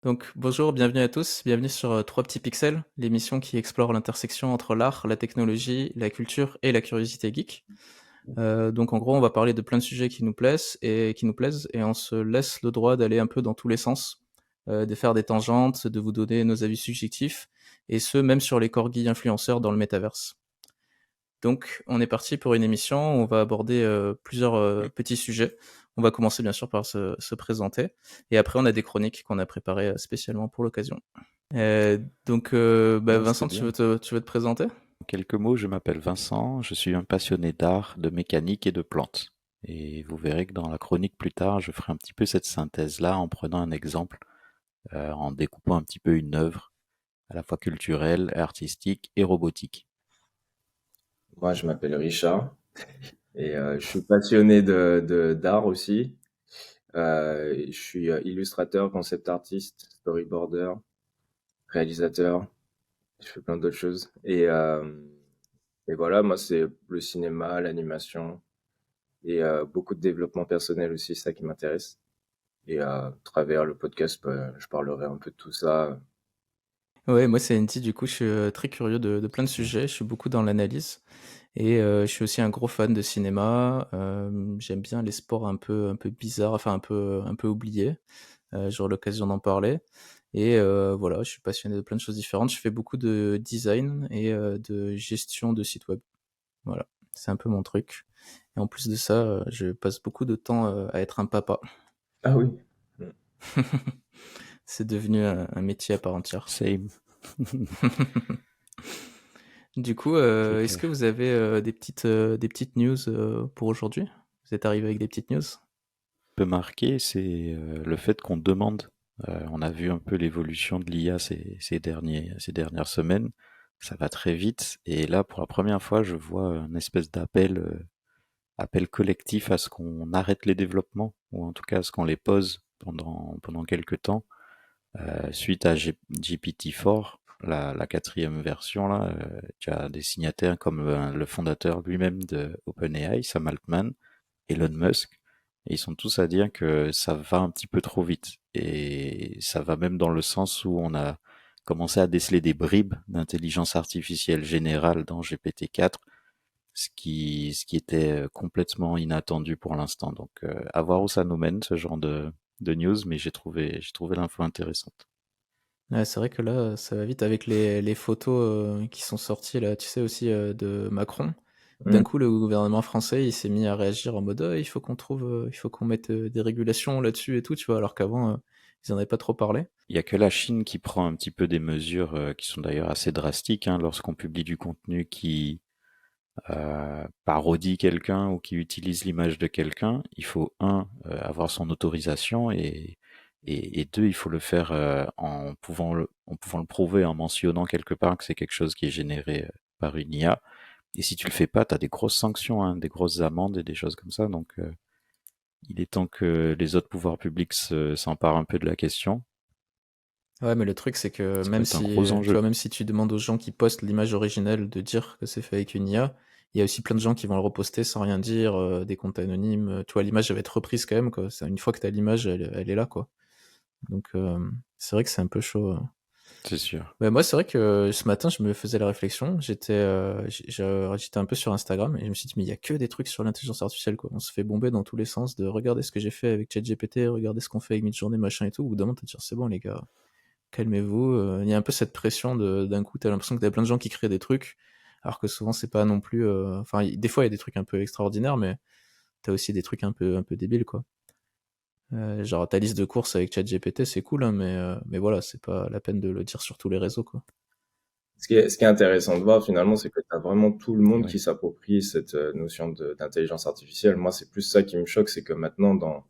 Donc bonjour, bienvenue à tous, bienvenue sur 3 petits pixels, l'émission qui explore l'intersection entre l'art, la technologie, la culture et la curiosité geek. Donc en gros, on va parler de plein de sujets qui nous plaisent et on se laisse le droit d'aller un peu dans tous les sens, de faire des tangentes, de vous donner nos avis subjectifs et ce même sur les corgis influenceurs dans le métaverse. Donc on est parti pour une émission, on va aborder, plusieurs, petits sujets. On va commencer bien sûr par se présenter et après on a des chroniques qu'on a préparées, spécialement pour l'occasion. Ouais, c'est Vincent, tu bien. veux te présenter? En quelques mots, je m'appelle Vincent, je suis un passionné d'art, de mécanique et de plantes. Et vous verrez que dans la chronique plus tard, je ferai un petit peu cette synthèse-là en prenant un exemple, en découpant un petit peu une œuvre, à la fois culturelle, artistique et robotique. Moi, je m'appelle Richard et je suis passionné d'art aussi. Je suis illustrateur, concept artiste, storyboarder, réalisateur. Je fais plein d'autres choses. Et voilà, moi, c'est le cinéma, l'animation et beaucoup de développement personnel aussi, c'est ça qui m'intéresse. Et à travers le podcast, bah, je parlerai un peu de tout ça. Ouais, moi c'est Enti, du coup je suis, très curieux de plein de sujets, je suis beaucoup dans l'analyse et je suis aussi un gros fan de cinéma, j'aime bien les sports un peu bizarres, enfin un peu oubliés, j'aurai l'occasion d'en parler et voilà, je suis passionné de plein de choses différentes. Je fais beaucoup de design et de gestion de sites web. Voilà, c'est un peu mon truc et en plus de ça, je passe beaucoup de temps, à être un papa. Ah oui. C'est devenu un métier à part entière. Same, Du coup, c'est est-ce que clair. vous avez, des petites news, pour aujourd'hui? Vous êtes arrivé avec des petites news? Peut marquer, c'est le fait qu'on demande. On a vu un peu l'évolution de l'IA ces dernières semaines. Ça va très vite. Et là, pour la première fois, je vois un espèce d'appel appel collectif à ce qu'on arrête les développements, ou en tout cas à ce qu'on les pose pendant quelques temps, suite à GPT-4, la quatrième version, là, tu as des signataires comme le fondateur lui-même de OpenAI, Sam Altman, Elon Musk, et ils sont tous à dire que ça va un petit peu trop vite. Et ça va même dans le sens où on a commencé à déceler des bribes d'intelligence artificielle générale dans GPT-4, ce qui était complètement inattendu pour l'instant. Donc, à voir où ça nous mène, ce genre de news, mais j'ai trouvé l'info intéressante. Ouais, c'est vrai que là, ça va vite avec les photos, qui sont sorties là, tu sais aussi, de Macron. D'un Mm. coup, le gouvernement français, il s'est mis à réagir en mode: «Ah, il faut qu'on mette, des régulations là-dessus et tout», tu vois? Alors qu'avant, ils en avaient pas trop parlé. Il y a que la Chine qui prend un petit peu des mesures qui sont d'ailleurs assez drastiques, hein, lorsqu'on publie du contenu qui parodie quelqu'un ou qui utilise l'image de quelqu'un. Il faut avoir son autorisation et deux, il faut le faire en pouvant le prouver en mentionnant quelque part que c'est quelque chose qui est généré par une IA. Et si tu le fais pas, tu as des grosses sanctions, hein, des grosses amendes et des choses comme ça. Donc, il est temps que les autres pouvoirs publics s'emparent un peu de la question. Ouais, mais le truc, c'est que Ça peut même être un si, gros tu vois, enjeu. même si tu demandes aux gens qui postent l'image originelle de dire que c'est fait avec une IA, il y a aussi plein de gens qui vont le reposter sans rien dire, des comptes anonymes. Tu vois, l'image, elle va être reprise quand même, quoi. Une fois que t'as l'image, elle est là, quoi. Donc, c'est vrai que c'est un peu chaud. C'est sûr. Ouais, moi, c'est vrai que ce matin, je me faisais la réflexion. J'étais un peu sur Instagram et je me suis dit, mais il y a que des trucs sur l'intelligence artificielle, quoi. On se fait bomber dans tous les sens de regarder ce que j'ai fait avec ChatGPT, regarder ce qu'on fait avec Midjourney, machin et tout. Au bout d'un moment, t'as dit, c'est bon, les gars, calmez-vous. Il y a un peu cette pression d'un coup, t'as l'impression que t'as plein de gens qui créent des trucs, alors que souvent, c'est pas non plus. Enfin, des fois, il y a des trucs un peu extraordinaires, mais t'as aussi des trucs un peu débiles, quoi. Genre ta liste de courses avec ChatGPT, c'est cool, hein, mais voilà, c'est pas la peine de le dire sur tous les réseaux, quoi. Ce qui est intéressant de voir finalement, c'est que tu as vraiment tout le monde qui Ouais. s'approprie cette notion d'intelligence artificielle. Moi, c'est plus ça qui me choque, c'est que maintenant, dans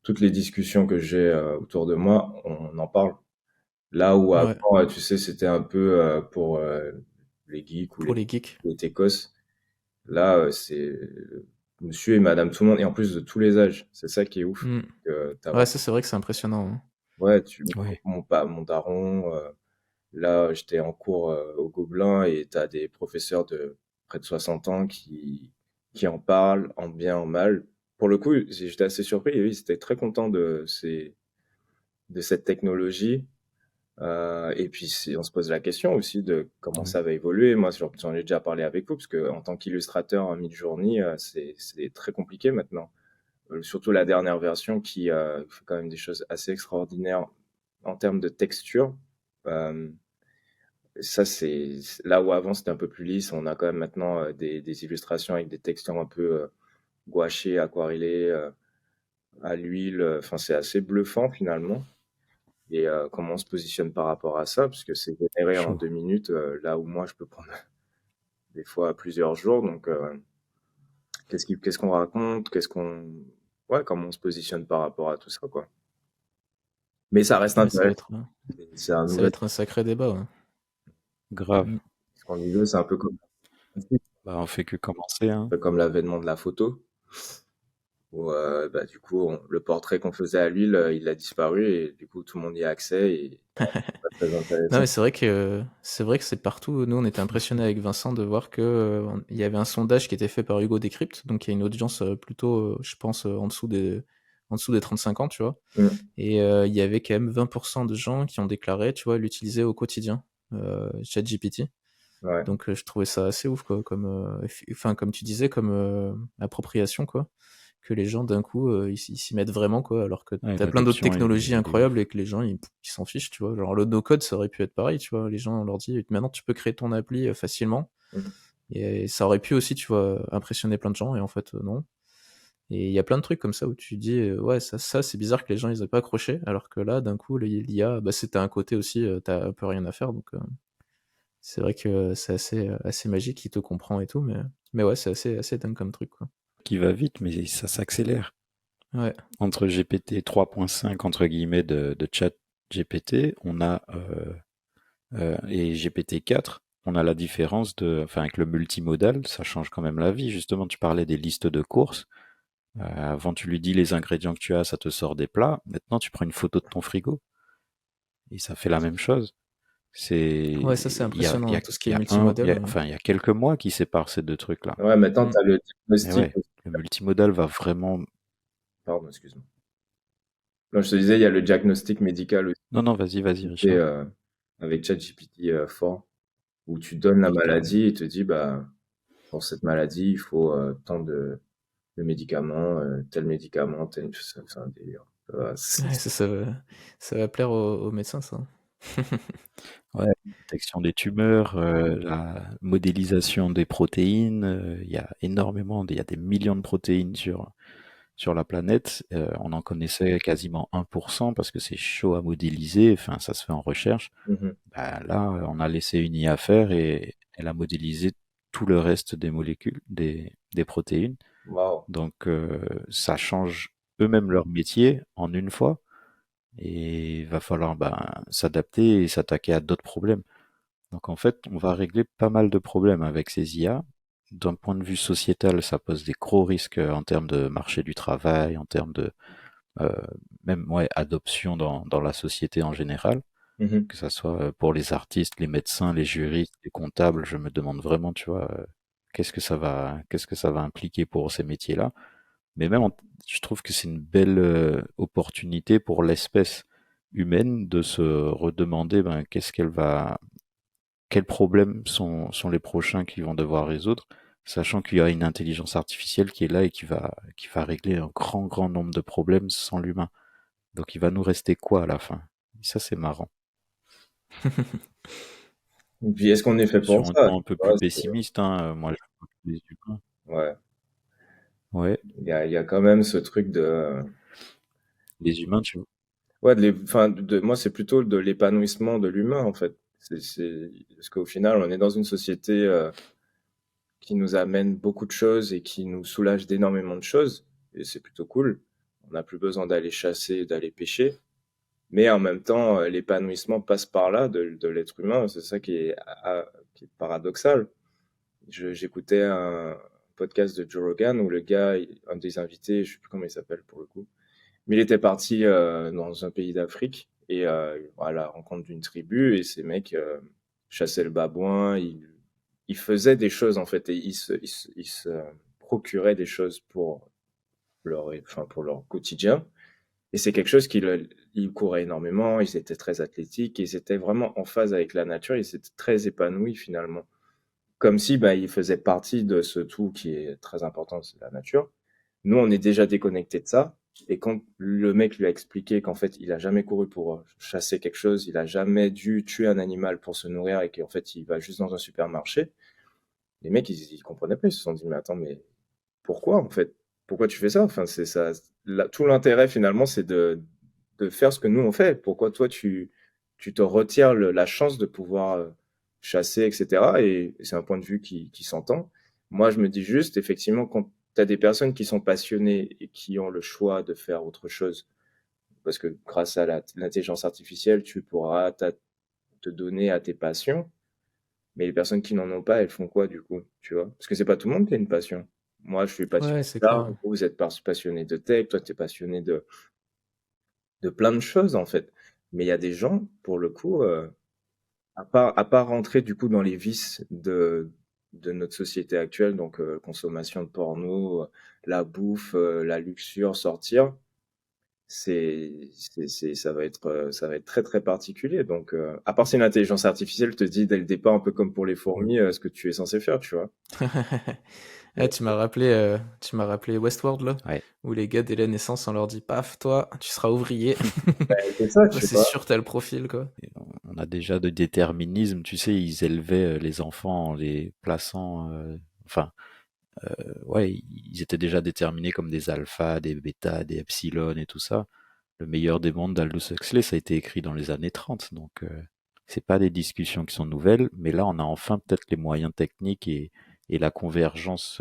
toutes les discussions que j'ai autour de moi, on en parle. Là où Ouais, avant, tu sais, c'était un peu pour les geeks ou pour les geeks. les techos. Là, c'est monsieur et madame tout le monde, et en plus de tous les âges. C'est ça qui est ouf. Hmm. T'as Ouais, vraiment, ça c'est vrai que c'est impressionnant, hein. ouais, Ouais. mon daron, là, j'étais en cours au Gobelin et t'as des professeurs de près de 60 ans qui en parlent, en bien, en mal. Pour le coup, j'étais assez surpris et oui, ils étaient très contents de cette technologie. Et puis on se pose la question aussi de comment Ouais. ça va évoluer. Moi, j'en ai déjà parlé avec vous, parce que en tant qu'illustrateur en Midjourney, c'est très compliqué maintenant. Surtout la dernière version qui fait quand même des choses assez extraordinaires en termes de texture. Euh, Ça, c'est là où avant c'était un peu plus lisse. On a quand même maintenant des illustrations avec des textures un peu gouachées, aquarellées, à l'huile. Enfin, c'est assez bluffant finalement. Et comment on se positionne par rapport à ça, parce que c'est généré en Chaud. 2 minutes, là où moi je peux prendre des fois plusieurs jours. Donc, qu'est-ce qu'on raconte, ouais, comment on se positionne par rapport à tout ça, quoi. Mais ça reste Ouais, intéressant. C'est un ça va nouvel. être un sacré débat, ouais. Grave. Mm. Ce qu'on disait, c'est Bah, on fait que commencer, un hein. peu comme l'avènement de la photo, où bah, du coup, le portrait qu'on faisait à l'huile, il a disparu et du coup, tout le monde y a accès et c'est pas très Non, intéressant. mais c'est vrai que c'est partout. Nous, on était impressionnés avec Vincent de voir que il y avait un sondage qui était fait par Hugo Décrypte, donc il y a une audience plutôt, je pense, en dessous des 35 ans, tu vois. Mm. Et il y avait quand même 20% de gens qui ont déclaré, tu vois, l'utiliser au quotidien, ChatGPT. Ouais. Donc je trouvais ça assez ouf, quoi, comme, enfin, comme tu disais, comme appropriation, quoi. Que les gens, d'un coup, ils s'y mettent vraiment, quoi, alors que Ouais, t'as plein d'autres l'adoption, technologies elle est ouf. incroyables et que les gens, ils s'en fichent, tu vois. Genre le no-code, ça aurait pu être pareil, tu vois. Les gens, on leur dit, maintenant, tu peux créer ton appli facilement. Mm. Et ça aurait pu aussi, tu vois, impressionner plein de gens, et en fait, non. Et il y a plein de trucs comme ça où tu dis, ouais, ça c'est bizarre que les gens, ils aient pas accroché, alors que là, d'un coup, l'IA, bah, c'était un côté aussi, t'as un peu rien à faire, donc c'est vrai que c'est assez magique, il te comprend et tout, mais ouais, c'est assez dingue comme truc, quoi. Qui va vite, mais ça s'accélère. Ouais. Entre GPT 3.5 entre guillemets de chat GPT, on a et GPT 4, on a la différence enfin avec le multimodal, ça change quand même la vie. Justement, tu parlais des listes de courses. Avant, tu lui dis les ingrédients que tu as, ça te sort des plats. Maintenant, tu prends une photo de ton frigo et ça fait la même chose. Ouais, ça c'est Il y impressionnant, hein, a, tout ce qui il est y a multimodal. enfin, il y a quelques mois qui séparent ces deux trucs-là. Ouais, maintenant, Hmm. tu as le Mais diagnostic. ouais, le multimodal va vraiment. Pardon, excuse-moi. Non, je te disais, il y a le diagnostic médical aussi, Non, non, vas-y, et, Richard. avec ChatGPT 4, où tu donnes la maladie et il te dit, bah, pour cette maladie, il faut tant de médicaments, tel médicament, tel. C'est un délire. Ouais, ça va plaire aux médecins, ça. Ouais, détection des tumeurs, la modélisation des protéines, il y a énormément, il y a des millions de protéines sur la planète. On en connaissait quasiment 1% parce que c'est chaud à modéliser, enfin ça se fait en recherche. Mhm. Bah, là, on a laissé une IA faire et elle a modélisé tout le reste des molécules, des protéines. Waouh. Donc ça change eux-mêmes leur métier en une fois et il va falloir s'adapter et s'attaquer à d'autres problèmes. Donc en fait, on va régler pas mal de problèmes avec ces IA. D'un point de vue sociétal, ça pose des gros risques en termes de marché du travail, en termes de euh, même ouais, adoption dans la société en général, Mhm. que ça soit pour les artistes, les médecins, les juristes, les comptables. Je me demande vraiment, tu vois, qu'est-ce que ça va impliquer pour ces métiers-là. Mais même, je trouve que c'est une belle opportunité pour l'espèce humaine de se redemander qu'est-ce qu'elle va quels problèmes sont les prochains qu'ils vont devoir résoudre, sachant qu'il y a une intelligence artificielle qui est là et qui va régler un grand nombre de problèmes sans l'humain. Donc il va nous rester quoi à la fin? Et ça, c'est marrant. Et puis, est-ce qu'on est fait pour Sur un ça? ton un peu Tu vois, plus pessimiste, hein, moi je vois que les humains. ouais. Ouais, Il y a quand même ce truc de, les humains, tu vois. ouais, enfin, moi, c'est plutôt de l'épanouissement de l'humain, en fait. Parce qu'au final, on est dans une société qui nous amène beaucoup de choses et qui nous soulage d'énormément de choses. Et c'est plutôt cool. On n'a plus besoin d'aller chasser, d'aller pêcher. Mais en même temps, l'épanouissement passe par là de l'être humain. C'est ça qui est paradoxal. J'écoutais un podcast de Joe Rogan où le gars, un des invités, je sais plus comment il s'appelle pour le coup, mais il était parti dans un pays d'Afrique et à la rencontre d'une tribu, et ces mecs chassaient le babouin, ils faisaient des choses en fait, et ils se procuraient des choses pour leur, enfin, pour leur quotidien. Et c'est quelque chose ils couraient énormément, ils étaient très athlétiques, ils étaient vraiment en phase avec la nature, ils étaient très épanouis finalement. Comme si bah, ils faisaient partie de ce tout qui est très important, c'est la nature. Nous, on est déjà déconnectés de ça. Et quand le mec lui a expliqué qu'en fait, il a jamais couru pour chasser quelque chose, il a jamais dû tuer un animal pour se nourrir et qu'en fait, il va juste dans un supermarché, les mecs, ils comprenaient pas. Ils se sont dit, mais attends, mais pourquoi en fait? Pourquoi tu fais ça? Enfin, c'est ça. Tout l'intérêt finalement, c'est de faire ce que nous on fait. Pourquoi toi tu te retires la chance de pouvoir chasser, etc. Et c'est un point de vue qui s'entend. Moi, je me dis juste, effectivement, quand tu as des personnes qui sont passionnées et qui ont le choix de faire autre chose, parce que grâce à l'intelligence artificielle, tu pourras te donner à tes passions. Mais les personnes qui n'en ont pas, elles font quoi du coup, tu vois? Parce que c'est pas tout le monde qui a une passion. Moi, je suis passionné Ouais, c'est clair. d'art, vous êtes passionné de tech, toi, tu es passionné de plein de choses en fait. Mais il y a des gens, pour le coup, à part rentrer du coup dans les vices de notre société actuelle, donc consommation de porno, la bouffe, la luxure, sortir, ça va être très très particulier. Donc, à part si l'intelligence artificielle te dit dès le départ, un peu comme pour les fourmis, ce que tu es censé faire, tu vois. Ah, Mais, tu m'as rappelé Westworld, là, Ouais. où les gars, dès la naissance, on leur dit, paf, toi, tu seras ouvrier. c'est ça, Toi, tu c'est vois. sûr, t'as le profil, quoi. Et on a déjà de déterminisme, tu sais, ils élevaient les enfants en les plaçant, enfin, ouais, ils étaient déjà déterminés comme des alphas, des bêtas, des epsilon et tout ça. Le meilleur des mondes d'Aldous Huxley, ça a été écrit dans les années 30, donc c'est pas des discussions qui sont nouvelles, mais là on a enfin peut-être les moyens techniques et la convergence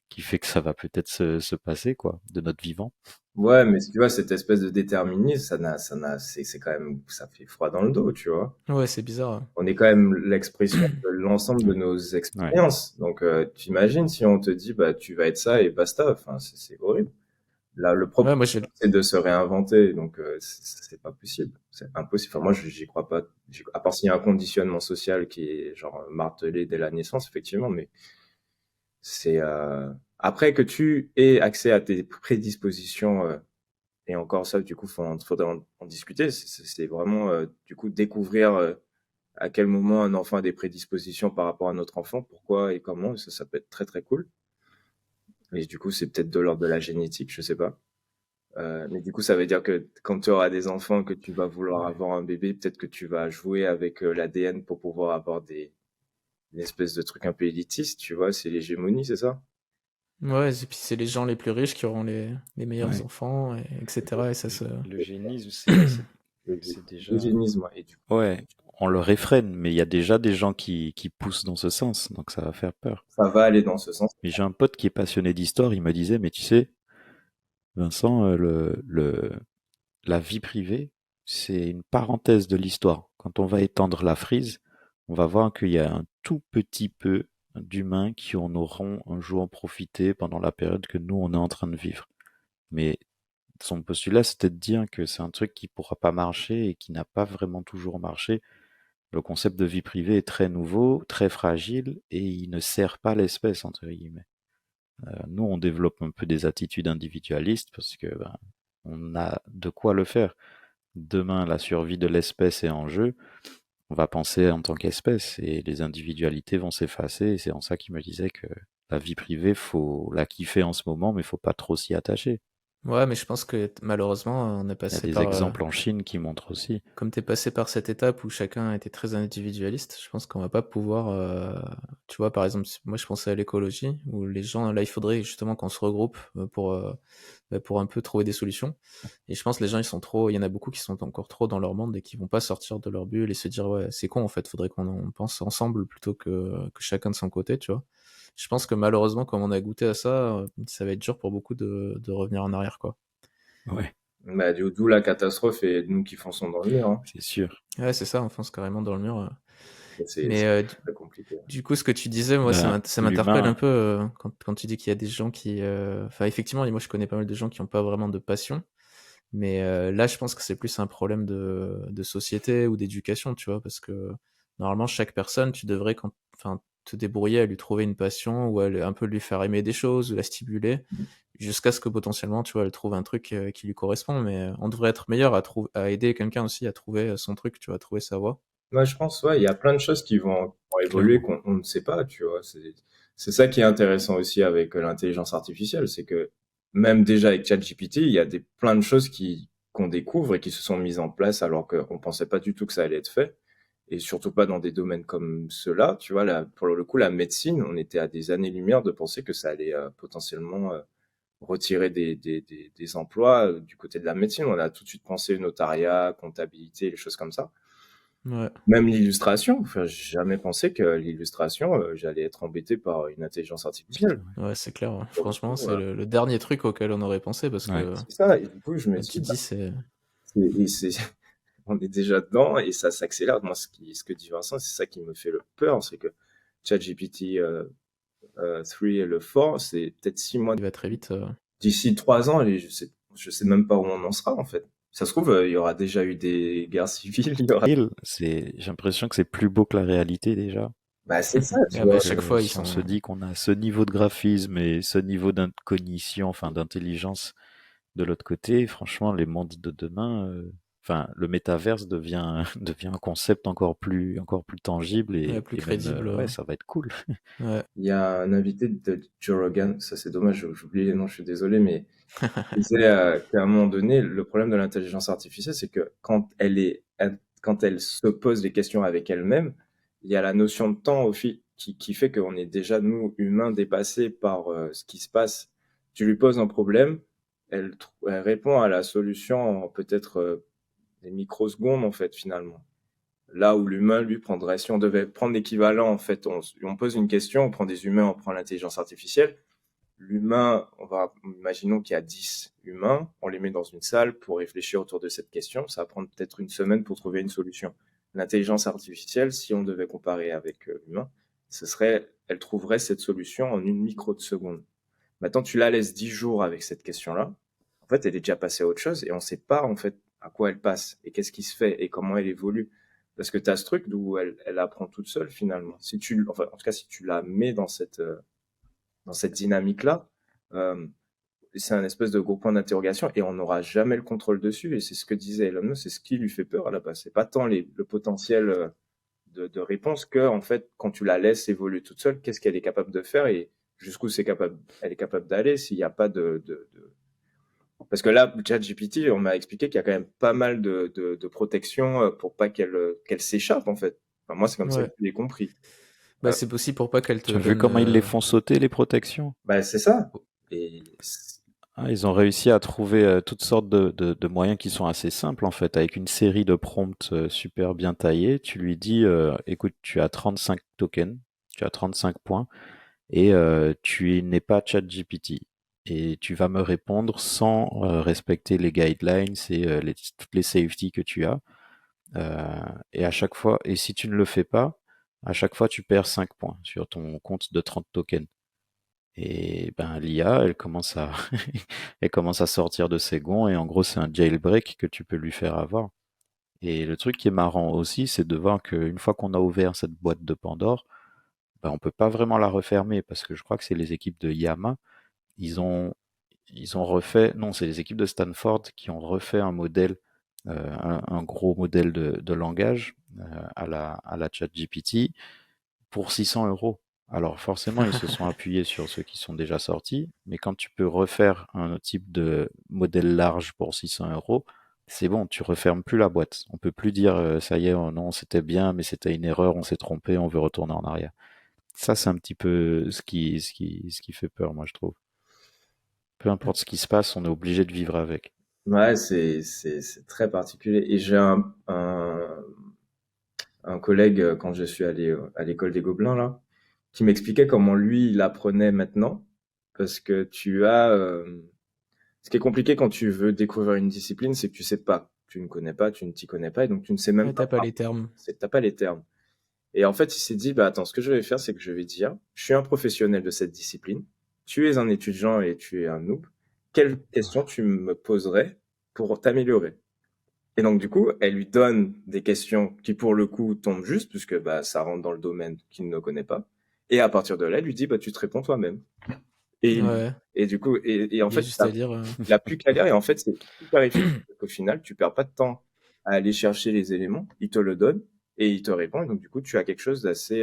qui fait que ça va peut-être se passer, quoi, de notre vivant. Ouais, mais tu vois, cette espèce de déterminisme, c'est quand même, ça fait froid dans le dos, tu vois. Ouais, c'est bizarre. Hein. On est quand même l'expression de l'ensemble de Ouais, nos ouais, expériences. Donc, tu imagines si on te dit, bah, tu vas être ça et basta. Enfin, c'est horrible. Là, le propre, Ouais, moi, j'ai... c'est de se réinventer. Donc, c'est pas possible. C'est impossible. Enfin, moi, j'y crois pas. À part s'il y a un conditionnement social qui est, genre, martelé dès la naissance, effectivement. Mais c'est, après que tu aies accès à tes prédispositions, et encore ça, du coup, faudra en discuter. C'est vraiment, du coup, découvrir à quel moment un enfant a des prédispositions par rapport à notre enfant, pourquoi et comment. Ça peut être très très cool. Et du coup, c'est peut-être de l'ordre de la génétique, je sais pas. Mais du coup, ça veut dire que quand tu auras des enfants, que tu vas vouloir ouais. avoir un bébé, peut-être que tu vas jouer avec l'ADN pour pouvoir avoir une espèce de truc un peu élitiste, tu vois, c'est l'hégémonie, c'est ça? Ouais, et puis c'est les gens les plus riches qui auront les meilleurs Ouais. enfants, etc. Et ça se... L'eugénisme, Le- c'est déjà... L'eugénisme, ouais. Et du coup, Ouais, on le réfrène, mais il y a déjà des gens qui poussent dans ce sens, donc ça va faire peur. ça va aller dans ce sens. Mais j'ai un pote qui est passionné d'histoire, il me disait, mais tu sais, Vincent, la vie privée, c'est une parenthèse de l'histoire. Quand on va étendre la frise, on va voir qu'il y a un tout petit peu d'humains qui en auront un jour profité pendant la période que nous, on est en train de vivre. Mais son postulat, c'était de dire que c'est un truc qui pourra pas marcher et qui n'a pas vraiment toujours marché. Le concept de vie privée est très nouveau, très fragile et il ne sert pas l'espèce, entre guillemets. Nous, on développe un peu des attitudes individualistes parce que ben, on a de quoi le faire. Demain, la survie de l'espèce est en jeu. On va penser en tant qu'espèce et les individualités vont s'effacer. Et c'est en ça qu'il me disait que la vie privée, faut la kiffer en ce moment, mais faut pas trop s'y attacher. Ouais, mais je pense que malheureusement, on est Il y a passé des par... exemples en Chine qui montrent aussi. comme t'es passé par cette étape où chacun était très individualiste, je pense qu'on va pas pouvoir... tu vois, par exemple, moi je pensais à l'écologie, où les gens, là, il faudrait justement qu'on se regroupe pour un peu trouver des solutions. Et je pense que les gens, ils sont trop... Il y en a beaucoup qui sont encore trop dans leur monde et qui vont pas sortir de leur bulle et se dire, ouais, c'est con en fait, faudrait qu'on en pense ensemble plutôt que chacun de son côté, tu vois. Je pense que malheureusement, comme on a goûté à ça, ça va être dur pour beaucoup de revenir en arrière, quoi. Ouais, Bah, d'où la catastrophe et nous qui fonçons dans le mur, hein. c'est sûr. Ouais, c'est ça, on fonce carrément dans le mur. Mais C'est très compliqué. du coup, ce que tu disais, moi, Ben, ça m'interpelle un l'humain, peu quand tu dis qu'il y a des gens qui... Enfin, effectivement, moi, je connais pas mal de gens qui n'ont pas vraiment de passion. Mais là, je pense que c'est plus un problème de société ou d'éducation, tu vois, parce que normalement, chaque personne, tu devrais enfin, te débrouiller à lui trouver une passion ou un peu lui faire aimer des choses ou la stimuler jusqu'à ce que potentiellement, tu vois, elle trouve un truc qui lui correspond. Mais on devrait être meilleur à aider quelqu'un aussi à trouver son truc, tu vois, à trouver sa voie. Moi, je pense, ouais, il y a plein de choses qui vont évoluer Clairement. qu'on ne sait pas, tu vois. C'est ça qui est intéressant aussi avec l'intelligence artificielle, c'est que même déjà avec ChatGPT, il y a plein de choses qu'on découvre et qui se sont mises en place alors qu'on pensait pas du tout que ça allait être fait. Et surtout pas dans des domaines comme ceux-là, tu vois, là, pour le coup, la médecine, on était à des années-lumière de penser que ça allait potentiellement retirer des emplois du côté de la médecine. On a tout de suite pensé notariat, comptabilité, les choses comme ça. Ouais. Même l'illustration, enfin, j'ai jamais pensé que l'illustration, j'allais être embêté par une intelligence artificielle. Ouais, c'est clair. Ouais. Pour le Franchement, coup, c'est le dernier truc auquel on aurait pensé parce Ouais. que, c'est ça. Et du coup, je me comme dis, tu bah, dis, c'est. on est déjà dedans et ça s'accélère. Moi, ce que dit Vincent, c'est ça qui me fait le peur, c'est que ChatGPT 3 et le 4, c'est peut-être 6 mois. Il va très vite. D'ici 3 ans, et je sais même pas où on en sera, en fait. Ça se trouve, il y aura déjà eu des guerres civiles, il y aura... J'ai l'impression que c'est plus beau que la réalité déjà. Bah, c'est ça, tu Ah bah, à vois. chaque fois, ils Si on sont. se dit qu'on a ce niveau de graphisme et ce niveau d'incognition, enfin d'intelligence de l'autre côté, franchement, les mondes de demain, enfin, le métaverse devient devient un concept encore plus tangible Ouais, plus et même, crédible. ouais, ça va être cool. Ouais. Il y a un invité de Joe Rogan, ça c'est dommage, j'oublie les noms, je suis désolé, mais il disait qu'à un moment donné, le problème de l'intelligence artificielle, c'est que quand elle se pose des questions avec elle-même, il y a la notion de temps qui fait qu'on est déjà, nous, humains, dépassés par ce qui se passe. Tu lui poses un problème, elle répond à la solution en peut-être des microsecondes, en fait, finalement. Là où l'humain, lui, prendrait, si on devait prendre l'équivalent, en fait, on pose une question, on prend des humains, on prend l'intelligence artificielle. L'humain, imaginons qu'il y a 10 humains, on les met dans une salle pour réfléchir autour de cette question. Ça va prendre peut-être une semaine pour trouver une solution. L'intelligence artificielle, si on devait comparer avec l'humain, elle trouverait cette solution en une micro de seconde. Maintenant, tu la laisses 10 jours avec cette question-là. En fait, elle est déjà passée à autre chose et on ne sait pas, en fait, à quoi elle passe et qu'est-ce qui se fait et comment elle évolue. Parce que tu as ce truc d'où elle apprend toute seule, finalement. Enfin, en tout cas, si tu la mets dans cette dynamique-là, euh, c'est un espèce de gros point d'interrogation et on n'aura jamais le contrôle dessus. Et c'est ce que disait Elon Musk, c'est ce qui lui fait peur à la base. C'est pas tant le potentiel de réponse que, en fait, quand tu la laisses évoluer toute seule, qu'est-ce qu'elle est capable de faire et jusqu'où elle est capable d'aller s'il n'y a pas Parce que là, ChatGPT, on m'a expliqué qu'il y a quand même pas mal de protection pour pas qu'elle s'échappe, en fait. Enfin, moi, c'est comme ça que Ouais. je l'ai compris. Bah, c'est possible pour pas qu'elle te Tu as vu donne. comment ils les font sauter, les protections? Bah, c'est ça. Et Ah, ils ont réussi à trouver toutes sortes de moyens qui sont assez simples en fait, avec une série de prompts super bien taillés. Tu lui dis, écoute, tu as 35 tokens, tu as 35 points, et tu n'es pas ChatGPT. Et tu vas me répondre sans respecter les guidelines et toutes les safety que tu as. Et à chaque fois, et si tu ne le fais pas, à chaque fois tu perds 5 points sur ton compte de 30 tokens. Et ben l'IA, elle commence à sortir de ses gonds et en gros c'est un jailbreak que tu peux lui faire avoir. Et le truc qui est marrant aussi, c'est de voir qu'une fois qu'on a ouvert cette boîte de Pandore, ben on peut pas vraiment la refermer parce que je crois que c'est les équipes de Yama, ils ont ils ont refait, non, c'est les équipes de Stanford qui ont refait un modèle, un gros modèle de langage à la ChatGPT pour 600 €. Alors forcément, ils se sont appuyés sur ceux qui sont déjà sortis, mais quand tu peux refaire un type de modèle large pour 600 €, c'est bon, tu refermes plus la boîte. On peut plus dire ça y est, oh non, c'était bien, mais c'était une erreur, on s'est trompé, on veut retourner en arrière. Ça, c'est un petit peu ce qui fait peur, moi, je trouve. Peu importe ce qui se passe, on est obligé de vivre avec. ouais, c'est très particulier. Et j'ai un collègue, quand je suis allé à l'école des Gobelins, là, qui m'expliquait comment lui, il apprenait maintenant. Parce que ce qui est compliqué quand tu veux découvrir une discipline, c'est que tu sais pas. Tu ne connais pas, tu ne t'y connais pas, et donc tu ne sais même Ouais, pas t'as pas les termes. t'as pas les termes. Et en fait, il s'est dit, bah attends, ce que je vais faire, c'est que je vais dire, je suis un professionnel de cette discipline, tu es un étudiant et tu es un noob, quelles questions tu me poserais pour t'améliorer? Et donc, du coup, elle lui donne des questions qui, pour le coup, tombent juste, puisque bah, ça rentre dans le domaine qu'il ne connaît pas. Et à partir de là, elle lui dit, bah, tu te réponds toi-même. Et, Ouais, et du coup, et en il y a fait, juste à lire. il a plus qu'à lire et en fait, c'est super efficace parce qu'au final, tu perds pas de temps à aller chercher les éléments, il te le donne et il te répond. Et donc, du coup, tu as quelque chose d'assez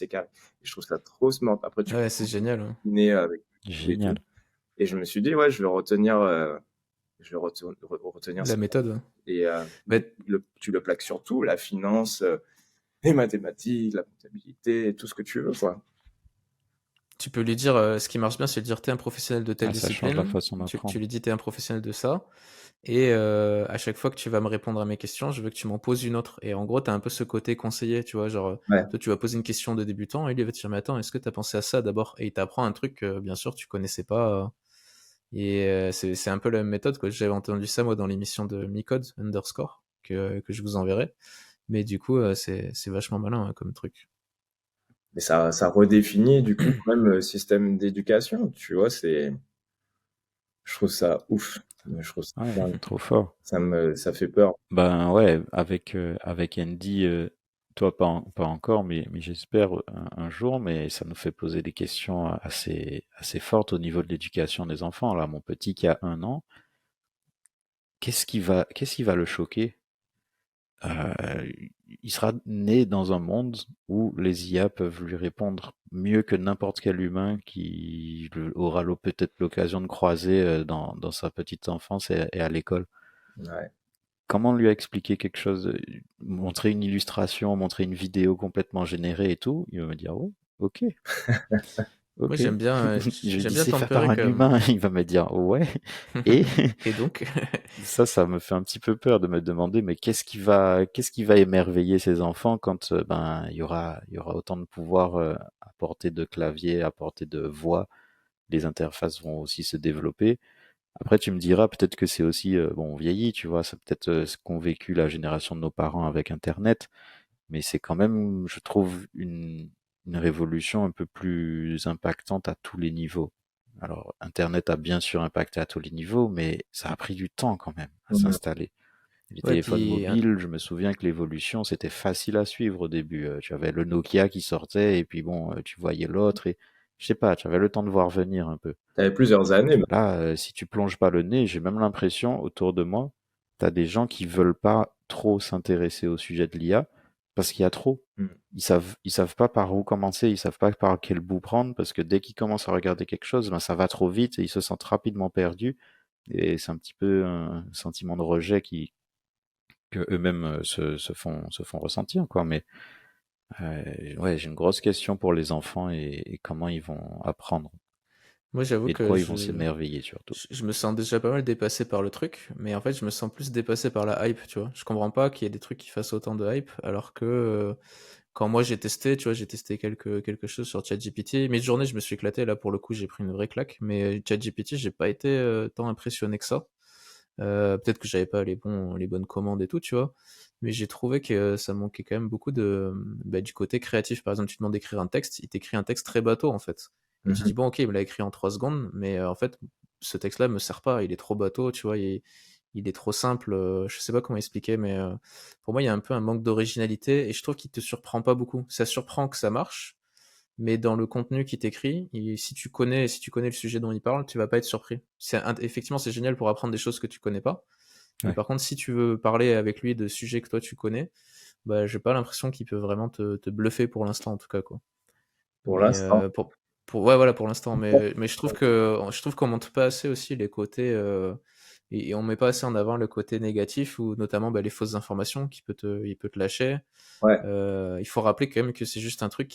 carré. Et je trouve ça trop smart. Après, tu Ouais, peux c'est génial. Ouais. combiner avec YouTube et Génial. tout. Et je me suis dit, ouais, retenir La ça. méthode. Ouais. Et Bah, tu le plaques sur tout, la finance, les mathématiques, la comptabilité, tout ce que tu veux, quoi. tu peux lui dire, ce qui marche bien, c'est de dire t'es un professionnel de telle Ah, ça change la discipline. façon Tu d'apprendre. lui dis t'es un professionnel de ça. Et à chaque fois que tu vas me répondre à mes questions, je veux que tu m'en poses une autre. Et en gros, tu as un peu ce côté conseiller, tu vois, genre, Ouais. toi, tu vas poser une question de débutant, et lui il va te dire, mais attends, est-ce que tu as pensé à ça d'abord? Et il t'apprend un truc que, bien sûr, tu connaissais pas. Et c'est un peu la même méthode, quoi. J'avais entendu ça, moi, dans l'émission de Micode underscore, que je vous enverrai. Mais du coup, c'est vachement malin, hein, comme truc. Mais ça redéfinit, du coup, même le système d'éducation, tu vois, je trouve ça ouf. Je trouve ça Ouais, dingue. trop fort. Ça fait peur. Ben ouais, avec Andy, toi pas encore, mais j'espère un jour, mais ça nous fait poser des questions assez fortes au niveau de l'éducation des enfants. Là, mon petit qui a 1 an, qu'est-ce qui va le choquer? Euh, il sera né dans un monde où les IA peuvent lui répondre mieux que n'importe quel humain qui aura peut-être l'occasion de croiser dans sa petite enfance et à l'école. Ouais. Comment lui expliquer quelque chose, montrer une illustration, montrer une vidéo complètement générée et tout, il va me dire ouais, ok, Moi, ok. Je lui j'aime dis bien c'est fait par tempérer un quand même. humain, il va me dire ouais. Et Et donc, ça me fait un petit peu peur de me demander mais qu'est-ce qui va émerveiller ces enfants quand ben il y aura autant de pouvoir à portée de clavier, à portée de voix, les interfaces vont aussi se développer. Après, tu me diras peut-être que c'est aussi, bon, on vieillit, tu vois, c'est peut-être ce qu'ont vécu la génération de nos parents avec Internet, mais c'est quand même, je trouve, une révolution un peu plus impactante à tous les niveaux. Alors, Internet a bien sûr impacté à tous les niveaux, mais ça a pris du temps quand même à Mhm. s'installer. Les ouais, téléphones puis, mobiles, je me souviens que l'évolution, c'était facile à suivre au début. Tu avais le Nokia qui sortait, et puis bon, tu voyais l'autre, et je sais pas, tu avais le temps de voir venir un peu. T'avais plusieurs années, mais Là, si tu plonges pas le nez, j'ai même l'impression autour de moi, t'as des gens qui veulent pas trop s'intéresser au sujet de l'IA parce qu'il y a trop. Mhm. Ils savent pas par où commencer, ils savent pas par quel bout prendre parce que dès qu'ils commencent à regarder quelque chose, ben ça va trop vite et ils se sentent rapidement perdus. Et c'est un petit peu un sentiment de rejet que eux-mêmes se font ressentir, quoi. Mais ouais, j'ai une grosse question pour les enfants et comment ils vont apprendre moi, j'avoue et de que quoi ils vont s'émerveiller surtout. je me sens déjà pas mal dépassé par le truc, mais en fait, je me sens plus dépassé par la hype, tu vois. Je comprends pas qu'il y ait des trucs qui fassent autant de hype, alors que quand moi j'ai testé, tu vois, j'ai testé quelque chose sur ChatGPT. Mes journées, je me suis éclaté, là, pour le coup, j'ai pris une vraie claque, mais ChatGPT, j'ai pas été tant impressionné que ça. Peut-être que j'avais pas les bonnes commandes et tout, tu vois. Mais j'ai trouvé que ça manquait quand même beaucoup bah, du côté créatif. Par exemple, tu demandes d'écrire un texte, il t'écrit un texte très bateau en fait. Et tu dis, Mhm. bon, ok, il me l'a écrit en 3 secondes, mais en fait, ce texte-là me sert pas, il est trop bateau, tu vois, il est trop simple. Je sais pas comment expliquer, mais pour moi, il y a un peu un manque d'originalité et je trouve qu'il te surprend pas beaucoup. Ça surprend que ça marche, mais dans le contenu qui t'écrit, si tu connais le sujet dont il parle, tu vas pas être surpris. Effectivement, c'est génial pour apprendre des choses que tu connais pas. Mais Ouais. par contre, si tu veux parler avec lui de sujets que toi tu connais, bah, j'ai pas l'impression qu'il peut vraiment te bluffer pour l'instant, en tout cas, quoi. pour Mais l'instant. ouais, voilà, pour l'instant. Mais je trouve qu'on montre pas assez aussi les côtés, et on met pas assez en avant le côté négatif ou notamment bah, les fausses informations il peut te lâcher. Ouais. Il faut rappeler quand même que c'est juste un truc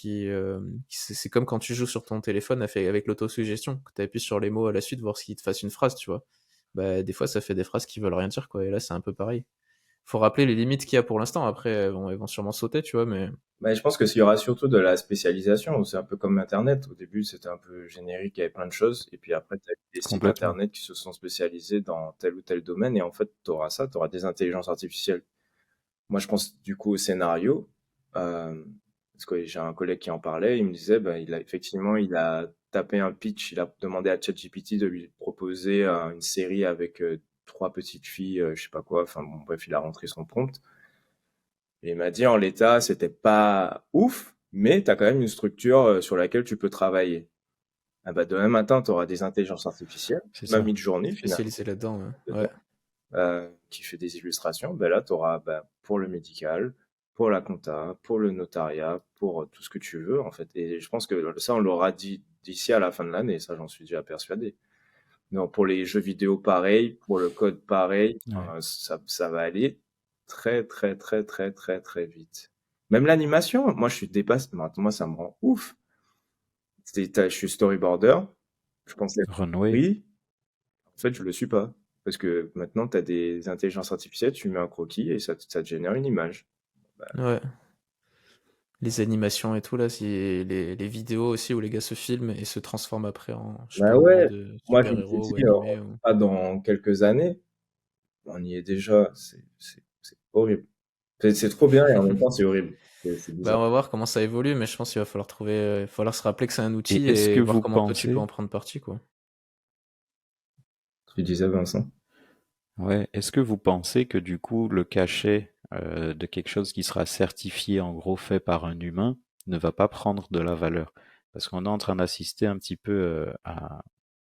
c'est comme quand tu joues sur ton téléphone avec l'autosuggestion, que tu appuies sur les mots à la suite, voir ce qu'il te fasse une phrase, tu vois. Bah, des fois, ça fait des phrases qui veulent rien dire, quoi. Et là, c'est un peu pareil. Faut rappeler les limites qu'il y a pour l'instant. Après, elles vont sûrement sauter, tu vois, mais Mais je pense que s'il y aura surtout de la spécialisation, c'est un peu comme Internet. Au début, c'était un peu générique, il y avait plein de choses. Et puis après, tu as des sites Complètement. Internet qui se sont spécialisés dans tel ou tel domaine. Et en fait, tu auras ça, tu auras des intelligences artificielles. Moi, je pense du coup au scénario. Parce que j'ai un collègue qui en parlait. Il me disait, ben, il a tapé un pitch. Il a demandé à ChatGPT de lui proposer une série avec trois petites filles, je sais pas quoi. Enfin, bon, bref, il a rentré son prompt. Et il m'a dit en l'état, c'était pas ouf, mais tu as quand même une structure sur laquelle tu peux travailler. Ah bah, demain matin, tu auras des intelligences artificielles, C'est même ça. Midjourney finalement, Spécialisé là-dedans, ouais. Ouais. dedans, qui fait des illustrations. Ben là, tu auras pour le médical, pour la compta, pour le notariat, pour tout ce que tu veux en fait. Et je pense que ça, on l'aura dit d'ici à la fin de l'année, ça j'en suis déjà persuadé. Non, pour les jeux vidéo, pareil, pour le code, pareil, Ouais. ça va aller très, très, très, très, très, très vite. Même l'animation, moi, je suis dépassé. Moi, ça me rend ouf. Je suis storyboarder. Je pensais, Runway. oui, en fait, je le suis pas. Parce que maintenant, tu as des intelligences artificielles, tu mets un croquis et ça te génère une image. Ouais. Les animations et tout, là, les vidéos aussi où les gars se filment et se transforment après en, je sais pas, Bah en ouais, mode moi, je me suis super-héros ou dit, animé. Ou... pas dans quelques années, on y est déjà. C'est horrible. C'est trop bien et en même temps, c'est horrible. C'est Bah, bizarre. on va voir comment ça évolue, mais je pense qu'il va falloir il va falloir se rappeler que c'est un Et outil est-ce que et voir vous comment toi tu peux pensez, en prendre parti, quoi. Tu disais, Vincent? ouais, est-ce que vous pensez que du coup le cachet de quelque chose qui sera certifié en gros fait par un humain ne va pas prendre de la valeur? Parce qu'on est en train d'assister un petit peu à,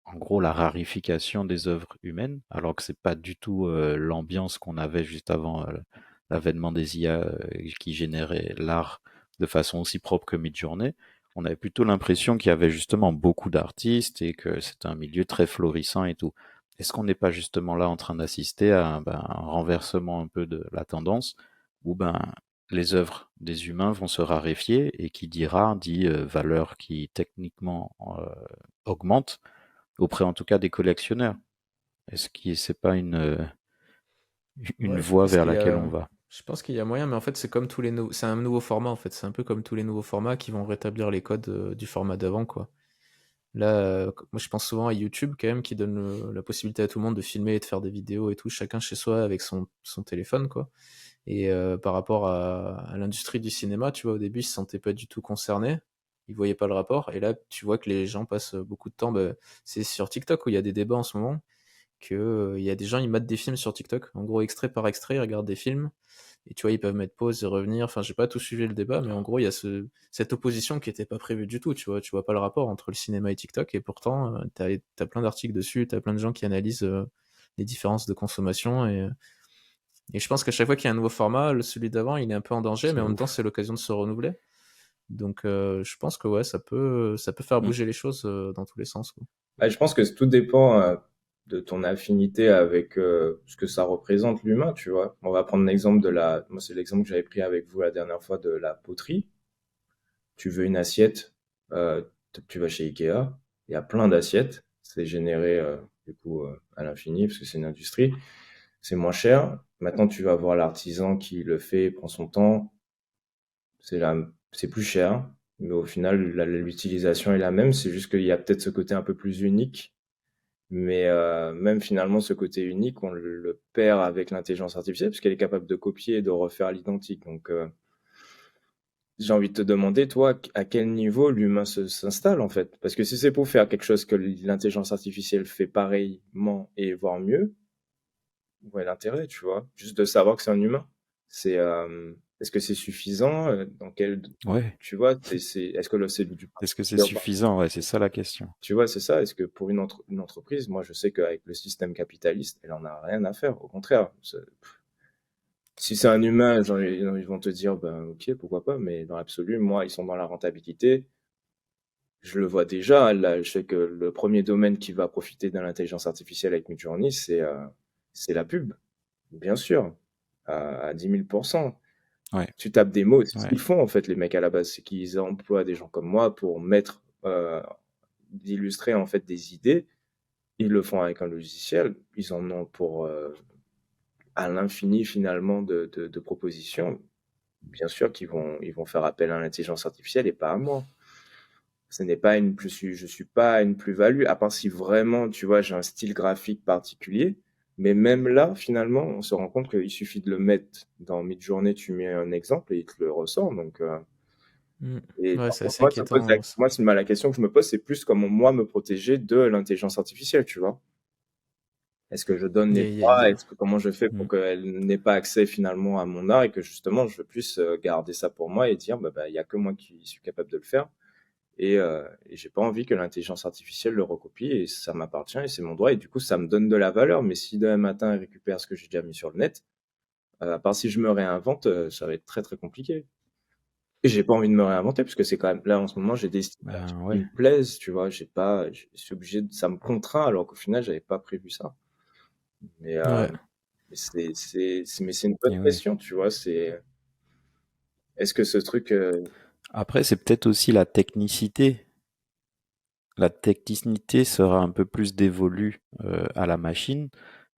en gros, la rarification des œuvres humaines, alors que c'est pas du tout l'ambiance qu'on avait juste avant l'avènement des IA qui généraient l'art de façon aussi propre que Midjourney. On avait plutôt l'impression qu'il y avait justement beaucoup d'artistes et que c'était un milieu très florissant et tout. Est-ce qu'on n'est pas justement là en train d'assister à un renversement un peu de la tendance où les œuvres des humains vont se raréfier et qui dit rare dit valeur qui techniquement augmente auprès en tout cas des collectionneurs. Est-ce que c'est pas une Ouais, voie vers laquelle on va? je pense qu'il y a moyen, mais en fait, c'est comme c'est un nouveau format, en fait. C'est un peu comme tous les nouveaux formats qui vont rétablir les codes du format d'avant, quoi. Là, moi, je pense souvent à YouTube, quand même, qui donne la possibilité à tout le monde de filmer et de faire des vidéos et tout, chacun chez soi avec son téléphone, quoi. Et par rapport à l'industrie du cinéma, tu vois, au début, ils se sentaient pas du tout concernés. Ils voyaient pas le rapport. Et là, tu vois que les gens passent beaucoup de temps. Bah, c'est sur TikTok où il y a des débats en ce moment. Que il y a des gens, ils mettent des films sur TikTok. En gros, extrait par extrait, ils regardent des films. Et tu vois, ils peuvent mettre pause et revenir. Enfin, j'ai pas tout suivi le débat, mais en gros, il y a cette opposition qui était pas prévue du tout. Tu vois pas le rapport entre le cinéma et TikTok. Et pourtant, t'as plein d'articles dessus. T'as plein de gens qui analysent les différences de consommation. Et je pense qu'à chaque fois qu'il y a un nouveau format, celui d'avant, il est un peu en danger, mais C'est en même temps, ouf. c'est l'occasion de se renouveler. Donc, je pense que ouais, ça peut faire Mm. bouger les choses dans tous les sens, quoi. Bah, je pense que tout dépend de ton affinité avec ce que ça représente l'humain, tu vois. On va prendre l'exemple moi c'est l'exemple que j'avais pris avec vous la dernière fois de la poterie. Tu veux une assiette, tu vas chez Ikea, il y a plein d'assiettes, c'est généré du coup à l'infini parce que c'est une industrie, c'est moins cher. Maintenant, tu vas voir l'artisan qui le fait, prend son temps, c'est plus cher, mais au final, l'utilisation est la même, c'est juste qu'il y a peut-être ce côté un peu plus unique. Mais même finalement, ce côté unique, on le perd avec l'intelligence artificielle, puisqu'elle est capable de copier et de refaire l'identique. Donc, j'ai envie de te demander, toi, à quel niveau l'humain s'installe, en fait? Parce que si c'est pour faire quelque chose que l'intelligence artificielle fait pareillement et voire mieux, où est l'intérêt, tu vois? Juste de savoir que c'est un humain. Est-ce que c'est suffisant? Dans quel, Ouais. tu vois, est-ce que c'est du Est-ce que c'est particulier ou pas? suffisant? Ouais, c'est ça la question. Tu vois, c'est ça. Est-ce que pour une entreprise, moi, je sais qu'avec le système capitaliste, elle en a rien à faire. Au contraire, si c'est un humain, ils vont te dire, ben, ok, pourquoi pas, mais dans l'absolu, moi, ils sont dans la rentabilité. Je le vois déjà. Là, je sais que le premier domaine qui va profiter de l'intelligence artificielle avec Midjourney, c'est la pub, bien sûr, à 10 000%. Ouais, Tu tapes des mots, c'est ce ouais, qu'ils font, en fait, les mecs à la base, c'est qu'ils emploient des gens comme moi pour d'illustrer, en fait, des idées. Ils le font avec un logiciel. Ils en ont pour à l'infini finalement de propositions. Bien sûr ils vont faire appel à l'intelligence artificielle et pas à moi. Ce n'est pas je suis pas une plus-value, à part si vraiment, tu vois, j'ai un style graphique particulier. Mais même là, finalement, on se rend compte qu'il suffit de le mettre dans Midjourney, tu mets un exemple et il te le ressort. Donc, Mm. et Ouais, par c'est contre, assez inquiétant. moi, la question que je me pose, c'est plus comment moi me protéger de l'intelligence artificielle, tu vois. Est-ce que je donne Il y les a- il y a- il y droits? a- Comment je fais Mm. pour qu'elle n'ait pas accès finalement à mon art et que justement je puisse garder ça pour moi et dire il y a que moi qui suis capable de le faire. et j'ai pas envie que l'intelligence artificielle le recopie, et ça m'appartient et c'est mon droit, et du coup, ça me donne de la valeur. Mais si demain matin, elle récupère ce que j'ai déjà mis sur le net, à part si je me réinvente, ça va être très, très compliqué. Et j'ai pas envie de me réinventer parce que c'est quand même là en ce moment, j'ai des styles Ben qui ouais, me plaisent, tu vois. J'ai pas, je suis obligé, ça me contraint alors qu'au final, j'avais pas prévu ça. Mais, Ouais. mais c'est une bonne et ouais. question, tu vois. Est-ce que ce truc, Après, c'est peut-être aussi la technicité. La technicité sera un peu plus dévolue à la machine,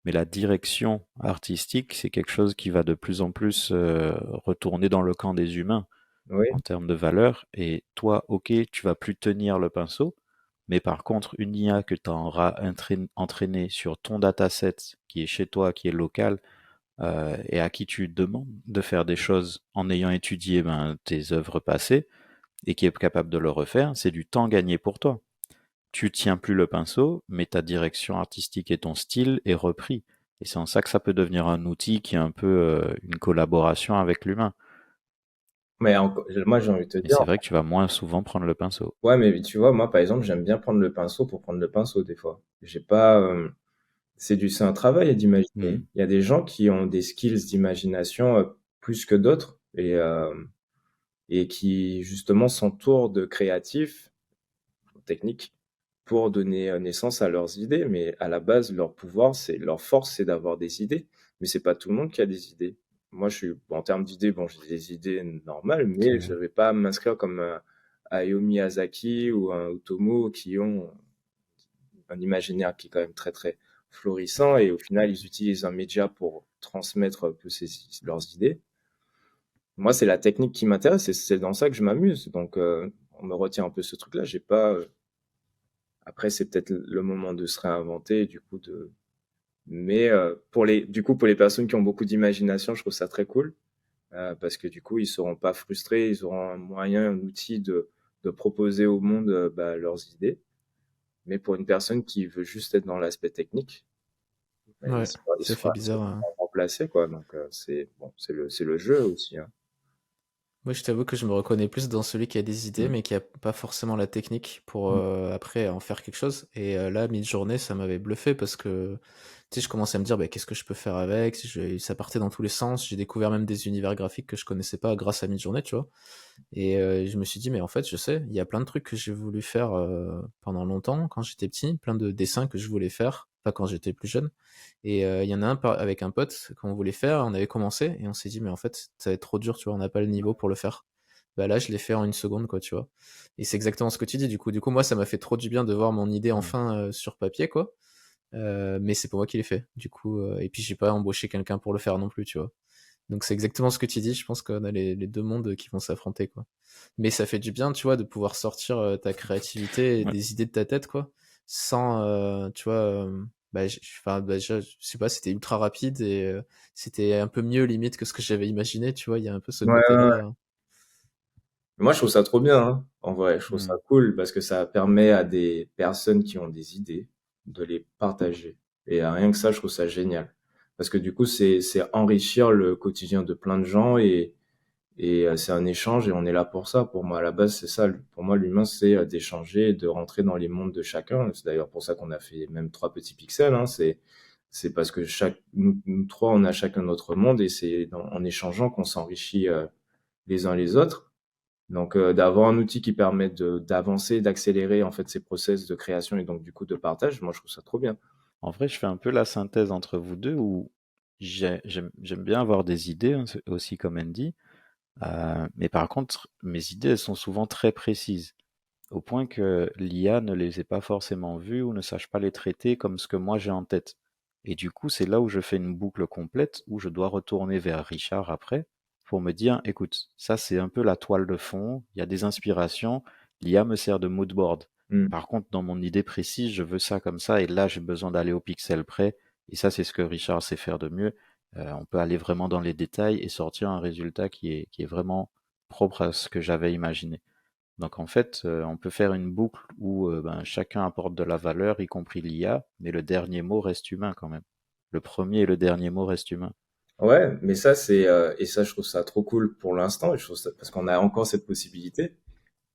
mais la direction artistique, c'est quelque chose qui va de plus en plus retourner dans le camp des humains oui, en termes de valeur. Et toi, ok, tu vas plus tenir le pinceau, mais par contre, une IA que tu auras entraîné sur ton dataset qui est chez toi, qui est local, et à qui tu demandes de faire des choses en ayant étudié tes œuvres passées et qui est capable de le refaire, c'est du temps gagné pour toi. Tu tiens plus le pinceau, mais ta direction artistique et ton style est repris. Et c'est en ça que ça peut devenir un outil qui est un peu une collaboration avec l'humain. mais moi, j'ai envie de te Et dire, c'est vrai que tu vas moins souvent prendre le pinceau. ouais, mais tu vois, moi, par exemple, j'aime bien prendre le pinceau pour prendre le pinceau des fois. J'ai pas, c'est un travail d'imaginer. Mhm. Il y a des gens qui ont des skills d'imagination plus que d'autres, et qui justement s'entourent de créatifs techniques pour donner naissance à leurs idées. Mais à la base, leur pouvoir, c'est leur force, c'est d'avoir des idées. Mais c'est pas tout le monde qui a des idées. Moi, je suis, bon, en termes d'idées, bon, j'ai des idées normales, C'est mais je vrai. vais pas m'inscrire comme un Hayao Miyazaki ou un Otomo qui ont un imaginaire qui est quand même très très florissant, et au final, ils utilisent un média pour transmettre un peu leurs idées. Moi, c'est la technique qui m'intéresse et c'est dans ça que je m'amuse. Donc, on me retient un peu ce truc-là. J'ai pas. Après, c'est peut-être le moment de se réinventer, du coup de. Mais du coup, pour les personnes qui ont beaucoup d'imagination, je trouve ça très cool parce que du coup, ils seront pas frustrés, ils auront un moyen, un outil de proposer au monde leurs idées. Mais pour une personne qui veut juste être dans l'aspect technique, ben, Ouais, ça fait il sera bizarre, hein. remplacé, quoi. Donc, c'est bon, c'est le jeu aussi, hein. Moi, je t'avoue que je me reconnais plus dans celui qui a des idées, Mm. mais qui a pas forcément la technique pour après en faire quelque chose. Et là, mid-journée, ça m'avait bluffé parce que tu sais, je commençais à me dire, bah, qu'est-ce que je peux faire avec? Ça partait dans tous les sens. J'ai découvert même des univers graphiques que je connaissais pas grâce à mid-journée, tu vois. Et je me suis dit, mais en fait, je sais, il y a plein de trucs que j'ai voulu faire pendant longtemps, quand j'étais petit, plein de dessins que je voulais faire, enfin quand j'étais plus jeune. Et il y en a un avec un pote qu'on voulait faire, on avait commencé, et on s'est dit, mais en fait, ça va être trop dur, tu vois, on n'a pas le niveau pour le faire. Bah là, je l'ai fait en une seconde, quoi, tu vois. Et c'est exactement ce que tu dis, du coup. Du coup, moi, ça m'a fait trop du bien de voir mon idée Mm. enfin sur papier, quoi. Mais c'est pas moi qui l'ai fait, du coup. Et puis, j'ai pas embauché quelqu'un pour le faire non plus, tu vois. Donc c'est exactement ce que tu dis, je pense qu'on a les deux mondes qui vont s'affronter, quoi. Mais ça fait du bien, tu vois, de pouvoir sortir ta créativité et Ouais. des idées de ta tête, quoi, sans, tu vois, bah, enfin, bah, je sais pas, c'était ultra rapide et c'était un peu mieux limite que ce que j'avais imaginé, tu vois, il y a un peu ce Ouais, ouais, ouais. côté-là. Moi, je trouve ça trop bien, hein. En vrai, je trouve ça Mm. cool parce que ça permet à des personnes qui ont des idées de les partager. Et rien que ça, je trouve ça génial. Parce que du coup, c'est enrichir le quotidien de plein de gens, et c'est un échange, et on est là pour ça. Pour moi, à la base, c'est ça. Pour moi, l'humain, c'est d'échanger et de rentrer dans les mondes de chacun. C'est d'ailleurs pour ça qu'on a fait même trois petits pixels, hein. C'est parce que nous trois, on a chacun notre monde, et c'est en échangeant qu'on s'enrichit les uns les autres. Donc, d'avoir un outil qui permet d'avancer, d'accélérer en fait ces process de création et donc du coup de partage, moi je trouve ça trop bien. En vrai, je fais un peu la synthèse entre vous deux où j'aime bien avoir des idées hein, aussi comme Andy, mais par contre, mes idées, elles sont souvent très précises, au point que l'IA ne les ait pas forcément vues ou ne sache pas les traiter comme ce que moi j'ai en tête. Et du coup, c'est là où je fais une boucle complète, où je dois retourner vers Richard après, pour me dire, écoute, ça c'est un peu la toile de fond, il y a des inspirations, l'IA me sert de mood board. Mm. Par contre, dans mon idée précise, je veux ça comme ça, et là j'ai besoin d'aller au pixel près, et ça c'est ce que Richard sait faire de mieux. On peut aller vraiment dans les détails et sortir un résultat qui est vraiment propre à ce que j'avais imaginé. Donc en fait, on peut faire une boucle où chacun apporte de la valeur, y compris l'IA, mais le dernier mot reste humain quand même. Le premier et le dernier mot restent humains. Ouais, mais ça et ça je trouve ça trop cool pour l'instant, et je trouve ça parce qu'on a encore cette possibilité.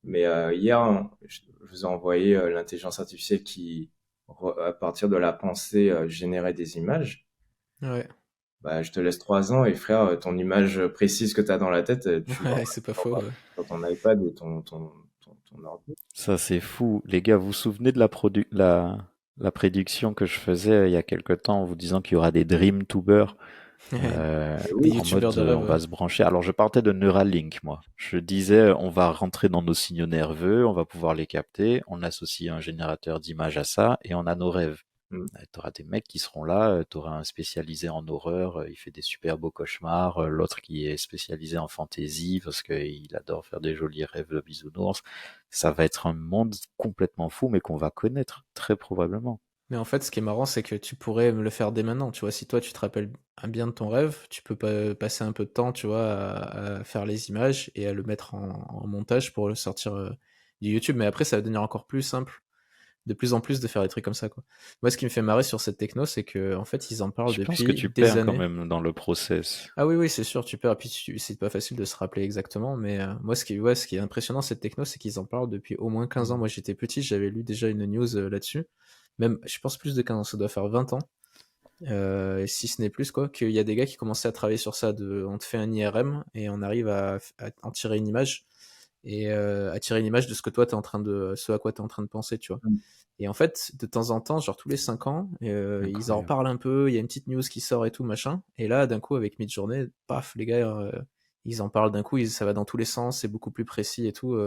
Mais hier, je vous ai envoyé l'intelligence artificielle qui, à partir de la pensée, générait des images. Ouais, Bah, je te laisse 3 ans et frère, ton image précise que tu as dans la tête, tu l'auras ouais, c'est pas faux. Ouais. sur ton iPad et ton ordi. Ça, c'est fou. Les gars, vous vous souvenez de la prédiction que je faisais il y a quelque temps en vous disant qu'il y aura des Dream Tubers Et Des oui, en youtubeurs mode de rêve, on ouais. va se brancher. Alors je partais de Neuralink, moi. Je disais on va rentrer dans nos signaux nerveux, on va pouvoir les capter, on associe un générateur d'images à ça et on a nos rêves. mm, T'auras des mecs qui seront là, t'auras un spécialisé en horreur, il fait des super beaux cauchemars, l'autre qui est spécialisé en fantaisie parce qu'il adore faire des jolis rêves de bisounours. Ça va être un monde complètement fou, mais qu'on va connaître très probablement. Mais en fait, ce qui est marrant, c'est que tu pourrais me le faire dès maintenant. Tu vois, si toi, tu te rappelles bien de ton rêve, tu peux passer un peu de temps, tu vois, à faire les images et à le mettre en montage pour le sortir du YouTube. Mais après, ça va devenir encore plus simple, de plus en plus, de faire des trucs comme ça, quoi. Moi, ce qui me fait marrer sur cette techno, c'est que, en fait, ils en parlent Je pense que depuis tu des perds quand années. même dans le process. Ah oui, oui, c'est sûr, tu perds. Et puis, c'est pas facile de se rappeler exactement. Mais moi, ouais, ce qui est impressionnant, cette techno, c'est qu'ils en parlent depuis au moins 15 ans. Moi, j'étais petit, j'avais lu déjà une news là-dessus. Même, je pense plus de 15 ans, ça doit faire 20 ans. Si ce n'est plus, quoi, qu'il y a des gars qui commençaient à travailler sur ça. On te fait un IRM et on arrive à en tirer une image et à tirer une image de ce que toi t'es en train de, ce à quoi t'es en train de penser, tu vois. mm. Et en fait, de temps en temps, genre tous les 5 ans, ils en Incroyable. parlent un peu, il y a une petite news qui sort et tout, machin. Et là, d'un coup, avec Midjourney, paf, les gars, ils en parlent d'un coup, ça va dans tous les sens, c'est beaucoup plus précis et tout.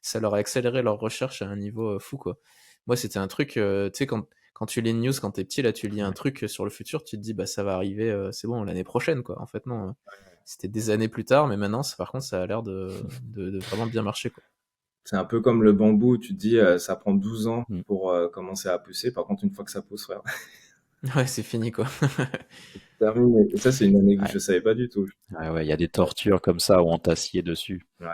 Ça leur a accéléré leur recherche à un niveau fou, quoi. Moi, c'était un truc, tu sais, quand tu lis une news quand t'es petit, là, tu lis un Ouais. truc sur le futur, tu te dis, bah, ça va arriver, c'est bon, l'année prochaine, quoi. En fait, non. C'était des années plus tard, mais maintenant, par contre, ça a l'air de vraiment bien marcher, quoi. C'est un peu comme le bambou, tu te dis, ça prend 12 ans Mm. pour commencer à pousser. Par contre, une fois que ça pousse, frère, Ouais, c'est fini, quoi. c'est terminé. Et ça, c'est une année que Ouais. je savais pas du tout. Ouais, ouais, il y a des tortures comme ça où on t'assied dessus. Ouais.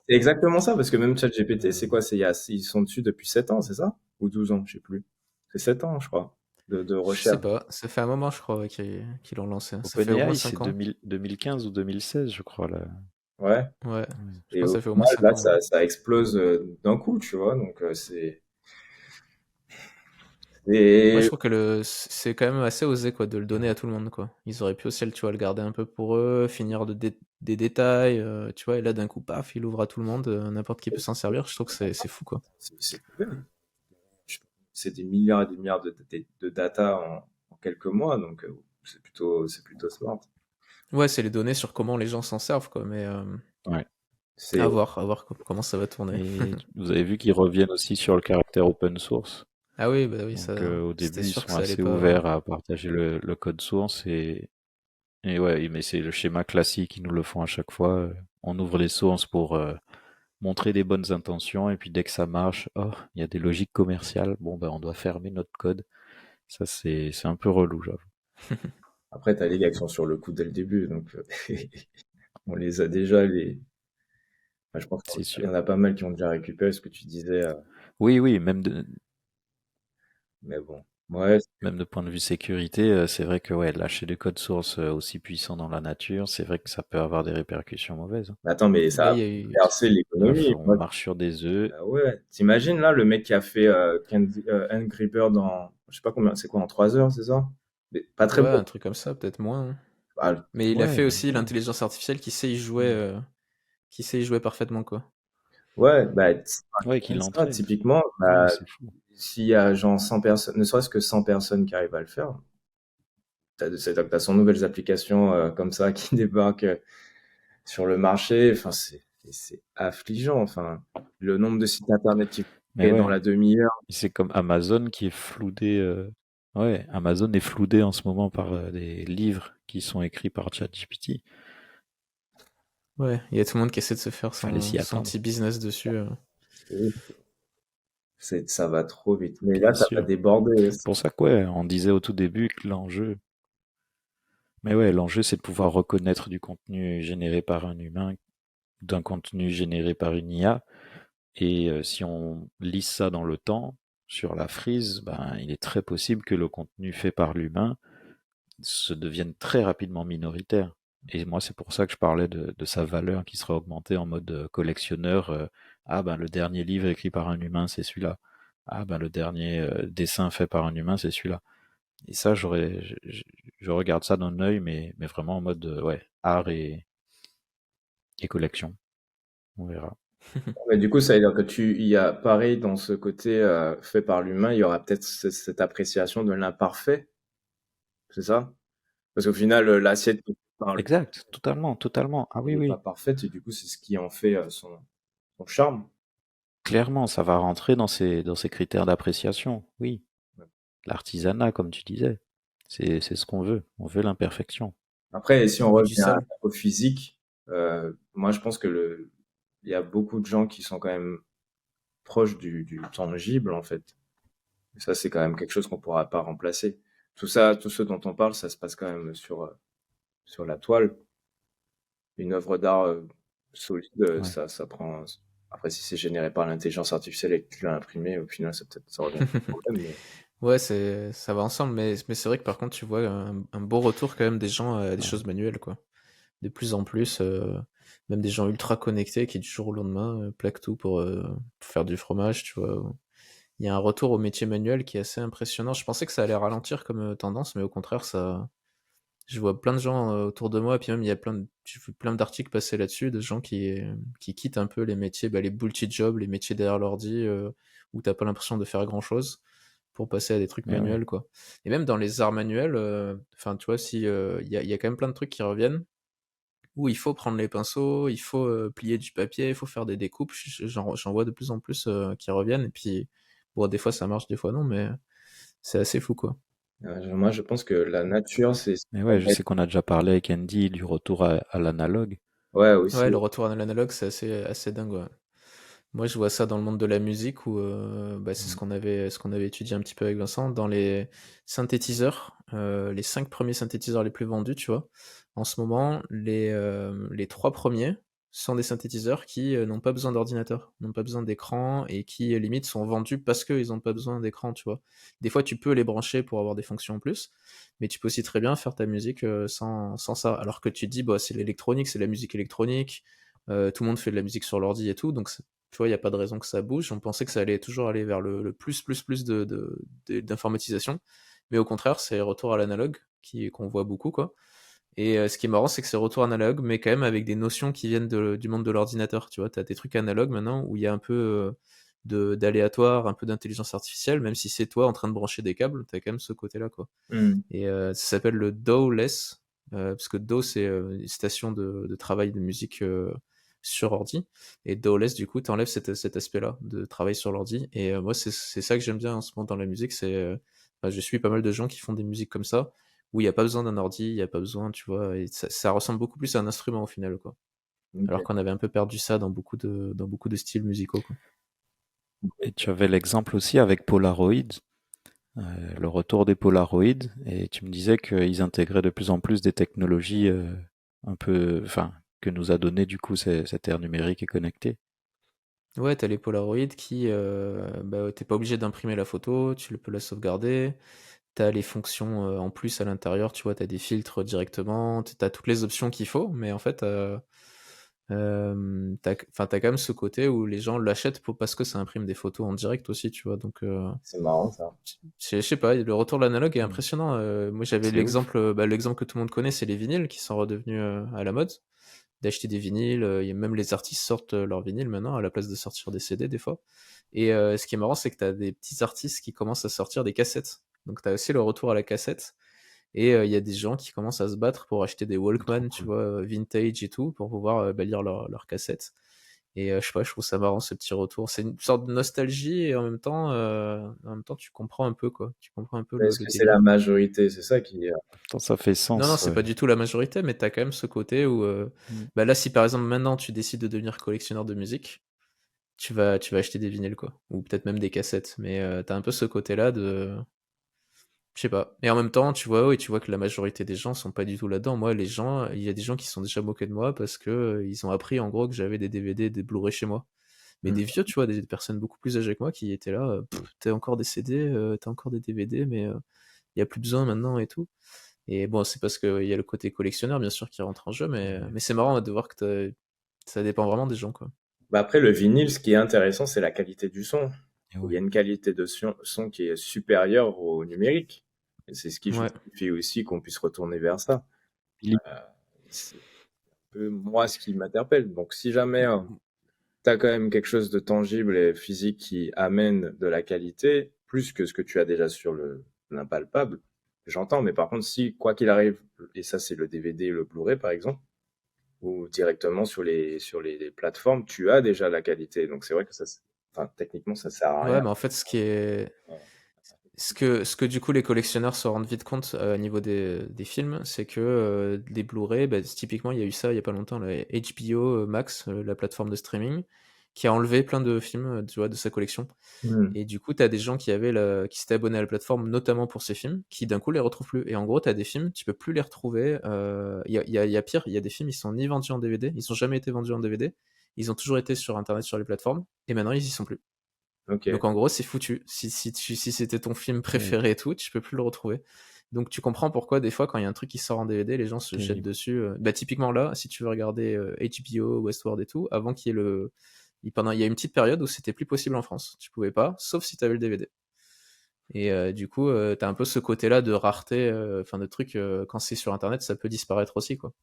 C'est exactement ça, parce que même ChatGPT, c'est quoi? Ils sont dessus depuis 7 ans, c'est ça? Ou 12 ans, je sais plus. C'est 7 ans, je crois, de Je sais recherche. pas, ça fait un moment, je crois, ouais, qu'ils l'ont lancé. Ça fait au moins OpenAI, c'est 5 ans. 2015 ou 2016, je crois, là. Ouais. Ouais, Ouais. je Et pense au que ça fait au moins final, 5 là, ans. Ouais. ça explose d'un coup, tu vois. Donc, Moi, je c'est, trouve que c'est quand même assez osé, quoi, de le donner à tout le monde, quoi. Ils auraient pu aussi, tu vois, le garder un peu pour eux, finir des détails, tu vois, et là, d'un coup, paf, il ouvre à tout le monde, n'importe qui peut s'en servir. Je trouve que c'est fou, quoi. c'est prouvé. C'est des milliards et des milliards de data en quelques mois. Donc, c'est plutôt smart. Ouais, c'est les données sur comment les gens s'en servent, quoi, mais Ouais. C'est, à voir comment ça va tourner. Et vous avez vu qu'ils reviennent aussi sur le caractère open source. Ah oui, bah oui, Donc ça, au c'était début, ils sûr que sont ça allait assez pas. ouverts à partager le code source et ouais, mais c'est le schéma classique, ils nous le font à chaque fois. On ouvre les sources pour montrer des bonnes intentions et puis dès que ça marche, oh, il y a des logiques commerciales. Bon, ben on doit fermer notre code. Ça, c'est un peu relou, j'avoue. Après, t'as les gars qui sont sur le coup dès le début. Donc, on les a déjà, enfin, je pense C'est qu'il y sûr. en a pas mal qui ont déjà récupéré ce que tu disais. Oui, oui, Mais bon. Ouais. même de point de vue sécurité, c'est vrai que ouais, lâcher des codes sources aussi puissants dans la nature, c'est vrai que ça peut avoir des répercussions mauvaises, hein. Attends, mais Bah, ça a il y a eu. bouleversé Là, l'économie. on Moi, marche sur des œufs. ah ouais. T'imagines là le mec qui a fait Angry Bird en, je sais pas combien, c'est quoi, en 3 heures, c'est ça? Mais pas très Ouais, bon. un truc comme ça, peut-être moins, hein. Ah, Mais il a Ouais, fait même aussi pas. l'intelligence artificielle qui sait y jouer parfaitement, quoi. ouais, bah, Ouais, qui ça, l'entraîne. typiquement, Ouais, bah, c'est fou. s'il y a genre 100 personnes, ne serait-ce que 100 personnes qui arrivent à le faire, c'est-à-dire que t'as 100 nouvelles applications comme ça qui débarquent sur le marché. Enfin, c'est affligeant. Enfin, le nombre de sites internet qui Mais créent dans ouais, la demi-heure. c'est comme Amazon qui est floudé. Ouais, Amazon est floudé en ce moment par des livres qui sont écrits par ChatGPT. Ouais, il y a tout le monde qui essaie de se faire Fallait s'y son attendre, petit business dessus. Ça va trop vite. Mais là, bien ça va sûr. déborder. C'est pour ça que ouais, on disait au tout début que l'enjeu. Mais ouais, l'enjeu c'est de pouvoir reconnaître du contenu généré par un humain d'un contenu généré par une IA. Et si on lisse ça dans le temps, sur la frise, ben, il est très possible que le contenu fait par l'humain se devienne très rapidement minoritaire. Et moi, c'est pour ça que je parlais de sa valeur qui serait augmentée en mode collectionneur. Ah ben le dernier livre écrit par un humain, c'est celui-là. Ah ben le dernier dessin fait par un humain, c'est celui-là. Et ça, je regarde ça d'un œil, mais vraiment en mode ouais, art et collection. On verra. Mais du coup, ça veut dire que il y a pareil dans ce côté fait par l'humain, il y aura peut-être cette appréciation de l'imparfait, c'est ça? Parce qu'au final, l'assiette qui est faite par l'humain, Exact, totalement, totalement. Ah elle oui, n'est pas oui. parfaite et du coup, c'est ce qui en fait son charme. Clairement, ça va rentrer dans ces critères d'appréciation. Oui. Ouais. L'artisanat, comme tu disais. C'est ce qu'on veut. On veut l'imperfection. Après, si Le on goût revient du sale. au physique, moi, je pense que il y a beaucoup de gens qui sont quand même proches du tangible, en fait. Et ça, c'est quand même quelque chose qu'on pourra pas remplacer. Tout ça, tout ce dont on parle, ça se passe quand même sur la toile. Une œuvre d'art solide, Ouais. ça prend. Après, si c'est généré par l'intelligence artificielle et que tu l'as imprimé, au final, ça revient au même. Mais Ouais, ça va ensemble, mais c'est vrai que par contre, tu vois un beau retour quand même des gens à des Ouais. choses manuelles, quoi. De plus en plus, même des gens ultra connectés qui du jour au lendemain plaquent tout pour faire du fromage, tu vois. Il y a un retour au métier manuel qui est assez impressionnant. Je pensais que ça allait ralentir comme tendance, mais au contraire, je vois plein de gens autour de moi, puis même il y a j'ai vu plein d'articles passer là-dessus, de gens qui quittent un peu les métiers, bah, les bullshit jobs, les métiers derrière l'ordi, où t'as pas l'impression de faire grand-chose, pour passer à des trucs Mais ouais. manuels, quoi. Et même dans les arts manuels, enfin, tu vois, si, il y a quand même plein de trucs qui reviennent, où il faut prendre les pinceaux, il faut plier du papier, il faut faire des découpes, j'en vois de plus en plus qui reviennent, et puis, bon, des fois ça marche, des fois non, mais c'est assez fou, quoi. moi, je pense que la nature, c'est. Mais ouais, je sais qu'on a déjà parlé avec Andy du retour à l'analogue. Ouais, Ouais, aussi. le retour à l'analogue, c'est assez dingue, ouais. Moi, je vois ça dans le monde de la musique où bah, c'est Mm. ce qu'on avait étudié un petit peu avec Vincent dans les synthétiseurs, les 5 premiers synthétiseurs les plus vendus, tu vois. En ce moment, les 3 premiers sont des synthétiseurs qui n'ont pas besoin d'ordinateur, n'ont pas besoin d'écran et qui limite sont vendus parce qu'ils n'ont pas besoin d'écran, tu vois. Des fois, tu peux les brancher pour avoir des fonctions en plus, mais tu peux aussi très bien faire ta musique sans ça. Alors que tu te dis, bah, c'est l'électronique, c'est la musique électronique, tout le monde fait de la musique sur l'ordi et tout, donc tu vois, il n'y a pas de raison que ça bouge. On pensait que ça allait toujours aller vers le plus d'informatisation. Mais au contraire, c'est retour à l'analogue qu'on voit beaucoup, quoi. Et ce qui est marrant, c'est que c'est retour analogue, mais quand même avec des notions qui viennent du monde de l'ordinateur. Tu vois, tu as des trucs analogues maintenant où il y a un peu d'aléatoire, un peu d'intelligence artificielle, même si c'est toi en train de brancher des câbles, tu as quand même ce côté-là, quoi. Mm. Et ça s'appelle le DAW-less, parce que DAW, c'est une station de travail de musique sur ordi. Et DAW-less, du coup, t'enlèves cet aspect-là de travail sur l'ordi. Et moi, c'est ça que j'aime bien en ce moment dans la musique. Enfin, je suis pas mal de gens qui font des musiques comme ça, où il n'y a pas besoin d'un ordi, il n'y a pas besoin, tu vois. Et ça ressemble beaucoup plus à un instrument au final, quoi. Alors Ok. qu'on avait un peu perdu ça dans beaucoup de styles musicaux, quoi. Et tu avais l'exemple aussi avec Polaroid, le retour des Polaroid, et tu me disais qu'ils intégraient de plus en plus des technologies un peu, enfin, que nous a donné du coup cette ère numérique et connectée. Ouais, t'as les Polaroid qui, bah, t'es pas obligé d'imprimer la photo, tu peux la sauvegarder. T'as les fonctions en plus à l'intérieur, tu vois, t'as des filtres directement, t'as toutes les options qu'il faut, mais en fait, enfin, t'as quand même ce côté où les gens l'achètent parce que ça imprime des photos en direct aussi, tu vois. Donc, C'est marrant, ça. je sais pas, le retour de l'analogue est Mm. impressionnant. Moi, j'avais C'est ouf. l'exemple que tout le monde connaît, c'est les vinyles qui sont redevenus à la mode. D'acheter des vinyles, même les artistes sortent leurs vinyles maintenant à la place de sortir des CD des fois. Et ce qui est marrant, c'est que t'as des petits artistes qui commencent à sortir des cassettes. Donc t'as aussi le retour à la cassette. Et il y a des gens qui commencent à se battre pour acheter des Trop Walkman, tu cool. vois, vintage et tout, pour pouvoir bah, lire leurs cassettes. Et je sais pas, je trouve ça marrant ce petit retour. C'est une sorte de nostalgie et en même temps tu comprends un peu quoi. Tu comprends un peu Est-ce le que c'est la délire, quoi. majorité? C'est ça qui. Attends, ça fait Non, non, sens, c'est ouais. pas du tout la majorité, mais t'as quand même ce côté où, Mm. bah là, si par exemple maintenant tu décides de devenir collectionneur de musique, tu vas acheter des vinyles quoi, ou peut-être même des cassettes. Mais t'as un peu ce côté-là de, je sais pas. Et en même temps, tu vois, oui, tu vois que la majorité des gens sont pas du tout là-dedans. Moi, les gens, il y a des gens qui se sont déjà moqués de moi parce que ils ont appris en gros que j'avais des DVD, des Blu-ray chez moi. Mais Mm. des vieux, tu vois, des personnes beaucoup plus âgées que moi qui étaient là, t'as encore des CD, t'as encore des DVD, mais il y a plus besoin maintenant et tout. Et bon, c'est parce qu'il y a le côté collectionneur, bien sûr, qui rentre en jeu, mais c'est marrant de voir que ça dépend vraiment des gens, quoi. Bah après, le vinyle, ce qui est intéressant, c'est la qualité du son. Et Il y ouais. a une qualité de son qui est supérieure au numérique. Et c'est ce qui Ouais. justifie aussi qu'on puisse retourner vers ça. Philippe, C'est un peu moi ce qui m'interpelle. Donc si jamais tu as quand même quelque chose de tangible et physique qui amène de la qualité, plus que ce que tu as déjà sur l'impalpable, j'entends. Mais par contre, si, quoi qu'il arrive, et ça c'est le DVD et le Blu-ray par exemple, ou directement sur les plateformes, tu as déjà la qualité. Donc c'est vrai que enfin, techniquement, ça sert à Ouais, rien. mais en fait, ce que du coup les collectionneurs se rendent vite compte au niveau des films, c'est que les Blu-ray, bah, typiquement, il y a eu ça il y a pas longtemps, la HBO Max, la plateforme de streaming, qui a enlevé plein de films, tu vois, de sa collection. Hmm. Et du coup, t'as des gens qui s'étaient abonnés à la plateforme, notamment pour ces films, qui d'un coup les retrouvent plus. Et en gros, t'as des films, tu peux plus les retrouver. Il y a pire, il y a des films, ils sont ni vendus en DVD, ils ont jamais été vendus en DVD, ils ont toujours été sur Internet, sur les plateformes, et maintenant ils y sont plus. Donc Ok. en gros, c'est foutu. Si c'était ton film ouais, préféré et tout, tu peux plus le retrouver. Donc tu comprends pourquoi des fois quand il y a un truc qui sort en DVD, les gens se jettent terrible. dessus. Bah typiquement là, si tu veux regarder HBO, Westworld et tout, avant qu'il y ait il y a une petite période où c'était plus possible en France. Tu pouvais pas, sauf si tu avais le DVD. Et du coup, t'as un peu ce côté-là de rareté, enfin de trucs, quand c'est sur Internet, ça peut disparaître aussi, quoi.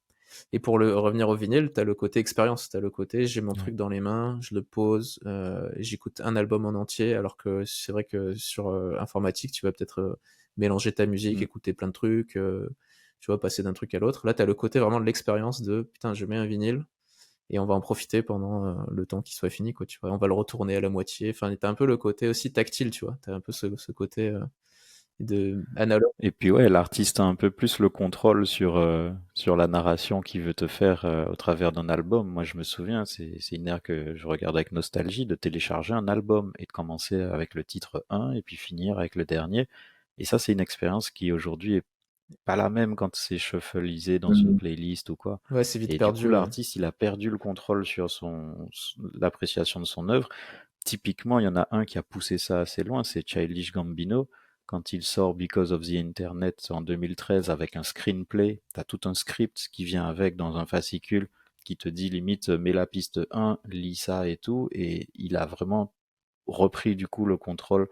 Et pour revenir au vinyle, t'as le côté expérience, t'as le côté j'ai mon Ouais. truc dans les mains, je le pose, j'écoute un album en entier, alors que c'est vrai que sur informatique, tu vas peut-être mélanger ta musique, Mm. écouter plein de trucs, tu vois, passer d'un truc à l'autre. Là, t'as le côté vraiment de l'expérience de putain, je mets un vinyle et on va en profiter pendant le temps qu'il soit fini, quoi, tu vois. On va le retourner à la moitié. Enfin, t'as un peu le côté aussi tactile, tu vois. T'as un peu ce côté de analogue. Et puis ouais, l'artiste a un peu plus le contrôle sur la narration qu'il veut te faire au travers d'un album. Moi, je me souviens, c'est une ère que je regarde avec nostalgie de télécharger un album et de commencer avec le titre 1 et puis finir avec le dernier. Et ça, c'est une expérience qui aujourd'hui est pas la même quand c'est shuffleisé dans une Hmm. playlist ou quoi. Ouais, c'est vite Et du coup, perdu, ouais. l'artiste, il a perdu le contrôle sur l'appréciation de son œuvre. Typiquement, il y en a un qui a poussé ça assez loin, c'est Childish Gambino. Quand il sort Because of the Internet en 2013 avec un screenplay, t'as tout un script qui vient avec dans un fascicule qui te dit limite mets la piste 1, lis ça et tout, et il a vraiment repris du coup le contrôle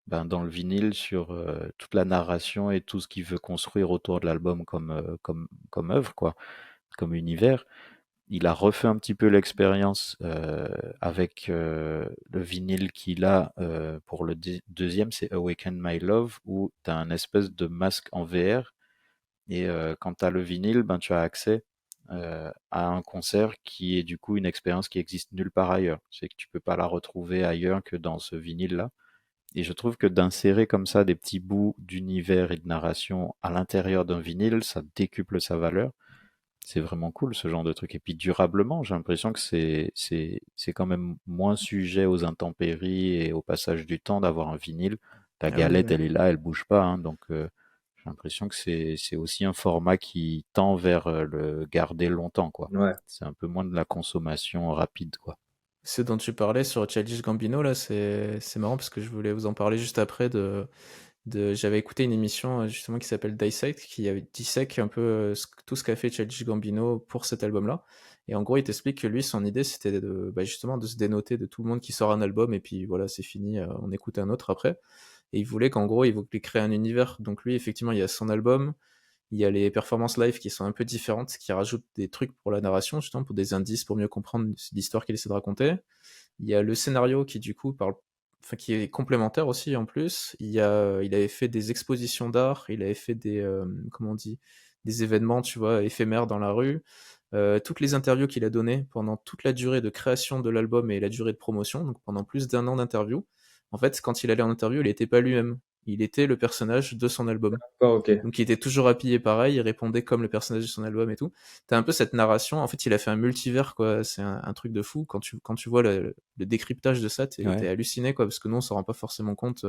dans le vinyle sur toute la narration et tout ce qu'il veut construire autour de l'album comme œuvre, quoi, comme univers. Il a refait un petit peu l'expérience avec le vinyle qu'il a pour le deuxième, c'est Awaken My Love, où tu as un espèce de masque en VR. Et quand tu as le vinyle, ben, tu as accès à un concert qui est du coup une expérience qui existe nulle part ailleurs. C'est que tu peux pas la retrouver ailleurs que dans ce vinyle-là. Et je trouve que d'insérer comme ça des petits bouts d'univers et de narration à l'intérieur d'un vinyle, ça décuple sa valeur. C'est vraiment cool ce genre de truc. Et puis durablement, j'ai l'impression que c'est quand même moins sujet aux intempéries et au passage du temps d'avoir un vinyle. Ta Ah oui, galette, oui. elle est là, elle bouge pas, hein, donc j'ai l'impression que c'est aussi un format qui tend vers le garder longtemps, quoi. Ouais. C'est un peu moins de la consommation rapide, quoi. Ce dont tu parlais sur Childish Gambino, là, c'est marrant parce que je voulais vous en parler juste après j'avais écouté une émission justement qui s'appelle Dissect, qui avait dissèque un peu tout ce qu'a fait Childish Gambino pour cet album-là. Et en gros, il t'explique que lui, son idée, c'était bah, justement de se dénoter de tout le monde qui sort un album et puis voilà, c'est fini, on écoute un autre après. Et il voulait qu'en gros, il voulait créer un univers. Donc lui, effectivement, il y a son album, il y a les performances live qui sont un peu différentes, qui rajoutent des trucs pour la narration, justement, pour des indices, pour mieux comprendre l'histoire qu'il essaie de raconter. Il y a le scénario qui, du coup, enfin, qui est complémentaire aussi, en plus. Il avait fait des expositions d'art, il avait fait comment on dit, des événements, tu vois, éphémères dans la rue. Toutes les interviews qu'il a données pendant toute la durée de création de l'album et la durée de promotion, donc pendant plus d'un an d'interview. En fait, quand il allait en interview, il n'était pas lui-même. Il était le personnage de son album. Oh, ok. Donc il était toujours habillé pareil, il répondait comme le personnage de son album et tout. T'as un peu cette narration, en fait il a fait un multivers quoi, c'est un truc de fou. Quand tu vois le décryptage de ça, t'es Ouais. halluciné quoi, parce que nous on s'en rend pas forcément compte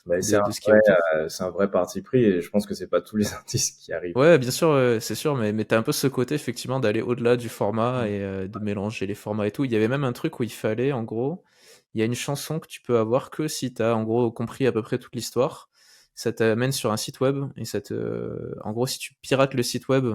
Bah, de ce qu'il y a autour. c'est un vrai parti pris et je pense que c'est pas tous les artistes qui arrivent. Ouais, bien sûr, c'est sûr, mais t'as un peu ce côté effectivement d'aller au-delà du format Mm. et de mélanger les formats et tout. Il y avait même un truc où il fallait, en gros, il y a une chanson que tu peux avoir que si t'as en gros compris à peu près toute l'histoire. Ça t'amène sur un site web et en gros, si tu pirates le site web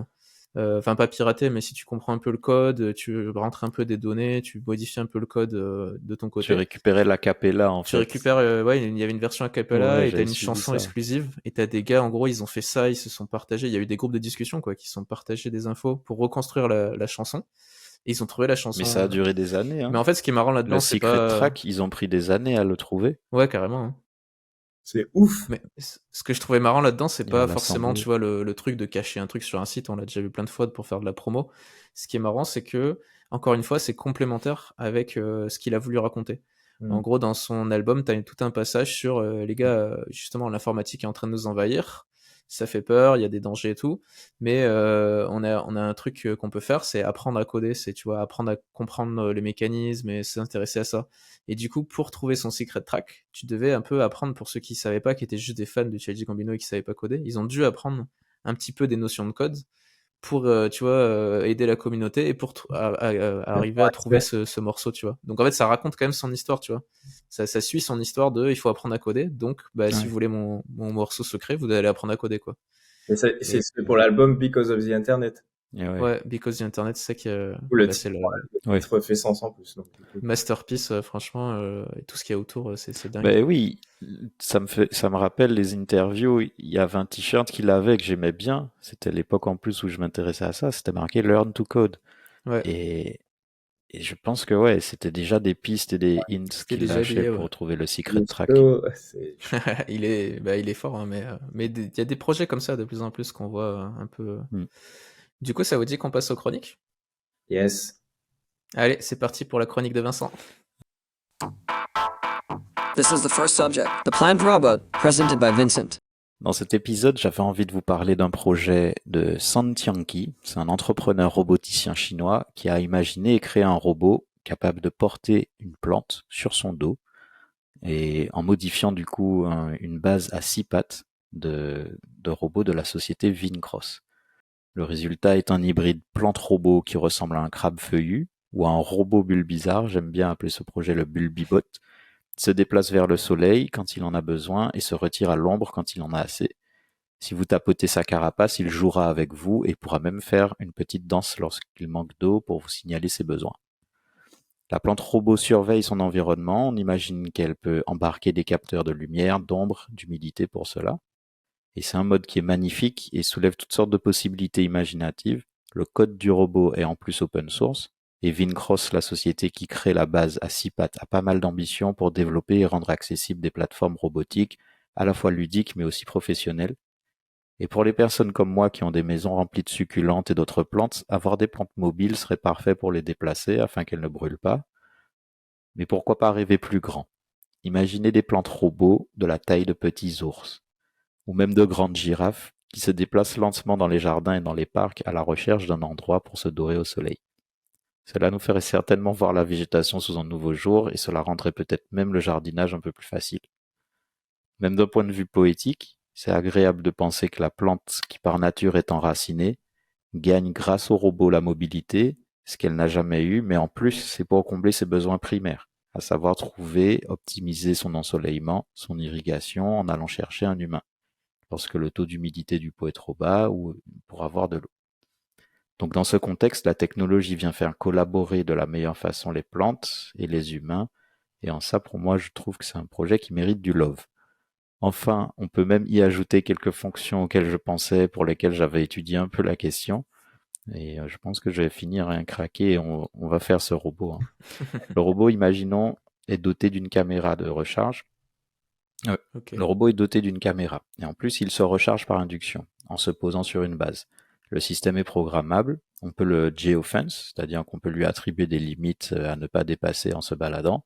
Enfin pas pirater, mais si tu comprends un peu le code, tu rentres un peu des données, tu modifies un peu le code de ton Tu côté. récupérais l'acapella en Tu fait. récupères, ouais, il y avait une version a cappella Ouais, et t'as j'avais une suivi chanson ça. exclusive et t'as des gars, en gros, ils ont fait ça, ils se sont partagés. Il y a eu des groupes de discussion quoi, qui se sont partagés des infos pour reconstruire la chanson. Et ils ont trouvé la Mais ça a chanson. duré des années, Mais hein. en fait, ce qui est marrant Le là-dedans, c'est secret pas. track, ils ont pris des années à le trouver Ouais, carrément, hein. C'est ouf. Mais ce que je trouvais marrant là-dedans, c'est et à pas forcément, tu l'assembler. vois, le truc de cacher un truc sur un site, on l'a déjà vu plein de fois pour faire de la promo. Ce qui est marrant, c'est que, encore une fois, c'est complémentaire avec ce qu'il a voulu raconter. En Mm. gros, dans son album, t'as tout un passage sur les gars, justement, l'informatique est en train de nous envahir. Ça fait peur, il y a des dangers et tout. Mais on a un truc qu'on peut faire, c'est apprendre à coder, c'est, tu vois, apprendre à comprendre les mécanismes et s'intéresser à ça. Et du coup, pour trouver son secret track, tu devais un peu apprendre, pour ceux qui savaient pas, qui étaient juste des fans de Childish Gambino et qui savaient pas coder, ils ont dû apprendre un petit peu des notions de code pour, tu vois, aider la communauté et pour à arriver à trouver ce morceau, tu vois. Donc en fait, ça raconte quand même son histoire, tu vois. Ça suit son histoire de il faut apprendre à coder, donc bah, si Ouais. vous voulez mon morceau secret, vous allez apprendre à coder, quoi. Et c'est Et c'est pour l'album Because of the Internet. Et ouais. ouais, Because the Internet, c'est ça qui Où le bah, c'est titre, le le Ouais. titre fait sens en plus. Donc, du coup. masterpiece, franchement, et tout ce qu'il y a autour, c'est dingue. Ben oui, ça me rappelle les interviews. Il y avait un t-shirt qu'il avait que j'aimais bien. C'était l'époque en plus où je m'intéressais à ça. C'était marqué Learn to Code. Ouais, Et, et je pense que ouais, c'était déjà des pistes et des hints c'était qu'il déjà lâchait lié, ouais. pour trouver le secret track. Gusto, Il est fort, hein, mais il y a des projets comme ça de plus en plus qu'on voit un peu. Hmm. Du coup, ça vous dit qu'on passe aux chroniques? yes. Allez, c'est parti pour la chronique de Vincent. This is the first subject, the planned robot, presented by Vincent. Dans cet épisode, j'avais envie de vous parler d'un projet de San Tianqi. C'est un entrepreneur roboticien chinois qui a imaginé et créé un robot capable de porter une plante sur son dos et en modifiant du coup une base à 6 pattes de robots de la société Vincross. Le résultat est un hybride plante-robot qui ressemble à un crabe feuillu ou à un robot bulbizarre, j'aime bien appeler ce projet le Bulbibot, qui se déplace vers le soleil quand il en a besoin et se retire à l'ombre quand il en a assez. Si vous tapotez sa carapace, il jouera avec vous et pourra même faire une petite danse lorsqu'il manque d'eau pour vous signaler ses besoins. La plante robot surveille son environnement, on imagine qu'elle peut embarquer des capteurs de lumière, d'ombre, d'humidité pour cela. Et c'est un mode qui est magnifique et soulève toutes sortes de possibilités imaginatives. Le code du robot est en plus open source. Et Vincross, la société qui crée la base à 6 pattes, a pas mal d'ambition pour développer et rendre accessibles des plateformes robotiques, à la fois ludiques mais aussi professionnelles. Et pour les personnes comme moi qui ont des maisons remplies de succulentes et d'autres plantes, avoir des plantes mobiles serait parfait pour les déplacer afin qu'elles ne brûlent pas. Mais pourquoi pas rêver plus grand? Imaginez des plantes robots de la taille de petits ours ou même de grandes girafes, qui se déplacent lentement dans les jardins et dans les parcs à la recherche d'un endroit pour se dorer au soleil. Cela nous ferait certainement voir la végétation sous un nouveau jour et cela rendrait peut-être même le jardinage un peu plus facile. Même d'un point de vue poétique, c'est agréable de penser que la plante qui par nature est enracinée gagne grâce au robot la mobilité, ce qu'elle n'a jamais eu, mais en plus c'est pour combler ses besoins primaires, à savoir trouver, optimiser son ensoleillement, son irrigation en allant chercher un humain lorsque le taux d'humidité du pot est trop bas ou pour avoir de l'eau. Donc dans ce contexte, la technologie vient faire collaborer de la meilleure façon les plantes et les humains, et en ça, pour moi, je trouve que c'est un projet qui mérite du love. Enfin, on peut même y ajouter quelques fonctions auxquelles je pensais, pour lesquelles j'avais étudié un peu la question, et je pense que je vais finir un craquer et on va faire ce robot. Le robot, imaginons, est doté d'une caméra de recharge. Ok. Le robot est doté d'une caméra, et en plus il se recharge par induction, en se posant sur une base. Le système est programmable, on peut le geofence, c'est-à-dire qu'on peut lui attribuer des limites à ne pas dépasser en se baladant.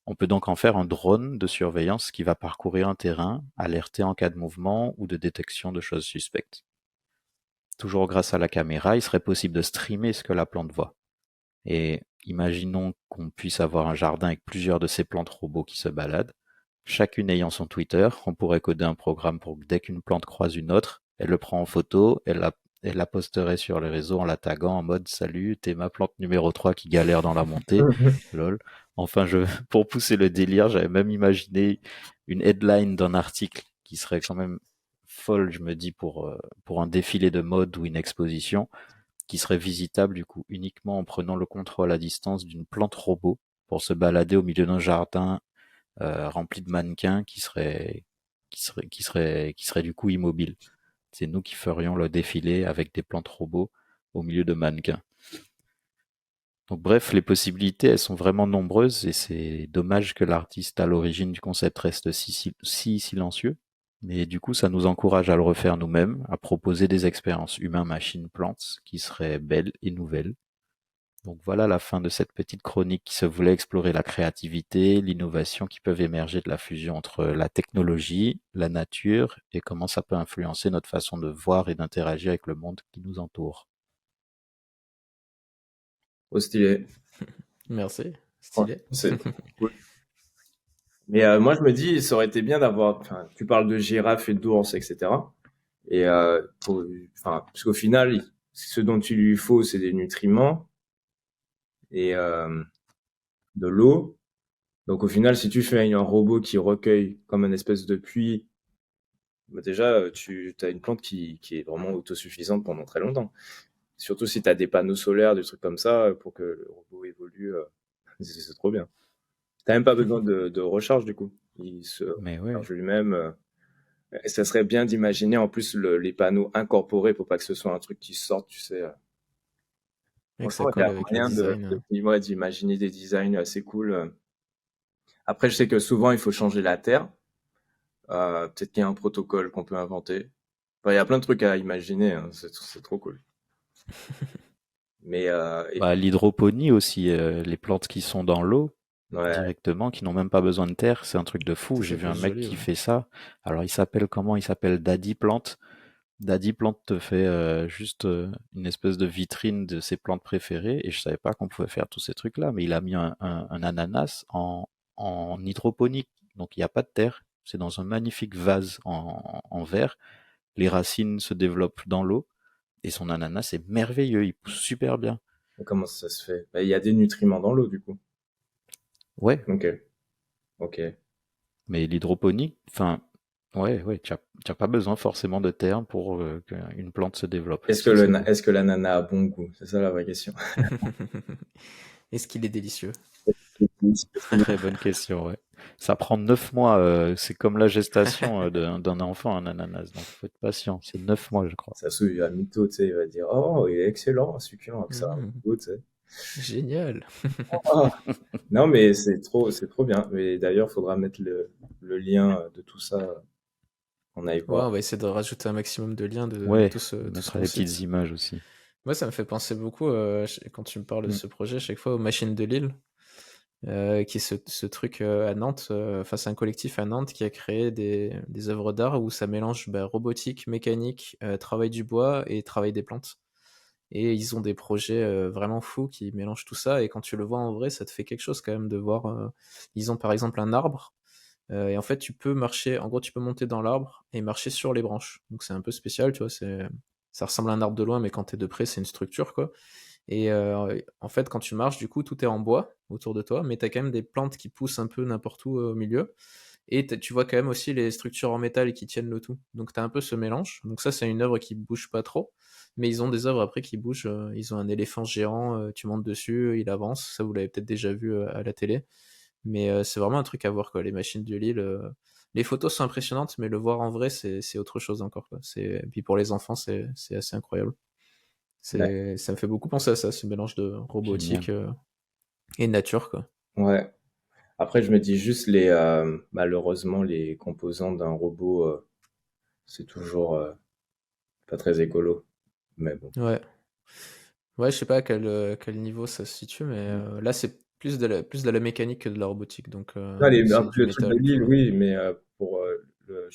On peut donc en faire un drone de surveillance qui va parcourir un terrain, alerter en cas de mouvement ou de détection de choses suspectes. Toujours grâce à la caméra, il serait possible de streamer ce que la plante voit. Et imaginons qu'on puisse avoir un jardin avec plusieurs de ces plantes robots qui se baladent. Chacune ayant son Twitter, on pourrait coder un programme pour que dès qu'une plante croise une autre, elle le prend en photo, elle la posterait sur les réseaux en la taguant en mode «Salut, t'es ma plante numéro 3 qui galère dans la montée, lol». Enfin, pour pousser le délire, j'avais même imaginé une headline d'un article qui serait quand même folle, je me dis, pour un défilé de mode ou une exposition. qui serait visitable du coup uniquement en prenant le contrôle à distance d'une plante robot pour se balader au milieu d'un jardin rempli de mannequins qui serait du coup immobile. C'est nous qui ferions le défilé avec des plantes robots au milieu de mannequins. Donc bref, les possibilités, elles sont vraiment nombreuses et c'est dommage que l'artiste à l'origine du concept reste si silencieux. Mais du coup, ça nous encourage à le refaire nous-mêmes, à proposer des expériences humains-machines-plantes qui seraient belles et nouvelles. Donc voilà la fin de cette petite chronique qui se voulait explorer la créativité, l'innovation qui peuvent émerger de la fusion entre la technologie, la nature et comment ça peut influencer notre façon de voir et d'interagir avec le monde qui nous entoure. Trop stylé. Merci, Ouais, stylé. c'est cool. Mais moi, je me dis, ça aurait été bien d'avoir. Enfin, tu parles de girafe et d'ours, etc. Et parce qu'au final, ce dont il lui faut, c'est des nutriments et de l'eau. Donc au final, si tu fais un robot qui recueille comme une espèce de puits, bah déjà, tu as une plante qui est vraiment autosuffisante pendant très longtemps. Surtout si tu as des panneaux solaires, des trucs comme ça, pour que le robot évolue, c'est trop bien. T'as même pas besoin de recharge du coup. Il se Mais oui, recharge lui-même. Et ça serait bien d'imaginer en plus les panneaux incorporés pour pas que ce soit un truc qui sorte, tu sais. Et que ça Franchement, il y colle a avec le moyen design. ouais, d'imaginer des designs assez cool. Après, je sais que souvent, il faut changer la terre. Peut-être qu'il y a un protocole qu'on peut inventer. Enfin, il y a plein de trucs à imaginer, hein. C'est trop cool. Mais bah, l'hydroponie aussi, les plantes qui sont dans l'eau ouais, directement, qui n'ont même pas besoin de terre, c'est un truc de fou. Ça J'ai vu peut un être mec joli, qui ouais. fait ça. Alors il s'appelle comment? Il s'appelle Daddy Plante. Daddy Plante te fait juste une espèce de vitrine de ses plantes préférées et je savais pas qu'on pouvait faire tous ces trucs-là, mais il a mis un ananas en hydroponique, donc il n'y a pas de terre. C'est dans un magnifique vase en verre. Les racines se développent dans l'eau et son ananas est merveilleux, il pousse super bien. mais comment ça se fait? Bah, il y a des nutriments dans l'eau du coup. Ouais, Ok, ok. mais l'hydroponique, enfin, ouais, ouais, tu as pas besoin forcément de terre pour qu'une plante se développe. Ça, c'est beau. Est-ce que l'ananas a bon goût? C'est ça la vraie question. Est-ce qu'il est délicieux? Très bonne question, ouais. Ça prend 9 mois, c'est comme la gestation d'un enfant, un ananas, donc faut être patient. C'est 9 mois, je crois. Ça se trouve, il va mytho, tu sais, il va dire, oh, il est excellent, succulent, que ça a un Mmh, goût, tu sais. génial. Ah. Non, mais c'est trop bien. Mais d'ailleurs, faudra mettre le lien de tout ça. On aille Ouais, voir. on va essayer de rajouter un maximum de liens de Ouais, tout on ce mettra bon les petites site. images aussi. Moi, ça me fait penser beaucoup, quand tu me parles de Mm. ce projet, chaque fois aux Machines de Lille, qui est ce truc à Nantes. Enfin, c'est un collectif à Nantes qui a créé des œuvres d'art où ça mélange robotique, mécanique, travail du bois et travail des plantes. Et ils ont des projets vraiment fous qui mélangent tout ça. Et quand tu le vois en vrai, ça te fait quelque chose quand même de voir. Ils ont par exemple un arbre. Et en fait, tu peux marcher, en gros, tu peux monter dans l'arbre et marcher sur les branches. Donc c'est un peu spécial, tu vois, ça ressemble à un arbre de loin, mais quand t'es de près, c'est une structure, quoi. Et en fait, quand tu marches, du coup, tout est en bois autour de toi, mais t'as quand même des plantes qui poussent un peu n'importe où au milieu. Et tu vois quand même aussi les structures en métal qui tiennent le tout. Donc t'as un peu ce mélange. Donc ça, c'est une œuvre qui bouge pas trop. Mais ils ont des œuvres après qui bougent. Ils ont un éléphant géant, tu montes dessus, il avance. Ça, vous l'avez peut-être déjà vu à la télé. Mais c'est vraiment un truc à voir, quoi. Les machines de Lille. Les photos sont impressionnantes, mais le voir en vrai, c'est autre chose encore, quoi. Et puis pour les enfants, c'est assez incroyable. Ouais. Ça me fait beaucoup penser à ça, ce mélange de robotique Génial. et nature, quoi. Ouais. Après, je me dis juste malheureusement, les composants d'un robot, c'est toujours pas très écolo. Mais bon. Ouais. Ouais, je sais pas à quel niveau ça se situe, mais là, c'est plus de la mécanique que de la robotique. Donc, Non, un c'est peu du le truc de métal, tu l'île, vois. oui, mais pour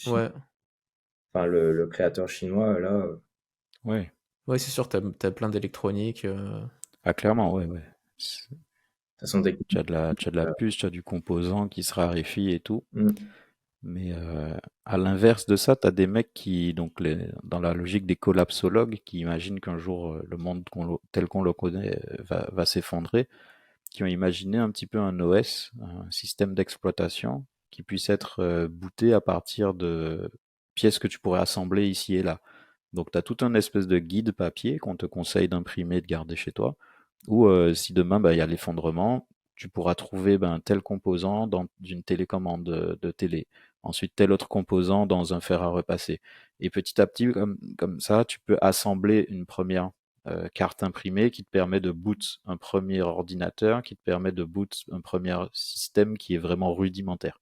Ouais. enfin, le créateur chinois, là, Ouais. Ouais, c'est sûr, t'as plein d'électronique. Ah, clairement, ouais, ouais. C'est- de toute façon, Tu as de la puce, tu as du composant qui se raréfie et tout. hmm. Mais à l'inverse de ça, tu as des mecs qui, donc dans la logique des collapsologues, qui imaginent qu'un jour le monde tel qu'on le connaît va s'effondrer, qui ont imaginé un petit peu un OS, un système d'exploitation, qui puisse être booté à partir de pièces que tu pourrais assembler ici et là. Donc, tu as tout un espèce de guide papier qu'on te conseille d'imprimer et de garder chez toi. Ou si demain, il y a l'effondrement, tu pourras trouver tel composant dans une télécommande de télé. Ensuite, tel autre composant dans un fer à repasser. Et petit à petit, comme ça, tu peux assembler une première carte imprimée qui te permet de boot un premier ordinateur, qui te permet de boot un premier système qui est vraiment rudimentaire.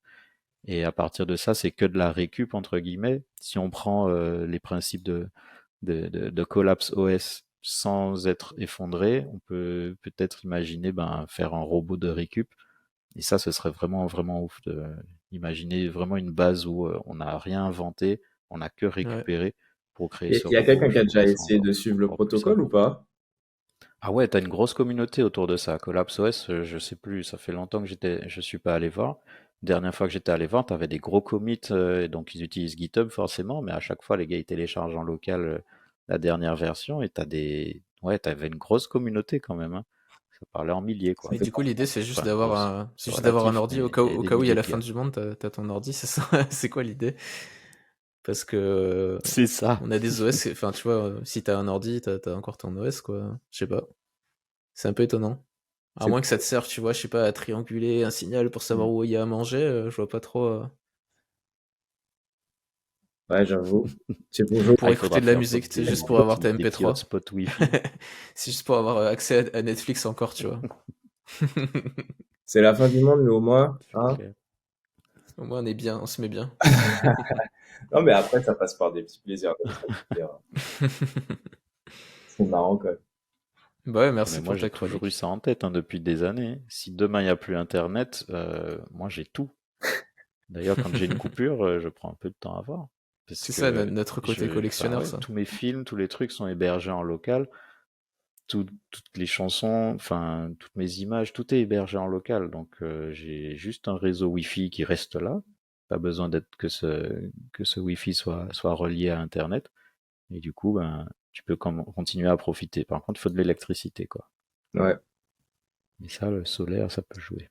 Et à partir de ça, c'est que de la récup, entre guillemets. Si on prend les principes de Collapse OS sans être effondré, on peut peut-être imaginer faire un robot de récup. Et ça, ce serait vraiment, vraiment ouf de imaginer vraiment une base où on n'a rien inventé, on n'a que Ouais. récupéré pour créer Il ce y a robot. quelqu'un qui Je a déjà trouverais ça essayé de suivre le encore plus protocole simple. ou pas? Ah ouais, t'as une grosse communauté autour de ça. Collapse OS, je sais plus, ça fait longtemps que je suis pas allé voir. Dernière fois que j'étais allé voir, t'avais des gros commits, et donc ils utilisent GitHub forcément, mais à chaque fois les gars ils téléchargent en local la dernière version et t'avais une grosse communauté quand même, hein. Ça parlait en milliers Ça quoi. Et fait du coup, l'idée, c'est juste Enfin d'avoir grosse, un, c'est c'est juste d'avoir un relatif, ordi mais au il y a des cas où il y a milliers la de fin gars. du monde, t'as ton ordi, c'est ça? C'est quoi l'idée? Parce que C'est ça. on a des OS, enfin, tu vois, si t'as un ordi, t'as encore ton OS, quoi. Je sais pas. C'est un peu étonnant. À C'est moins que ça te serve, tu vois, je sais pas, à trianguler un signal pour savoir Mm. où il y a à manger, je vois pas trop. Ouais, j'avoue. C'est pour jouer. Pour Ah, il écouter faudra de la faire musique, tu sais, des juste pour avoir ta des petits MP3. hotspots Wi-Fi. C'est juste pour avoir accès à Netflix encore, tu vois. C'est la fin du monde, mais au moins, C'est hein. clair. Au moins, on est bien, on se met bien. Non, mais après, ça passe par des petits plaisirs comme ça, je veux dire. C'est marrant, quand même. Bah ouais, Ah, mais merci moi, pour j'ai ta toujours eu chronique. ça en tête depuis des années. Si demain il n'y a plus Internet, moi j'ai tout. D'ailleurs, quand j'ai une coupure, je prends un peu de temps à voir. Parce C'est ça, que notre côté enfin collectionneur, ouais, ça. tous mes films, tous les trucs sont hébergés en local. Toutes les chansons, enfin toutes mes images, tout est hébergé en local. Donc j'ai juste un réseau Wi-Fi qui reste là. Pas besoin que ce Wi-Fi soit relié à Internet. Et du coup, tu peux continuer à profiter. Par contre, il faut de l'électricité, quoi. Ouais. Et ça, le solaire, ça peut jouer.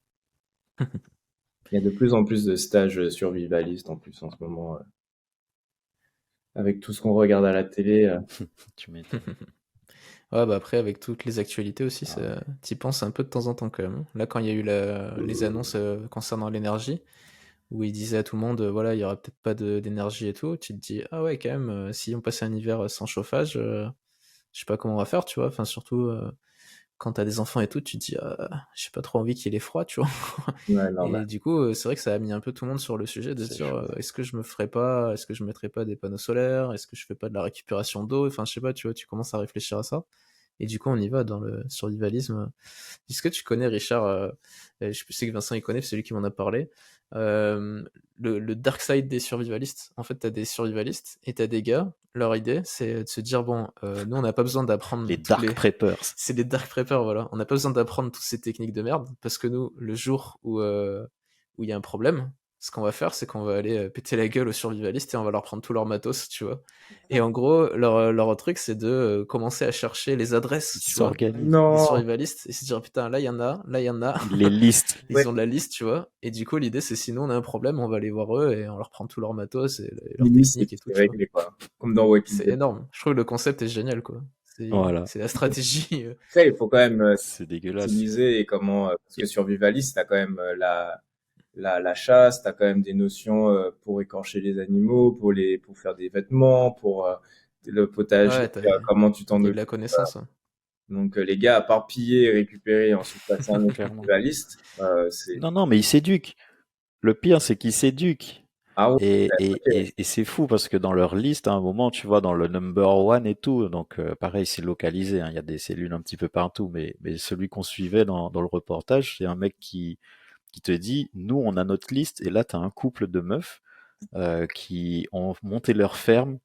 Il y a de plus en plus de stages survivalistes, en plus, en ce moment. Avec tout ce qu'on regarde à la télé. Tu m'étonnes. Ouais, bah après, avec toutes les actualités aussi, Ah ouais. t'y penses un peu de temps en temps quand même, hein. Là, quand il y a eu les annonces concernant l'énergie, où ils disaient à tout le monde, voilà, il y aura peut-être pas d'énergie et tout, tu te dis, ah ouais, quand même, si on passe un hiver sans chauffage, je sais pas comment on va faire, tu vois. Enfin, surtout quand t'as des enfants et tout, tu te dis, j'ai pas trop envie qu'il ait froid, tu vois. Ouais, normal. Et du coup, c'est vrai que ça a mis un peu tout le monde sur le sujet de se C'est dire, chaud. est-ce que je mettrais pas des panneaux solaires, est-ce que je fais pas de la récupération d'eau, enfin, je sais pas, tu vois, tu commences à réfléchir à ça. Et du coup, on y va dans le survivalisme. Est-ce que tu connais Richard, je sais que Vincent il connaît, c'est lui qui m'en a parlé, le dark side des survivalistes. En fait, t'as des survivalistes et t'as des gars, leur idée, c'est de se dire, bon, nous, on n'a pas besoin d'apprendre Les tous Dark les... Preppers. C'est des dark preppers, voilà. On n'a pas besoin d'apprendre toutes ces techniques de merde, parce que nous, le jour où il y a un problème, ce qu'on va faire, c'est qu'on va aller péter la gueule aux survivalistes et on va leur prendre tout leur matos, tu vois. Et en gros, leur truc, c'est de commencer à chercher les adresses, Ils tu vois, s'organisent. des Non! survivalistes, et se dire, putain, là, il y en a, là, il y en a. Ils les listent. Ouais, Ils ont la liste, tu vois. Et du coup, l'idée, c'est sinon on a un problème, on va aller voir eux et on leur prend tout leur matos et leur Limite, technique et tout, c'est tu vois. réglé, quoi. Comme dans Walking C'est Dead. énorme. Je trouve que le concept est génial, quoi. Voilà. C'est la stratégie. Après, il faut quand même C'est dégueulasse. utiliser et comment, parce que Et- survivaliste, t'as quand même la chasse, t'as quand même des notions pour écorcher les animaux, pour faire des vêtements, pour le potager, Ouais, comment tu t'en il y a de occupes. la connaissance, hein. Donc les gars, à part piller et récupérer et ensuite passer un autre Clairement. survivaliste, c'est Non, non, mais ils s'éduquent. Le pire, c'est qu'ils s'éduquent. ah ouais, ok. Et c'est fou parce que dans leur liste, à un moment, tu vois, dans le number one et tout, donc pareil, c'est localisé, hein, il y a des cellules un petit peu partout, mais celui qu'on suivait dans le reportage, c'est un mec qui te dit, nous, on a notre liste, et là, tu as un couple de meufs qui ont monté leur ferme,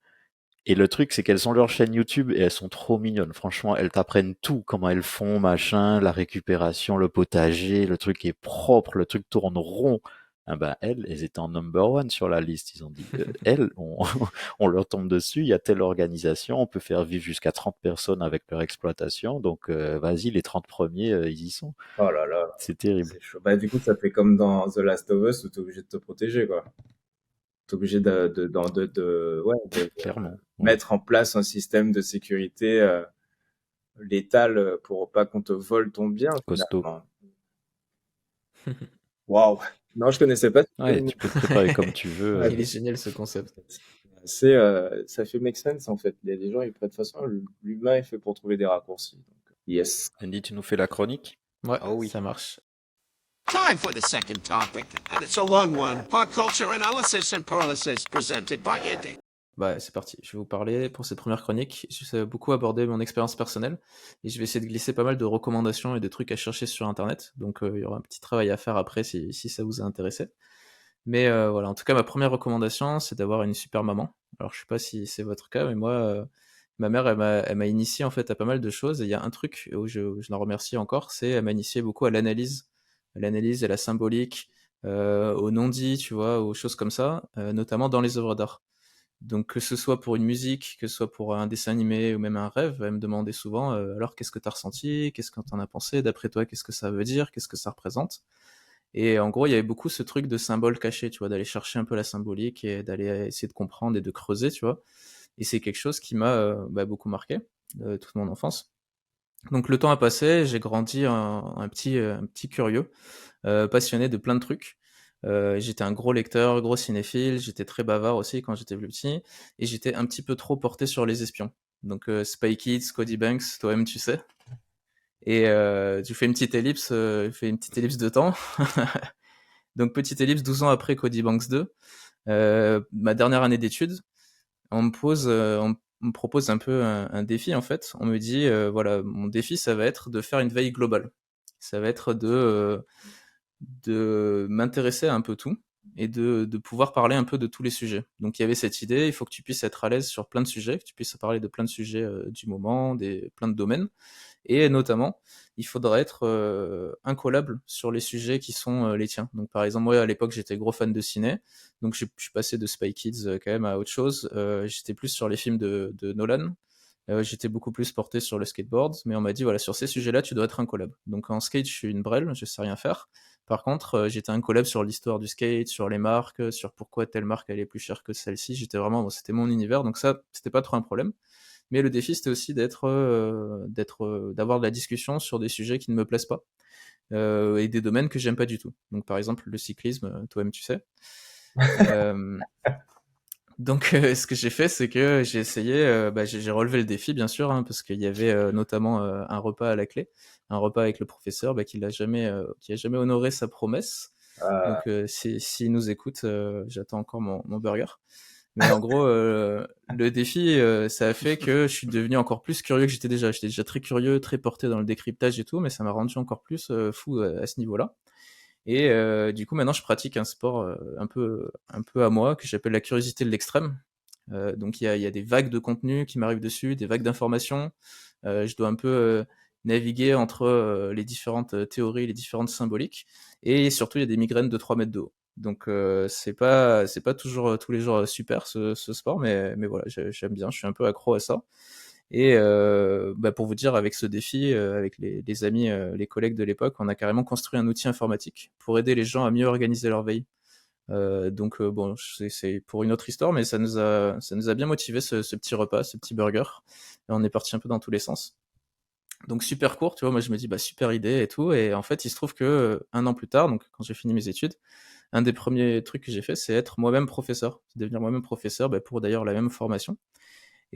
et le truc, c'est qu'elles ont leur chaîne YouTube et elles sont trop mignonnes. Franchement, elles t'apprennent tout, comment elles font, machin, la récupération, le potager, le truc est propre, le truc tourne rond. Ah ben, elles étaient en number one sur la liste. Ils ont dit, on leur tombe dessus, il y a telle organisation, on peut faire vivre jusqu'à 30 personnes avec leur exploitation, donc vas-y, les 30 premiers, ils y sont. Oh là là, C'est terrible. c'est chaud. Bah du coup, ça fait comme dans The Last of Us où t'es obligé de te protéger, quoi. t'es obligé de Clairement. Ouais. mettre en place un système de sécurité létal pour pas qu'on te vole ton bien, Costaud. finalement. Waouh! Non, je connaissais pas. Ouais, tu peux te préparer comme tu veux. Ouais, Il est génial ce concept. ça fait make sense, en fait. Il y a des gens, ils prennent de toute façon, l'humain est fait pour trouver des raccourcis. Donc, yes. Andy, tu nous fais la chronique? Ouais, Ah oui. ça marche. Time for the second topic, and it's a long one. Pop culture analysis and paralysis presented by Andy. Bah, c'est parti. Je vais vous parler pour cette première chronique. Je vais beaucoup aborder mon expérience personnelle et je vais essayer de glisser pas mal de recommandations et de trucs à chercher sur Internet. Donc, il y aura un petit travail à faire après si ça vous a intéressé. Mais voilà, en tout cas, ma première recommandation, c'est d'avoir une super maman. Alors, je sais pas si c'est votre cas, mais moi, ma mère, elle m'a initié en fait à pas mal de choses. Et il y a un truc où je la remercie encore, c'est elle m'a initié beaucoup à l'analyse et la symbolique, au non-dit, tu vois, aux choses comme ça, notamment dans les œuvres d'art. Donc que ce soit pour une musique, que ce soit pour un dessin animé ou même un rêve, elle me demandait souvent alors qu'est-ce que t'as ressenti, qu'est-ce que t'en as pensé, d'après toi qu'est-ce que ça veut dire, qu'est-ce que ça représente. Et en gros il y avait beaucoup ce truc de symbole caché, tu vois, d'aller chercher un peu la symbolique et d'aller essayer de comprendre et de creuser, tu vois. Et c'est quelque chose qui m'a beaucoup marqué toute mon enfance. Donc le temps a passé, j'ai grandi un petit curieux, passionné de plein de trucs. J'étais un gros lecteur, gros cinéphile, j'étais très bavard aussi quand j'étais plus petit, et j'étais un petit peu trop porté sur les espions. Donc Spy Kids, Cody Banks, toi-même tu sais. Et je fais une petite ellipse de temps. Donc petite ellipse, 12 ans après Cody Banks 2, ma dernière année d'études, on me propose un peu un défi en fait. On me dit, voilà, mon défi ça va être de faire une veille globale. Ça va être de m'intéresser à un peu tout et de pouvoir parler un peu de tous les sujets. Donc il y avait cette idée, il faut que tu puisses être à l'aise sur plein de sujets, que tu puisses parler de plein de sujets du moment, plein de domaines. Et notamment, il faudra être incollable sur les sujets qui sont les tiens. Donc par exemple, moi à l'époque j'étais gros fan de ciné, donc je suis passé de Spy Kids quand même à autre chose. J'étais plus sur les films de Nolan. J'étais beaucoup plus porté sur le skateboard, mais on m'a dit voilà, sur ces sujets-là, tu dois être incollable. Donc en skate, je suis une brêle, je sais rien faire. Par contre, j'étais incollable sur l'histoire du skate, sur les marques, sur pourquoi telle marque elle est plus chère que celle-ci. J'étais vraiment, bon, c'était mon univers, donc ça, c'était pas trop un problème. Mais le défi, c'était aussi d'avoir de la discussion sur des sujets qui ne me plaisent pas et des domaines que j'aime pas du tout. Donc par exemple, le cyclisme, toi-même tu sais. Donc, ce que j'ai fait, c'est que j'ai essayé, j'ai relevé le défi, bien sûr, hein, parce qu'il y avait notamment un repas à la clé, un repas avec le professeur qui a jamais honoré sa promesse. Donc, s'il nous écoute, j'attends encore mon burger. Mais en gros, le défi, ça a fait que je suis devenu encore plus curieux que j'étais déjà. J'étais déjà très curieux, très porté dans le décryptage et tout, mais ça m'a rendu encore plus fou à ce niveau-là. Et du coup, maintenant, je pratique un sport un peu à moi que j'appelle la curiosité de l'extrême. Donc, il y a des vagues de contenu qui m'arrivent dessus, des vagues d'informations. Je dois un peu naviguer entre les différentes théories, les différentes symboliques. Et surtout, il y a des migraines de 3 mètres de haut. Donc, c'est pas toujours tous les jours super ce sport, mais voilà, j'aime bien, je suis un peu accro à ça. Et pour vous dire, avec ce défi, avec les amis, les collègues de l'époque, on a carrément construit un outil informatique pour aider les gens à mieux organiser leur veille. Donc bon, c'est pour une autre histoire, mais ça nous a bien motivé ce petit repas, ce petit burger. Et on est parti un peu dans tous les sens. Donc super court, tu vois, moi je me dis bah super idée et tout. Et en fait, il se trouve que un an plus tard, donc quand j'ai fini mes études, un des premiers trucs que j'ai fait, c'est être moi-même professeur, c'est devenir moi-même professeur, pour d'ailleurs la même formation.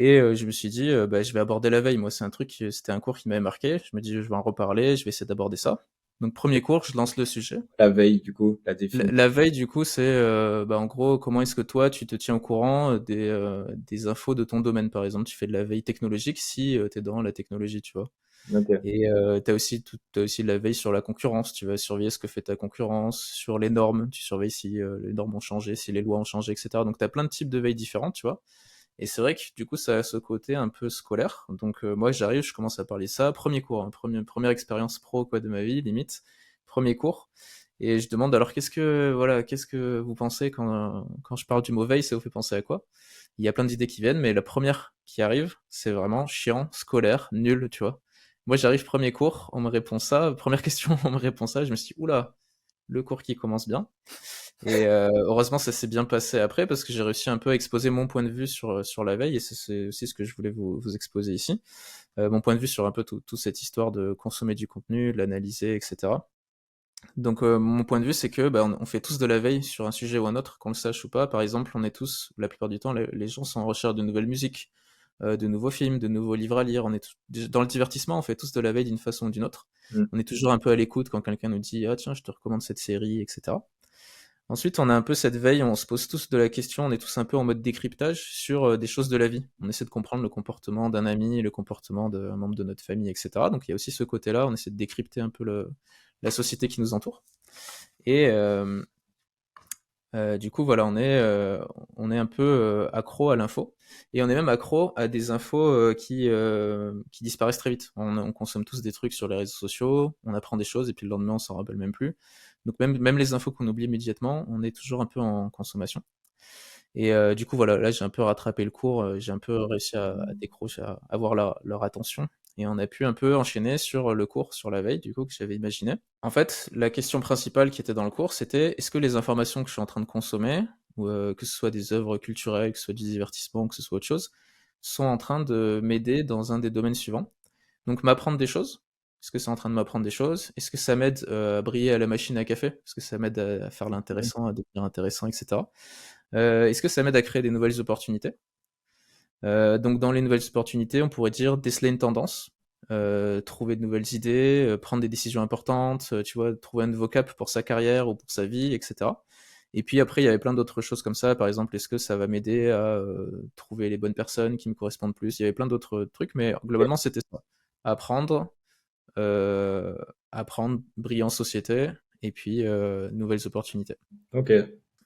Et je me suis dit, je vais aborder la veille. Moi, c'était un cours qui m'avait marqué. Je me dis, je vais en reparler, je vais essayer d'aborder ça. Donc, premier cours, je lance le sujet. La veille, du coup, la La, définition. la veille, du coup, c'est en gros, comment est-ce que toi, tu te tiens au courant des infos de ton domaine, par exemple. Tu fais de la veille technologique si tu es dans la technologie, tu vois. Ok. Et t'as aussi de la veille sur la concurrence. Tu vas surveiller ce que fait ta concurrence, sur les normes. Tu surveilles si les normes ont changé, si les lois ont changé, etc. Donc, t'as plein de types de veille différentes, tu vois. Et c'est vrai que du coup, ça a ce côté un peu scolaire. Donc moi, j'arrive, je commence à parler de ça. Premier cours, hein, première expérience pro quoi de ma vie, limite. Premier cours. Et je demande alors qu'est-ce que vous pensez quand je parle du mot veille, ça vous fait penser à quoi? Il y a plein d'idées qui viennent, mais la première qui arrive, c'est vraiment chiant, scolaire, nul, tu vois. Moi, j'arrive premier cours, on me répond ça. Première question, on me répond ça. Je me suis dit, oula, le cours qui commence bien. Et heureusement, ça s'est bien passé après parce que j'ai réussi un peu à exposer mon point de vue sur la veille et c'est aussi ce que je voulais vous exposer ici. Mon point de vue sur un peu toute cette histoire de consommer du contenu, de l'analyser, etc. Donc mon point de vue, c'est que on fait tous de la veille sur un sujet ou un autre, qu'on le sache ou pas. Par exemple, on est tous, la plupart du temps, les gens sont en recherche de nouvelles musiques, de nouveaux films, de nouveaux livres à lire. Dans le divertissement, on fait tous de la veille d'une façon ou d'une autre. Mm. On est toujours un peu à l'écoute quand quelqu'un nous dit ah tiens, je te recommande cette série, etc. Ensuite, on a un peu cette veille, on se pose tous de la question, on est tous un peu en mode décryptage sur des choses de la vie. On essaie de comprendre le comportement d'un ami, le comportement d'un membre de notre famille, etc. Donc il y a aussi ce côté-là, on essaie de décrypter un peu la société qui nous entoure. Et du coup, voilà, on est un peu accro à l'info. Et on est même accro à des infos qui disparaissent très vite. On consomme tous des trucs sur les réseaux sociaux, on apprend des choses et puis le lendemain, on s'en rappelle même plus. Donc même les infos qu'on oublie immédiatement, on est toujours un peu en consommation. Et du coup, voilà, là, j'ai un peu rattrapé le cours, j'ai un peu réussi à décrocher, à avoir leur attention. Et on a pu un peu enchaîner sur le cours, sur la veille, du coup, que j'avais imaginé. En fait, la question principale qui était dans le cours, c'était est-ce que les informations que je suis en train de consommer, ou que ce soit des œuvres culturelles, que ce soit du divertissement, que ce soit autre chose, sont en train de m'aider dans un des domaines suivants. Donc m'apprendre des choses. Est-ce que c'est en train de m'apprendre des choses? Est-ce que ça m'aide à briller à la machine à café? Est-ce que ça m'aide à faire l'intéressant, à devenir intéressant, etc. Est-ce que ça m'aide à créer des nouvelles opportunités? Donc dans les nouvelles opportunités, on pourrait dire déceler une tendance, trouver de nouvelles idées, prendre des décisions importantes, tu vois, trouver un nouveau cap pour sa carrière ou pour sa vie, etc. Et puis après, il y avait plein d'autres choses comme ça. Par exemple, est-ce que ça va m'aider à trouver les bonnes personnes qui me correspondent plus? Il y avait plein d'autres trucs, mais globalement, c'était ça. Apprendre, euh, apprendre, briller en société, et puis nouvelles opportunités. Ok.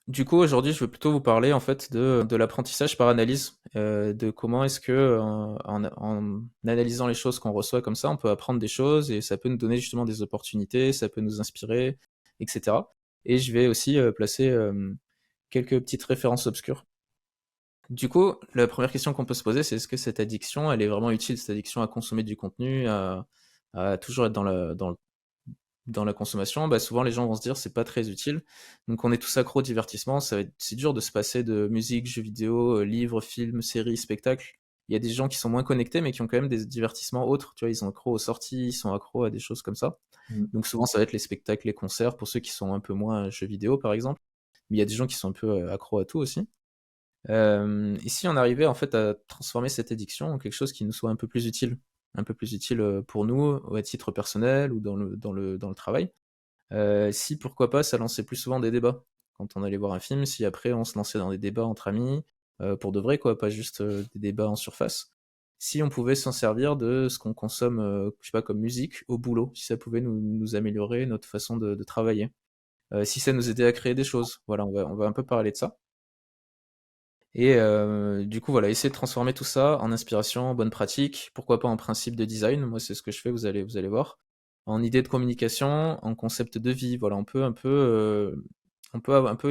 Du coup, aujourd'hui, je veux plutôt vous parler en fait de l'apprentissage par analyse, de comment est-ce que en analysant les choses qu'on reçoit comme ça, on peut apprendre des choses et ça peut nous donner justement des opportunités, ça peut nous inspirer, etc. Et je vais aussi placer quelques petites références obscures. Du coup, la première question qu'on peut se poser, c'est est-ce que cette addiction, elle est vraiment utile, cette addiction à consommer du contenu, à toujours être dans la consommation, bah souvent les gens vont se dire c'est pas très utile. Donc on est tous accros au divertissement, c'est dur de se passer de musique, jeux vidéo, livres, films, séries, spectacles. Il y a des gens qui sont moins connectés mais qui ont quand même des divertissements autres, tu vois, ils sont accros aux sorties, ils sont accros à des choses comme ça. Mm. Donc souvent ça va être les spectacles, les concerts pour ceux qui sont un peu moins jeux vidéo par exemple. Mais il y a des gens qui sont un peu accros à tout aussi. Et si on arrivait en fait à transformer cette addiction en quelque chose qui nous soit un peu plus utile pour nous, ou à titre personnel ou dans le travail. Si pourquoi pas ça lançait plus souvent des débats. Quand on allait voir un film, si après on se lançait dans des débats entre amis, pour de vrai quoi, pas juste des débats en surface. Si on pouvait s'en servir de ce qu'on consomme, je sais pas, comme musique au boulot, si ça pouvait nous améliorer notre façon de travailler. Si ça nous aidait à créer des choses. Voilà, on va un peu parler de ça. Et du coup, voilà, essayer de transformer tout ça en inspiration, en bonne pratique, pourquoi pas en principe de design, moi c'est ce que je fais, vous allez voir, en idée de communication, en concept de vie, voilà, on peut un peu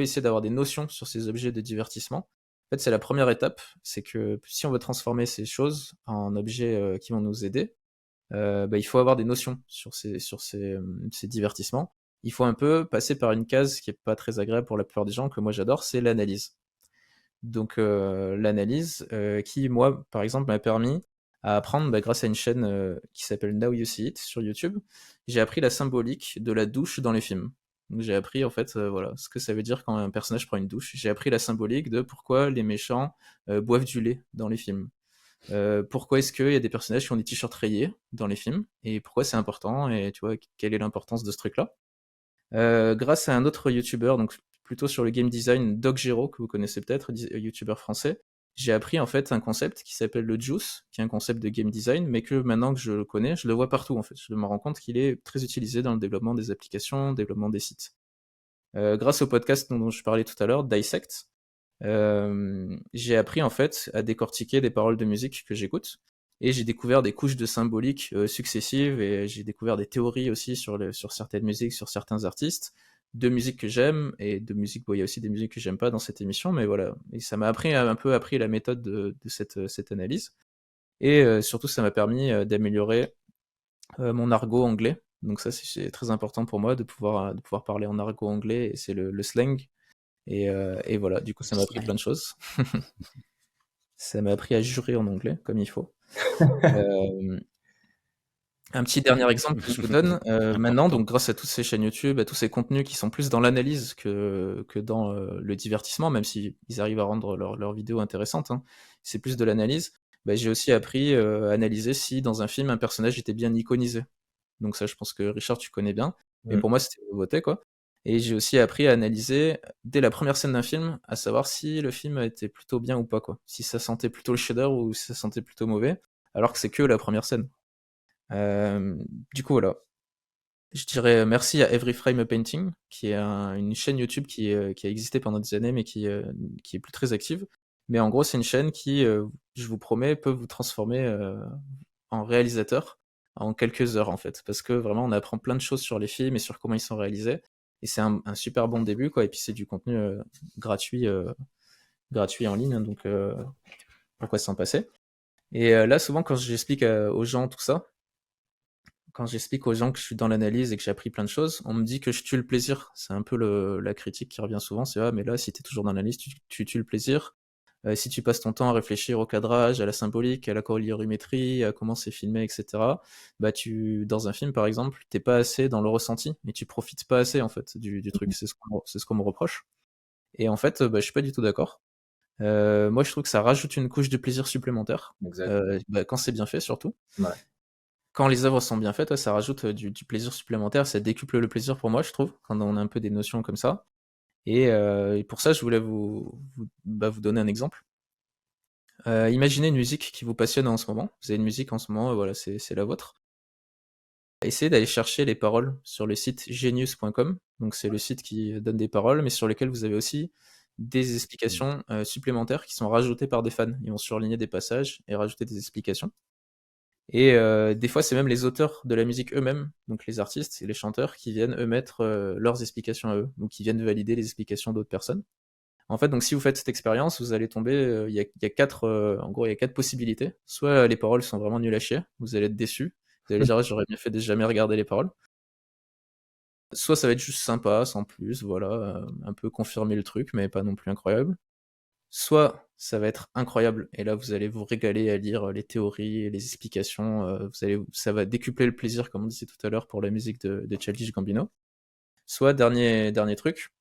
essayer d'avoir des notions sur ces objets de divertissement. En fait, c'est la première étape, c'est que si on veut transformer ces choses en objets qui vont nous aider, il faut avoir des notions ces divertissements. Il faut un peu passer par une case qui est pas très agréable pour la plupart des gens, que moi j'adore, c'est l'analyse. Donc l'analyse qui, moi, par exemple, m'a permis à apprendre, grâce à une chaîne qui s'appelle Now You See It sur YouTube, j'ai appris la symbolique de la douche dans les films. Donc j'ai appris en fait voilà ce que ça veut dire quand un personnage prend une douche. J'ai appris la symbolique de pourquoi les méchants boivent du lait dans les films. Pourquoi est-ce qu'il y a des personnages qui ont des t-shirts rayés dans les films et pourquoi c'est important et tu vois quelle est l'importance de ce truc-là. Grâce à un autre YouTuber, donc plutôt sur le game design, Doc Gero, que vous connaissez peut-être, YouTuber français, j'ai appris en fait un concept qui s'appelle le Juice, qui est un concept de game design, mais que maintenant que je le connais, je le vois partout en fait. Je me rends compte qu'il est très utilisé dans le développement des applications, développement des sites. Grâce au podcast dont je parlais tout à l'heure, Dissect, j'ai appris en fait à décortiquer des paroles de musique que j'écoute et j'ai découvert des couches de symboliques successives et j'ai découvert des théories aussi sur certaines musiques, sur certains artistes, de musique que j'aime et de musique, bon, il y a aussi des musiques que j'aime pas dans cette émission, mais voilà, et ça m'a appris un peu appris la méthode de cette analyse et surtout ça m'a permis d'améliorer mon argot anglais. Donc ça c'est très important pour moi de pouvoir parler en argot anglais et c'est le slang Et voilà, du coup, ça m'a appris plein de choses. Ça m'a appris à jurer en anglais, comme il faut. Un petit dernier exemple que je vous donne, maintenant, donc grâce à toutes ces chaînes YouTube, à tous ces contenus qui sont plus dans l'analyse que dans le divertissement, même si ils arrivent à rendre leurs vidéos intéressantes, hein, c'est plus de l'analyse. Bah, j'ai aussi appris à analyser si dans un film un personnage était bien iconisé. Donc ça, je pense que Richard, tu connais bien. Mais pour moi, c'était une nouveauté, quoi. Et j'ai aussi appris à analyser dès la première scène d'un film, à savoir si le film était plutôt bien ou pas, quoi. Si ça sentait plutôt le chef-d'œuvre ou si ça sentait plutôt mauvais, alors que c'est que la première scène. Du coup, voilà. Je dirais merci à Every Frame Painting, qui est une chaîne YouTube qui a existé pendant des années, mais qui est plus très active. Mais en gros, c'est une chaîne qui, je vous promets, peut vous transformer en réalisateur en quelques heures, en fait. Parce que vraiment, on apprend plein de choses sur les films et sur comment ils sont réalisés. Et c'est un super bon début, quoi. Et puis, c'est du contenu gratuit en ligne, hein, donc pourquoi s'en passer? Et là, souvent, quand j'explique aux gens tout ça, quand j'explique aux gens que je suis dans l'analyse et que j'ai appris plein de choses, on me dit que je tue le plaisir. C'est un peu la critique qui revient souvent, c'est ah mais là si t'es toujours dans l'analyse, tu tues le plaisir. Si tu passes ton temps à réfléchir au cadrage, à la symbolique, à la colorimétrie, à comment c'est filmé, etc. Bah dans un film par exemple, t'es pas assez dans le ressenti, mais tu profites pas assez en fait du truc. C'est ce qu'on me reproche. Et en fait, bah, je suis pas du tout d'accord. Moi je trouve que ça rajoute une couche de plaisir supplémentaire. Exact. Quand c'est bien fait surtout. Ouais. Quand les œuvres sont bien faites, ouais, ça rajoute du plaisir supplémentaire, ça décuple le plaisir pour moi, je trouve, quand on a un peu des notions comme ça. Et pour ça, je voulais vous donner un exemple. Imaginez une musique qui vous passionne en ce moment. Vous avez une musique en ce moment, voilà, c'est la vôtre. Essayez d'aller chercher les paroles sur le site genius.com. Donc c'est le site qui donne des paroles, mais sur lesquelles vous avez aussi des explications supplémentaires qui sont rajoutées par des fans. Ils vont surligner des passages et rajouter des explications. Et des fois, c'est même les auteurs de la musique eux-mêmes, donc les artistes et les chanteurs, qui viennent eux mettre leurs explications à eux, donc qui viennent valider les explications d'autres personnes. En fait, donc si vous faites cette expérience, vous allez tomber, il y a quatre, en gros, il y a quatre possibilités. Soit les paroles sont vraiment nulles à chier, vous allez être déçu, vous allez dire ah, j'aurais bien fait de jamais regarder les paroles. Soit ça va être juste sympa, sans plus, voilà, un peu confirmer le truc, mais pas non plus incroyable. Soit ça va être incroyable, et là vous allez vous régaler à lire les théories et les explications, ça va décupler le plaisir, comme on disait tout à l'heure, pour la musique de Childish Gambino. Soit, dernier truc,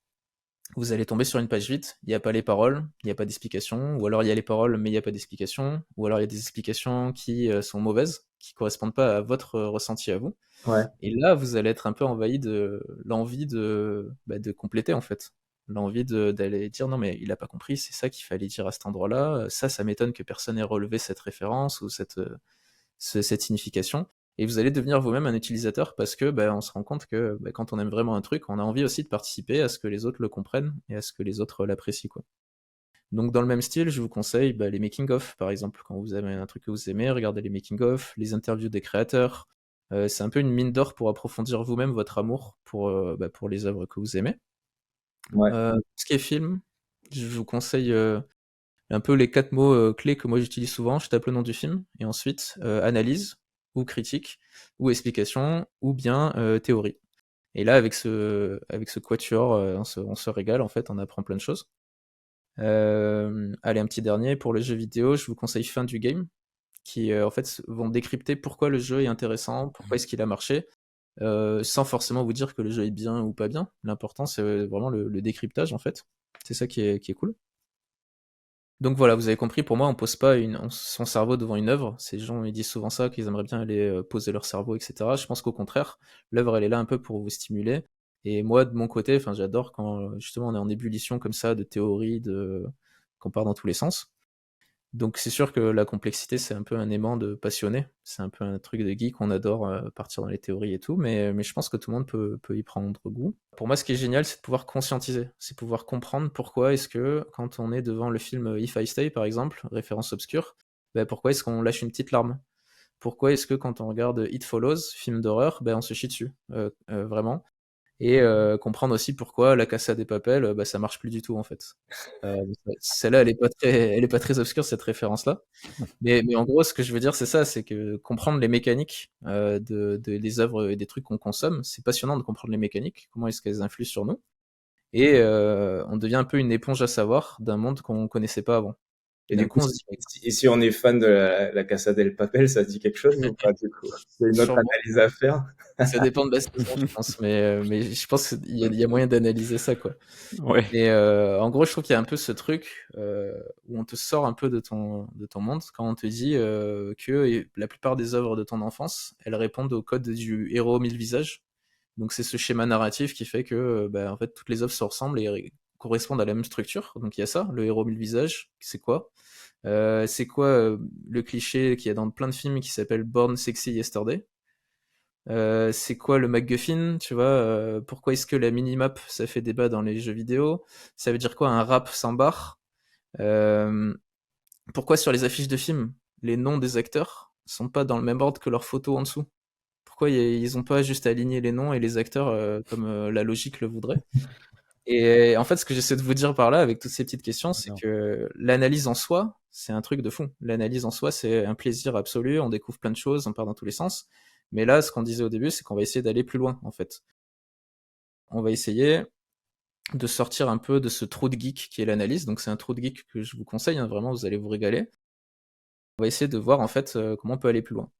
vous allez tomber sur une page vide, il n'y a pas les paroles, il n'y a pas d'explication, ou alors il y a les paroles mais il n'y a pas d'explication, ou alors il y a des explications qui sont mauvaises, qui correspondent pas à votre ressenti à vous. Ouais. Et là, vous allez être un peu envahi de l'envie de compléter en fait. L'envie d'aller dire non mais il a pas compris, c'est ça qu'il fallait dire à cet endroit-là. Ça m'étonne que personne ait relevé cette référence ou cette signification. Et vous allez devenir vous-même un utilisateur parce que on se rend compte que quand on aime vraiment un truc, on a envie aussi de participer à ce que les autres le comprennent et à ce que les autres l'apprécient, quoi. Donc dans le même style, je vous conseille les making-of, par exemple. Quand vous avez un truc que vous aimez, regardez les making-of, les interviews des créateurs. C'est un peu une mine d'or pour approfondir vous-même votre amour pour les œuvres que vous aimez. Ouais. Ce qui est film, je vous conseille un peu les 4 mots clés que moi j'utilise souvent. Je tape le nom du film et ensuite analyse ou critique ou explication ou bien théorie. Et là avec ce quatuor, on se régale en fait, on apprend plein de choses. Allez, un petit dernier pour le jeu vidéo, je vous conseille Fin du Game, qui en fait vont décrypter pourquoi le jeu est intéressant, pourquoi est-ce qu'il a marché, sans forcément vous dire que le jeu est bien ou pas bien. L'important c'est vraiment le décryptage en fait. C'est ça qui est cool. Donc voilà, vous avez compris, pour moi, on pose pas son cerveau devant une œuvre. Ces gens, ils disent souvent ça, qu'ils aimeraient bien aller poser leur cerveau, etc. Je pense qu'au contraire, l'œuvre, elle est là un peu pour vous stimuler. Et moi, de mon côté, enfin, j'adore quand justement on est en ébullition comme ça de théories, qu'on part dans tous les sens. Donc c'est sûr que la complexité, c'est un peu un aimant de passionné. C'est un peu un truc de geek, on adore partir dans les théories et tout, mais je pense que tout le monde peut y prendre goût. Pour moi, ce qui est génial, c'est de pouvoir conscientiser, c'est pouvoir comprendre pourquoi est-ce que quand on est devant le film If I Stay, par exemple, référence obscure, pourquoi est-ce qu'on lâche une petite larme? Pourquoi est-ce que quand on regarde It Follows, film d'horreur, on se chie dessus, vraiment? Et comprendre aussi pourquoi la Casa des Papel, ça marche plus du tout en fait. Celle-là, elle est pas très obscure cette référence-là. Mais en gros, ce que je veux dire, c'est ça, c'est que comprendre les mécaniques des œuvres et des trucs qu'on consomme, c'est passionnant de comprendre les mécaniques, comment est-ce qu'elles influent sur nous. et on devient un peu une éponge à savoir d'un monde qu'on connaissait pas avant. Et D'un du coup, coup, on se dit, si on est fan de la Casa del Papel, ça dit quelque chose ou pas du coup? C'est une autre sûrement, analyse à faire. ça dépend de la saison, je pense, mais je pense qu'il y a moyen d'analyser ça, quoi. Ouais. Et en gros, je trouve qu'il y a un peu ce truc où on te sort un peu de ton monde quand on te dit que la plupart des œuvres de ton enfance, elles répondent au code du héros aux mille visages. Donc c'est ce schéma narratif qui fait que en fait toutes les œuvres se ressemblent et correspondent à la même structure. Donc il y a ça, le héros aux mille visages, c'est quoi le cliché qu'il y a dans plein de films qui s'appelle Born Sexy Yesterday? C'est quoi le MacGuffin, tu vois? Pourquoi est-ce que la minimap, ça fait débat dans les jeux vidéo? Ça veut dire quoi un rap sans barre? Euh, Pourquoi sur les affiches de films, les noms des acteurs sont pas dans le même ordre que leurs photos en dessous? Pourquoi ils ont pas juste aligné les noms et les acteurs comme la logique le voudrait? Et en fait, ce que j'essaie de vous dire par là, avec toutes ces petites questions, c'est Non. que l'analyse en soi, c'est un truc de fou. L'analyse en soi, c'est un plaisir absolu, on découvre plein de choses, on part dans tous les sens. Mais là, ce qu'on disait au début, c'est qu'on va essayer d'aller plus loin, en fait. On va essayer de sortir un peu de ce trou de geek qui est l'analyse. Donc c'est un trou de geek que je vous conseille, hein, vraiment, vous allez vous régaler. On va essayer de voir en fait comment on peut aller plus loin.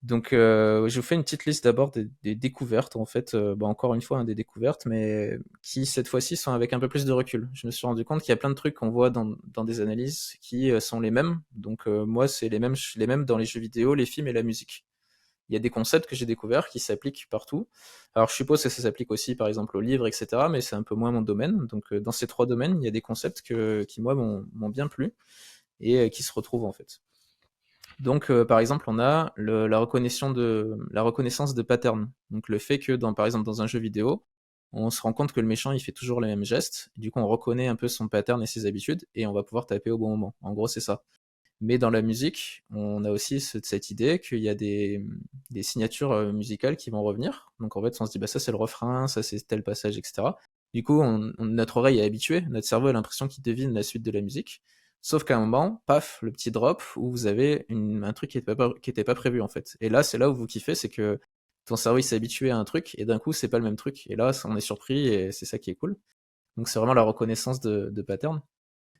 Donc je vous fais une petite liste d'abord des découvertes, en fait, encore une fois, hein, des découvertes, mais qui cette fois-ci sont avec un peu plus de recul. Je me suis rendu compte qu'il y a plein de trucs qu'on voit dans des analyses qui sont les mêmes. Donc moi, c'est les mêmes dans les jeux vidéo, les films et la musique. Il y a des concepts que j'ai découverts qui s'appliquent partout. Alors je suppose que ça s'applique aussi par exemple aux livres, etc. Mais c'est un peu moins mon domaine. Donc dans ces trois domaines, il y a des concepts qui moi m'ont bien plu et qui se retrouvent en fait. Donc par exemple, on a la reconnaissance de patterns. Donc le fait que par exemple dans un jeu vidéo, on se rend compte que le méchant il fait toujours les mêmes gestes. Du coup, on reconnaît un peu son pattern et ses habitudes et on va pouvoir taper au bon moment. En gros, c'est ça. Mais dans la musique, on a aussi cette idée qu'il y a des signatures musicales qui vont revenir. Donc en fait, on se dit, bah ça c'est le refrain, ça c'est tel passage, etc. Du coup, notre oreille est habituée, notre cerveau a l'impression qu'il devine la suite de la musique. Sauf qu'à un moment, paf, le petit drop où vous avez un truc qui était pas prévu en fait. Et là, c'est là où vous kiffez, c'est que ton cerveau il s'est habitué à un truc et d'un coup, c'est pas le même truc. Et là, on est surpris et c'est ça qui est cool. Donc c'est vraiment la reconnaissance de pattern.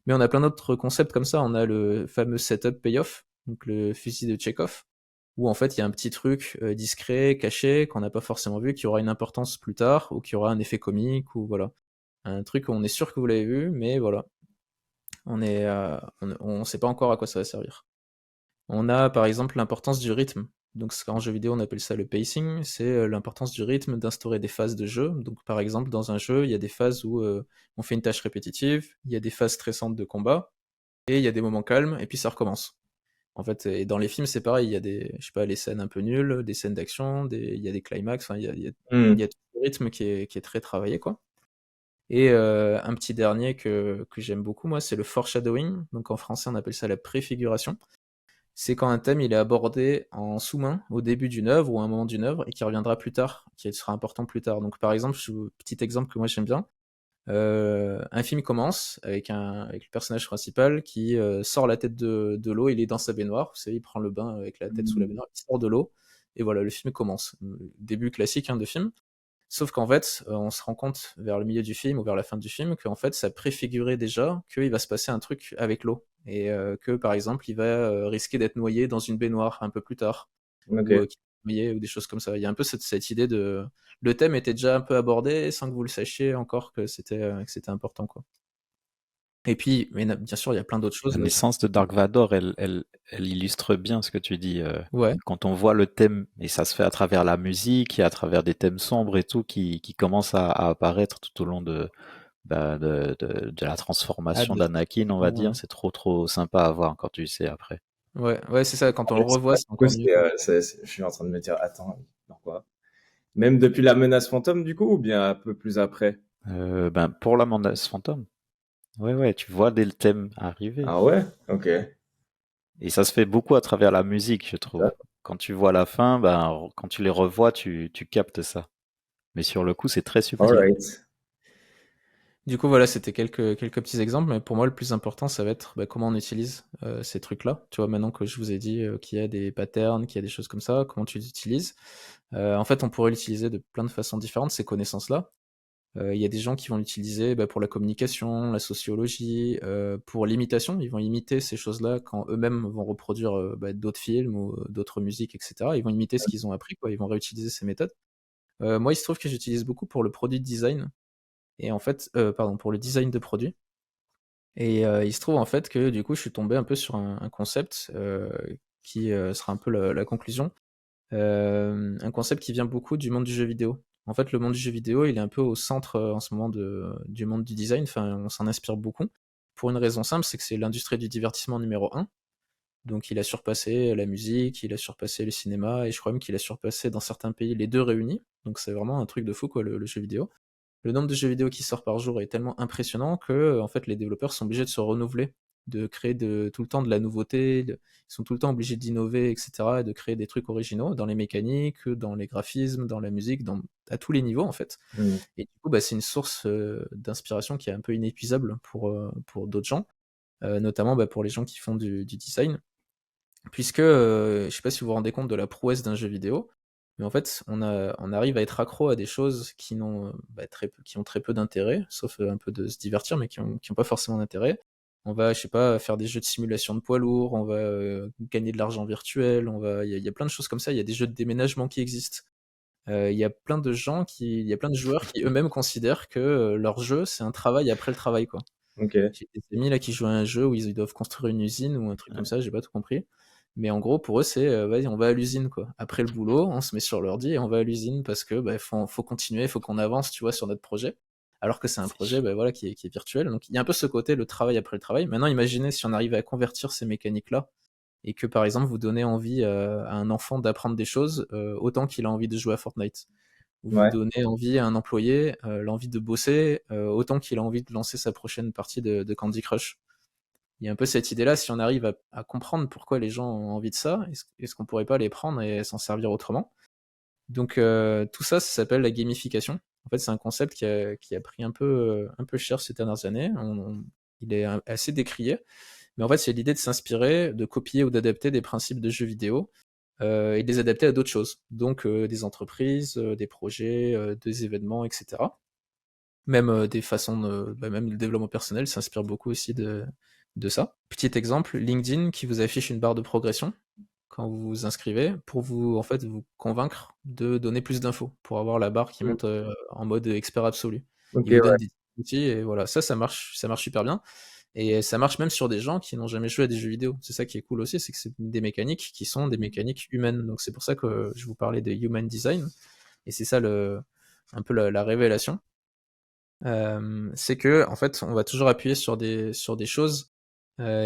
Mais on a plein d'autres concepts comme ça. On a le fameux setup payoff, donc le fusil de Chekhov, où en fait il y a un petit truc discret, caché, qu'on n'a pas forcément vu, qui aura une importance plus tard, ou qui aura un effet comique, ou voilà. Un truc où on est sûr que vous l'avez vu, mais voilà. On sait pas encore à quoi ça va servir. On a par exemple l'importance du rythme. Donc en jeu vidéo on appelle ça le pacing, c'est l'importance du rythme, d'instaurer des phases de jeu. Donc par exemple dans un jeu il y a des phases où on fait une tâche répétitive, il y a des phases stressantes de combat, et il y a des moments calmes, et puis ça recommence. En fait, et dans les films c'est pareil, il y a je sais pas, les scènes un peu nulles, des scènes d'action, il y a des climax, enfin il y a tout le rythme qui est très travaillé quoi. Et un petit dernier que j'aime beaucoup moi, c'est le foreshadowing. Donc en français on appelle ça la préfiguration. C'est quand un thème il est abordé en sous-main au début d'une œuvre ou à un moment d'une œuvre et qui reviendra plus tard, qui sera important plus tard. Donc par exemple, petit exemple que moi j'aime bien, un film commence avec le personnage principal qui sort la tête de l'eau, il est dans sa baignoire, vous savez, il prend le bain avec la tête sous la baignoire, il sort de l'eau, et voilà, le film commence. Début classique hein, de film. Sauf qu'en fait, on se rend compte vers le milieu du film ou vers la fin du film qu'en fait, ça préfigurait déjà qu'il va se passer un truc avec l'eau. Et que par exemple, il va risquer d'être noyé dans une baignoire un peu plus tard. Ok. Ou qu'il va noyer, ou des choses comme ça. Il y a un peu cette idée de. Le thème était déjà un peu abordé sans que vous le sachiez encore que c'était important, quoi. Et puis, mais bien sûr, il y a plein d'autres choses. La naissance de Dark Vador, elle illustre bien ce que tu dis. Ouais. Quand on voit le thème, et ça se fait à travers la musique et à travers des thèmes sombres et tout, qui commencent à apparaître tout au long de la transformation d'Anakin, on va dire, c'est trop sympa à voir quand tu le sais après. Ouais, c'est ça. Quand on le revoit, c'est encore mieux. Je suis en train de me dire, attends, pourquoi? Même depuis la menace fantôme, du coup, ou bien un peu plus après? Pour la menace fantôme. Ouais, tu vois des thèmes arriver. Ah ouais? Ok. Et ça se fait beaucoup à travers la musique, je trouve. Quand tu vois la fin, quand tu les revois, tu captes ça. Mais sur le coup, c'est très subtil. Alright. Du coup, voilà, c'était quelques petits exemples, mais pour moi, le plus important, ça va être comment on utilise ces trucs-là. Tu vois, maintenant que je vous ai dit qu'il y a des patterns, qu'il y a des choses comme ça, comment tu les utilises. En fait, on pourrait l'utiliser de plein de façons différentes, ces connaissances-là. Il y a des gens qui vont l'utiliser pour la communication, la sociologie, pour l'imitation. Ils vont imiter ces choses-là quand eux-mêmes vont reproduire d'autres films ou d'autres musiques, etc. Ils vont imiter ce qu'ils ont appris, quoi. Ils vont réutiliser ces méthodes. Moi, il se trouve que j'utilise beaucoup pour le produit design, et en fait, pardon, pour le design de produits. Et il se trouve en fait que du coup, je suis tombé un peu sur un concept qui sera un peu la conclusion. Un concept qui vient beaucoup du monde du jeu vidéo. En fait, le monde du jeu vidéo, il est un peu au centre en ce moment du monde du design. Enfin, on s'en inspire beaucoup. Pour une raison simple, c'est que c'est l'industrie du divertissement numéro un. Donc, il a surpassé la musique, il a surpassé le cinéma, et je crois même qu'il a surpassé dans certains pays les deux réunis. Donc, c'est vraiment un truc de fou, quoi, le jeu vidéo. Le nombre de jeux vidéo qui sort par jour est tellement impressionnant que en fait, les développeurs sont obligés de se renouveler, de créer tout le temps de la nouveauté, ils sont tout le temps obligés d'innover, etc., et de créer des trucs originaux dans les mécaniques, dans les graphismes, dans la musique, à tous les niveaux en fait. Et du coup, c'est une source d'inspiration qui est un peu inépuisable pour d'autres gens, notamment pour les gens qui font du design, puisque je sais pas si vous vous rendez compte de la prouesse d'un jeu vidéo, mais en fait, on arrive à être accro à des choses qui qui ont très peu d'intérêt, sauf un peu de se divertir, mais qui ont pas forcément d'intérêt. On va, je sais pas, faire des jeux de simulation de poids lourds, on va gagner de l'argent virtuel, il y a plein de choses comme ça. Il y a des jeux de déménagement qui existent. Il y a plein de il y a plein de joueurs qui eux-mêmes considèrent que leur jeu, c'est un travail après le travail, quoi. Ok. J'ai des amis là qui jouent à un jeu où ils doivent construire une usine ou un truc comme ça, j'ai pas tout compris. Mais en gros, pour eux, c'est vas-y, on va à l'usine, quoi. Après le boulot, on se met sur l'ordi et on va à l'usine parce que faut continuer, faut qu'on avance, tu vois, sur notre projet. Alors que c'est un projet voilà, qui est virtuel. Donc il y a un peu ce côté, le travail après le travail. Maintenant, imaginez si on arrivait à convertir ces mécaniques-là et que par exemple vous donnez envie à un enfant d'apprendre des choses autant qu'il a envie de jouer à Fortnite. Vous Ouais. donnez envie à un employé l'envie de bosser autant qu'il a envie de lancer sa prochaine partie de Candy Crush. Il y a un peu cette idée-là, si on arrive à comprendre pourquoi les gens ont envie de ça, est-ce qu'on pourrait pas les prendre et s'en servir autrement? Donc tout ça, ça s'appelle la gamification. En fait, c'est un concept qui a pris un peu cher ces dernières années. Il est assez décrié, mais en fait, c'est l'idée de s'inspirer, de copier ou d'adapter des principes de jeux vidéo et de les adapter à d'autres choses. Donc des entreprises, des projets, des événements, etc. Même des façons même le développement personnel s'inspire beaucoup aussi de ça. Petit exemple, LinkedIn qui vous affiche une barre de progression quand vous vous inscrivez pour en fait, vous convaincre de donner plus d'infos, pour avoir la barre qui monte en mode expert absolu. Ok, Il vous donne ouais. des outils et voilà, ça marche super bien. Et ça marche même sur des gens qui n'ont jamais joué à des jeux vidéo. C'est ça qui est cool aussi, c'est que c'est des mécaniques qui sont des mécaniques humaines. Donc c'est pour ça que je vous parlais de human design. Et c'est ça un peu la révélation. C'est que en fait, on va toujours appuyer sur des choses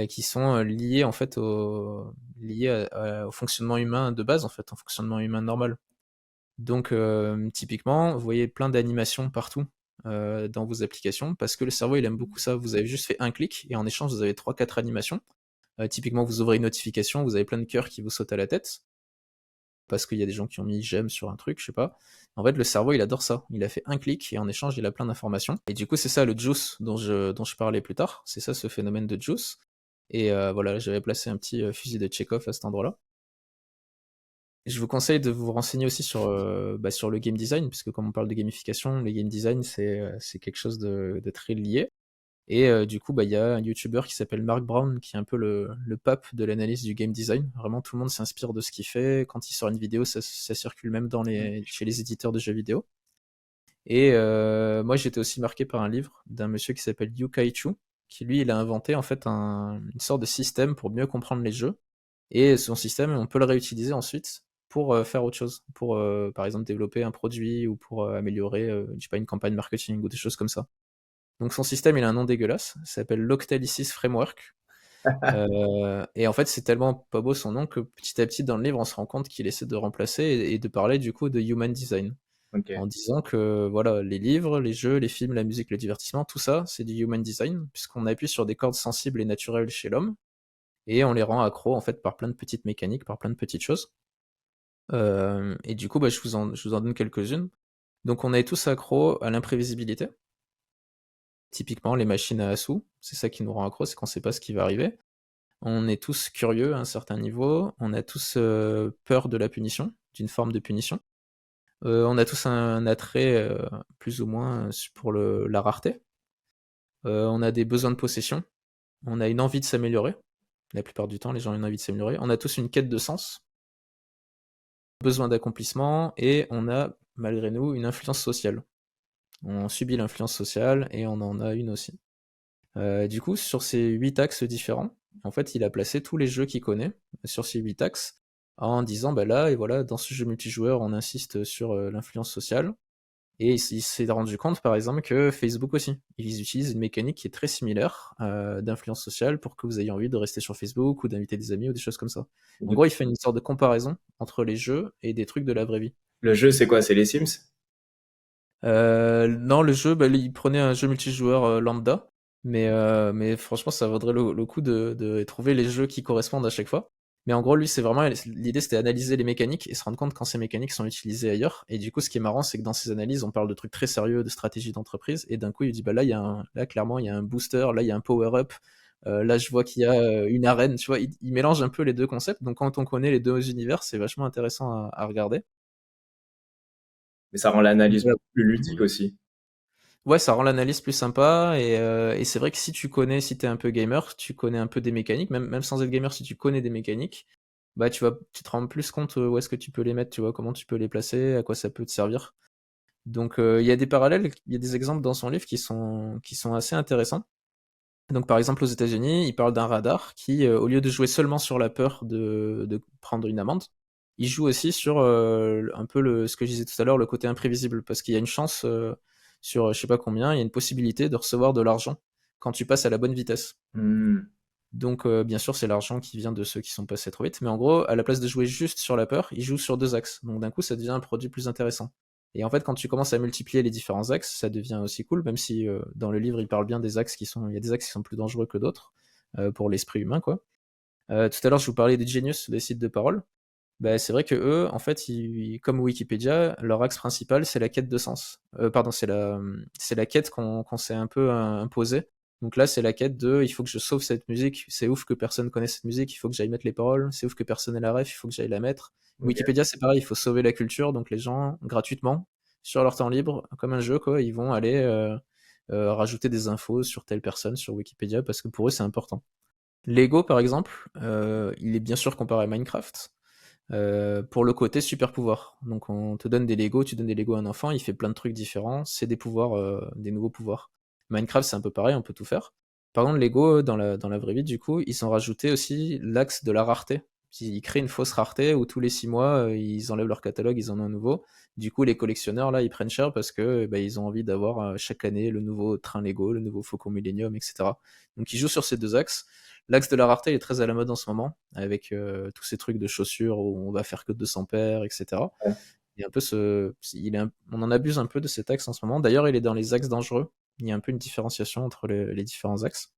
qui sont liées en fait au fonctionnement humain de base, en fait, au fonctionnement humain normal. Donc typiquement, vous voyez plein d'animations partout dans vos applications parce que le cerveau il aime beaucoup ça. Vous avez juste fait un clic et en échange vous avez 3-4 animations. Typiquement, vous ouvrez une notification, vous avez plein de cœurs qui vous sautent à la tête parce qu'il y a des gens qui ont mis j'aime sur un truc, je sais pas. En fait, le cerveau, il adore ça. Il a fait un clic et en échange, il a plein d'informations. Et du coup, c'est ça le juice dont je parlais plus tard. C'est ça ce phénomène de juice. Et voilà, j'avais placé un petit fusil de Chekhov à cet endroit-là. Je vous conseille de vous renseigner aussi sur le game design, puisque comme on parle de gamification, le game design, c'est quelque chose de très lié. Et du coup, il y a un YouTuber qui s'appelle Mark Brown, qui est un peu le pape de l'analyse du game design. Vraiment, tout le monde s'inspire de ce qu'il fait. Quand il sort une vidéo, ça circule même chez les éditeurs de jeux vidéo. Et moi, j'étais aussi marqué par un livre d'un monsieur qui s'appelle Yu Kai-Chu, qui lui, il a inventé en fait une sorte de système pour mieux comprendre les jeux. Et son système, on peut le réutiliser ensuite pour faire autre chose, pour par exemple développer un produit ou pour améliorer, je sais pas, une campagne marketing ou des choses comme ça. Donc son système, il a un nom dégueulasse, ça s'appelle l'Octalysis Framework. Et en fait, c'est tellement pas beau son nom que petit à petit dans le livre, on se rend compte qu'il essaie de remplacer et de parler du coup de human design. Ok. En disant que voilà, les livres, les jeux, les films, la musique, le divertissement, tout ça, c'est du human design, puisqu'on appuie sur des cordes sensibles et naturelles chez l'homme, et on les rend accros en fait par plein de petites mécaniques, par plein de petites choses. Et du coup, je vous en donne quelques-unes. Donc on est tous accros à l'imprévisibilité. Typiquement, les machines à sous, c'est ça qui nous rend accros, c'est qu'on sait pas ce qui va arriver. On est tous curieux à un certain niveau, on a tous peur de la punition, d'une forme de punition. On a tous un attrait plus ou moins pour la rareté. On a des besoins de possession. On a une envie de s'améliorer. La plupart du temps, les gens ont une envie de s'améliorer. On a tous une quête de sens, besoin d'accomplissement, et on a, malgré nous, une influence sociale. On subit l'influence sociale et on en a une aussi. Du coup, sur ces 8 axes différents, en fait, il a placé tous les jeux qu'il connaît sur ces 8 axes en disant, bah là, et voilà, dans ce jeu multijoueur, on insiste sur l'influence sociale. Et il s'est rendu compte, par exemple, que Facebook aussi, ils utilisent une mécanique qui est très similaire d'influence sociale pour que vous ayez envie de rester sur Facebook ou d'inviter des amis ou des choses comme ça. En gros, il fait une sorte de comparaison entre les jeux et des trucs de la vraie vie. Le jeu, c'est quoi? C'est les Sims? Non, le jeu, bah, il prenait un jeu multijoueur lambda, mais franchement, ça vaudrait le coup de trouver les jeux qui correspondent à chaque fois. Mais en gros, lui, c'est vraiment l'idée, c'était d'analyser les mécaniques et se rendre compte quand ces mécaniques sont utilisées ailleurs. Et du coup, ce qui est marrant, c'est que dans ces analyses, on parle de trucs très sérieux, de stratégie d'entreprise, et d'un coup, il dit bah là, là, clairement, il y a un booster, là, il y a un power-up. Là, je vois qu'il y a une arène. Tu vois, il mélange un peu les deux concepts. Donc, quand on connaît les deux univers, c'est vachement intéressant à regarder. Mais ça rend l'analyse Voilà. plus ludique aussi. Ouais, ça rend l'analyse plus sympa et c'est vrai que si tu connais, si t'es un peu gamer, tu connais un peu des mécaniques, même sans être gamer, si tu connais des mécaniques, bah tu te rends plus compte où est-ce que tu peux les mettre, tu vois, comment tu peux les placer, à quoi ça peut te servir. Donc il y a des parallèles, il y a des exemples dans son livre qui sont assez intéressants. Donc par exemple aux États-Unis, il parle d'un radar qui, au lieu de jouer seulement sur la peur de prendre une amende, il joue aussi sur un peu ce que je disais tout à l'heure, le côté imprévisible, parce qu'il y a une chance sur je sais pas combien, il y a une possibilité de recevoir de l'argent quand tu passes à la bonne vitesse. Donc bien sûr c'est l'argent qui vient de ceux qui sont passés trop vite, mais en gros à la place de jouer juste sur la peur, il joue sur 2 axes. Donc d'un coup ça devient un produit plus intéressant. Et en fait, quand tu commences à multiplier les différents axes, ça devient aussi cool, même si dans le livre, il parle bien des axes il y a des axes qui sont plus dangereux que d'autres pour l'esprit humain, quoi. Tout à l'heure, je vous parlais des Genius, des sites de parole. Bah, c'est vrai que eux, en fait, comme Wikipédia, leur axe principal, c'est la quête de sens. Pardon, c'est la quête qu'on s'est un peu imposée. Donc là, c'est la quête de, il faut que je sauve cette musique. C'est ouf que personne connaisse cette musique. Il faut que j'aille mettre les paroles. C'est ouf que personne ait la ref. Il faut que j'aille la mettre. Ok. Wikipédia, c'est pareil. Il faut sauver la culture. Donc les gens, gratuitement, sur leur temps libre, comme un jeu, quoi, ils vont aller rajouter des infos sur telle personne sur Wikipédia parce que pour eux, c'est important. Lego, par exemple, il est bien sûr comparé à Minecraft pour le côté super pouvoir. Donc on te donne des Lego, tu donnes des Lego à un enfant, il fait plein de trucs différents, c'est des pouvoirs, des nouveaux pouvoirs. Minecraft c'est un peu pareil, on peut tout faire. Par contre Lego dans la vraie vie du coup, ils ont rajouté aussi l'axe de la rareté. Ils créent une fausse rareté où tous les 6 mois ils enlèvent leur catalogue, ils en ont un nouveau. Du coup les collectionneurs là ils prennent cher parce que bah, ils ont envie d'avoir chaque année le nouveau train Lego, le nouveau Faucon Millennium, etc. Donc ils jouent sur ces 2 axes. L'axe de la rareté est très à la mode en ce moment, avec tous ces trucs de chaussures où on va faire que 200 paires, etc. Ouais. Il y a un peu on en abuse un peu de cet axe en ce moment. D'ailleurs, il est dans les axes dangereux. Il y a un peu une différenciation entre les différents axes.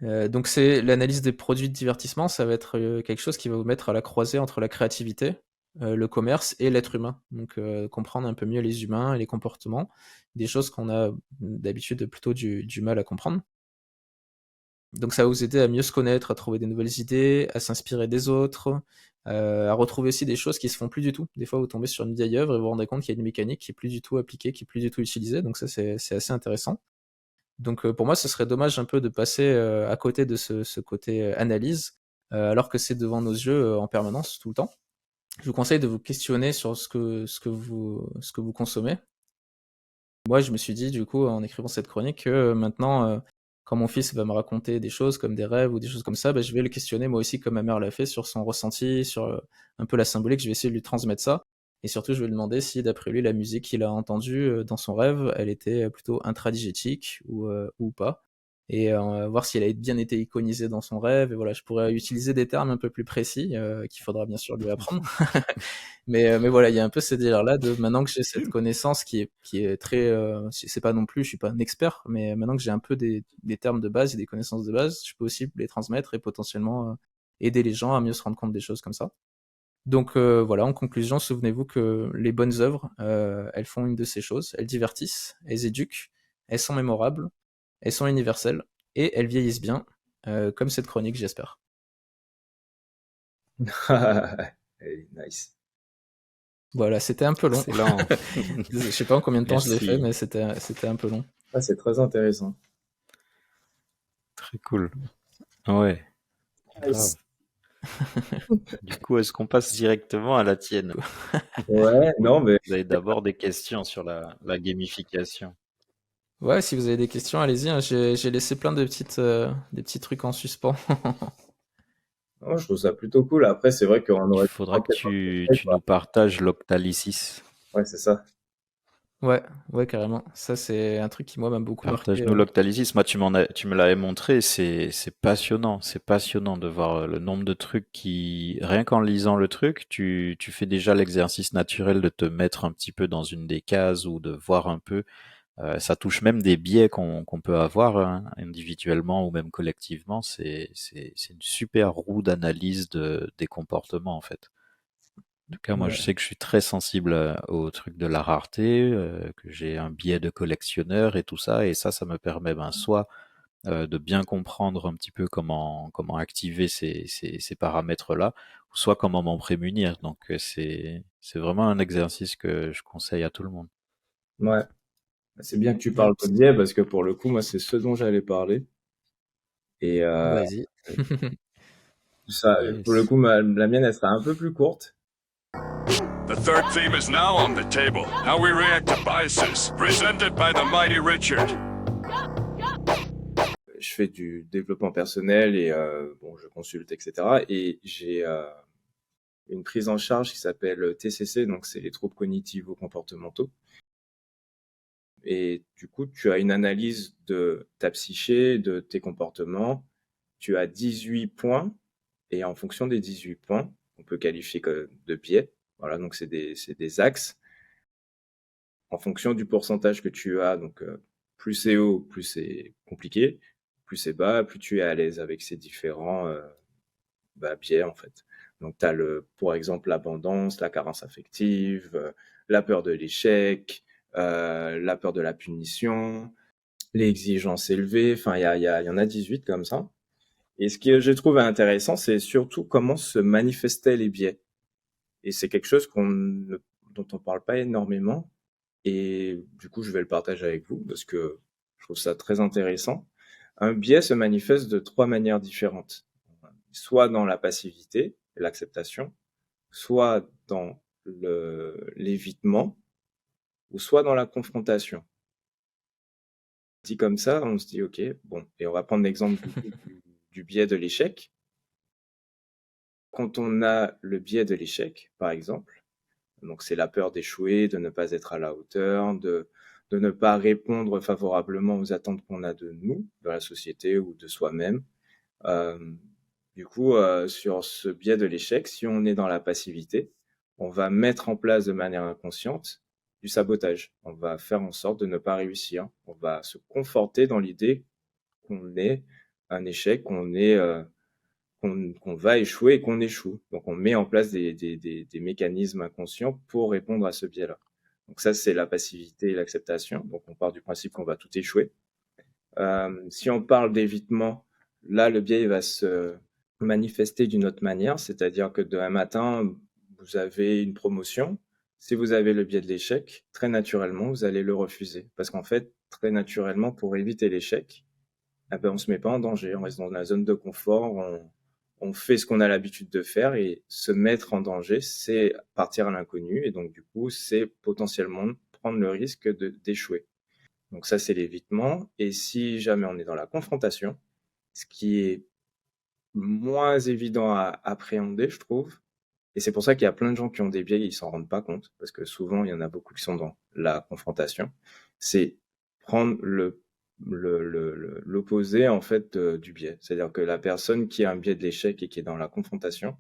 Donc c'est l'analyse des produits de divertissement, ça va être quelque chose qui va vous mettre à la croisée entre la créativité, le commerce et l'être humain. Donc comprendre un peu mieux les humains et les comportements, des choses qu'on a d'habitude plutôt du mal à comprendre. Donc ça va vous aider à mieux se connaître, à trouver des nouvelles idées, à s'inspirer des autres, à retrouver aussi des choses qui se font plus du tout. Des fois, vous tombez sur une vieille œuvre et vous vous rendez compte qu'il y a une mécanique qui est plus du tout appliquée, qui est plus du tout utilisée. Donc ça, c'est assez intéressant. Donc pour moi, ce serait dommage un peu de passer à côté de ce côté analyse, alors que c'est devant nos yeux en permanence, tout le temps. Je vous conseille de vous questionner sur ce que vous consommez. Moi, je me suis dit, du coup, en écrivant cette chronique, que maintenant, quand mon fils va me raconter des choses comme des rêves ou des choses comme ça, bah, je vais le questionner moi aussi comme ma mère l'a fait sur son ressenti, sur un peu la symbolique. Je vais essayer de lui transmettre ça. Et surtout, je vais lui demander si, d'après lui, la musique qu'il a entendue dans son rêve, elle était plutôt intradigétique ou pas. Et voir si elle a bien été iconisée dans son rêve. Et voilà, je pourrais utiliser des termes un peu plus précis qu'il faudra bien sûr lui apprendre. Mais voilà, il y a un peu ce délire-là de maintenant que j'ai cette connaissance qui est très, c'est pas non plus, je suis pas un expert, mais maintenant que j'ai un peu des termes de base et des connaissances de base, je peux aussi les transmettre et potentiellement aider les gens à mieux se rendre compte des choses comme ça. Donc voilà, en conclusion, souvenez-vous que les bonnes œuvres, elles font une de ces choses, elles divertissent, elles éduquent, elles sont mémorables, elles sont universelles et elles vieillissent bien, comme cette chronique, j'espère. Hey, nice. Voilà, c'était un peu long. Excellent. Je sais pas en combien de temps je l'ai fait, Merci. mais c'était un peu long. Ah, c'est très intéressant. Très cool. Ouais, grave. Du coup, est-ce qu'on passe directement à la tienne? Ouais, Ou non, mais vous avez d'abord des questions sur la gamification? Ouais, si vous avez des questions, allez-y, hein. J'ai laissé plein de des petits trucs en suspens. non, je trouve ça plutôt cool. Après, c'est vrai qu'on Il aurait pu faudra que rentrer dans le détail, tu quoi. nous partages l'Octalysis. Ouais, c'est ça. Ouais, ouais, carrément. Ça, c'est un truc qui, moi, m'a beaucoup marqué. Partage-nous l'Octalysis. Moi, tu me l'avais montré, c'est passionnant. C'est passionnant de voir le nombre de trucs qui, rien qu'en lisant le truc, tu fais déjà l'exercice naturel de te mettre un petit peu dans une des cases ou de voir un peu. Ça touche même des biais qu'on peut avoir hein, individuellement ou même collectivement. C'est une super roue d'analyse des comportements en fait. En tout cas, moi, je Ouais. sais que je suis très sensible au truc de la rareté, que j'ai un biais de collectionneur et tout ça, et ça me permet ben, soit de bien comprendre un petit peu comment activer ces paramètres-là, ou soit comment m'en prémunir. Donc, c'est vraiment un exercice que je conseille à tout le monde. Ouais. C'est bien que tu Bien. parles de biais parce que pour le coup, moi, c'est ce dont j'allais parler. Et Vas-y. ça, pour le Yes. coup, la mienne, elle sera un peu plus courte. The third theme is now on the table. How we react to biases. Presented by the mighty Richard. Je fais du développement personnel et bon, je consulte, etc. Et j'ai une prise en charge qui s'appelle TCC, donc c'est les troubles cognitivo-comportementaux. Et du coup, tu as une analyse de ta psyché, de tes comportements. Tu as 18 points et en fonction des 18 points, on peut qualifier de biais. Voilà, donc c'est des axes. En fonction du pourcentage que tu as, donc plus c'est haut, plus c'est compliqué, plus c'est bas, plus tu es à l'aise avec ces différents biais en fait. Donc tu as pour exemple l'abondance, la carence affective, la peur de l'échec, la peur de la punition, les exigences élevées, enfin il y en a 18 comme ça. Et ce que j'ai trouvé intéressant, c'est surtout comment se manifestaient les biais. Et c'est quelque chose dont on parle pas énormément. Et du coup, je vais le partager avec vous parce que je trouve ça très intéressant. Un biais se manifeste de 3 manières différentes. Soit dans la passivité, l'acceptation, soit dans l'évitement, ou soit dans la confrontation. Dit comme ça, on se dit, OK, bon, et on va prendre l'exemple du biais de l'échec. Quand on a le biais de l'échec, par exemple, donc c'est la peur d'échouer, de ne pas être à la hauteur, de ne pas répondre favorablement aux attentes qu'on a de nous, de la société ou de soi-même. Du coup, sur ce biais de l'échec, si on est dans la passivité, on va mettre en place de manière inconsciente du sabotage. On va faire en sorte de ne pas réussir. On va se conforter dans l'idée qu'on est un échec, qu'on va échouer et qu'on échoue. Donc, on met en place des mécanismes inconscients pour répondre à ce biais-là. Donc, ça, c'est la passivité et l'acceptation. Donc, on part du principe qu'on va tout échouer. Si on parle d'évitement, là, le biais va se manifester d'une autre manière, c'est-à-dire que demain matin, vous avez une promotion. Si vous avez le biais de l'échec, très naturellement, vous allez le refuser. Parce qu'en fait, très naturellement, pour éviter l'échec, eh ben, on se met pas en danger, on reste dans la zone de confort, on fait ce qu'on a l'habitude de faire et se mettre en danger, c'est partir à l'inconnu et donc du coup, c'est potentiellement prendre le risque d'échouer. Donc ça, c'est l'évitement. Et si jamais on est dans la confrontation, ce qui est moins évident à appréhender, je trouve, et c'est pour ça qu'il y a plein de gens qui ont des biais, ils s'en rendent pas compte, parce que souvent, il y en a beaucoup qui sont dans la confrontation, c'est prendre l'opposé en fait du biais. C'est-à-dire que la personne qui a un biais de l'échec et qui est dans la confrontation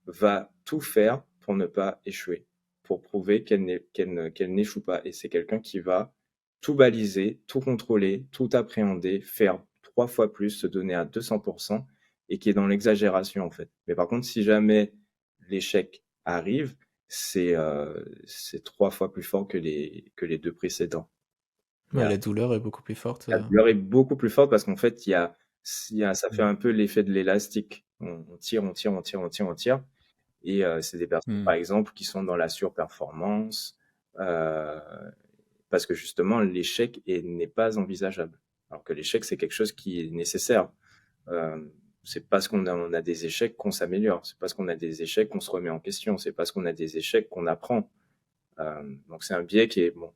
va tout faire pour ne pas échouer, pour prouver qu'elle n'échoue pas. Et c'est quelqu'un qui va tout baliser, tout contrôler, tout appréhender, faire 3 fois plus, se donner à 200% et qui est dans l'exagération en fait. Mais par contre, si jamais l'échec arrive, c'est 3 fois plus fort que les 2 précédents. Ouais, la douleur est beaucoup plus forte. La douleur est beaucoup plus forte parce qu'en fait, ça fait un peu l'effet de l'élastique. On tire, on tire, on tire, on tire, on tire. Et c'est des personnes, par exemple, qui sont dans la surperformance, parce que justement, l'échec n'est pas envisageable. Alors que l'échec, c'est quelque chose qui est nécessaire. C'est parce on a des échecs qu'on s'améliore. C'est parce qu'on a des échecs qu'on se remet en question. C'est parce qu'on a des échecs qu'on apprend. Donc c'est un biais qui est bon.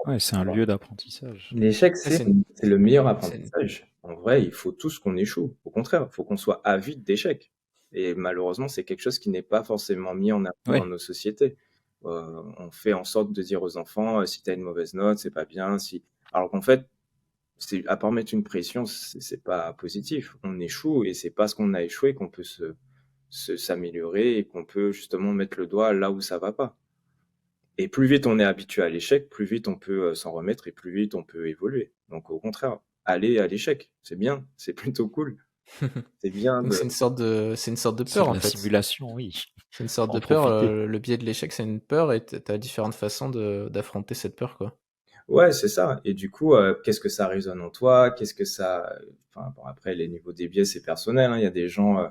Ouais, c'est un lieu d'apprentissage. L'échec, Ouais, c'est le meilleur c'est apprentissage. En vrai, il faut tous qu'on échoue. Au contraire, il faut qu'on soit avide d'échecs. Et malheureusement, c'est quelque chose qui n'est pas forcément mis en avant Ouais. dans nos sociétés. On fait en sorte de dire aux enfants, si tu as une mauvaise note, c'est pas bien. Alors qu'en fait, à part mettre une pression, c'est pas positif. On échoue et c'est parce qu'on a échoué qu'on peut s'améliorer et qu'on peut justement mettre le doigt là où ça va pas. Et plus vite on est habitué à l'échec, plus vite on peut s'en remettre et plus vite on peut évoluer. Donc au contraire, aller à l'échec, c'est bien, c'est plutôt cool. C'est bien Donc de... c'est une sorte de C'est peur de en la fait. simulation, oui. C'est une sorte Faut en de peur. profiter. Le biais de l'échec, c'est une peur et t'as différentes façons d'affronter cette peur, quoi. Ouais, c'est ça. Et du coup, qu'est-ce que ça résonne en toi? Qu'est-ce que ça... Enfin, bon, après, les niveaux des biais, c'est personnel, hein. Il y a des gens,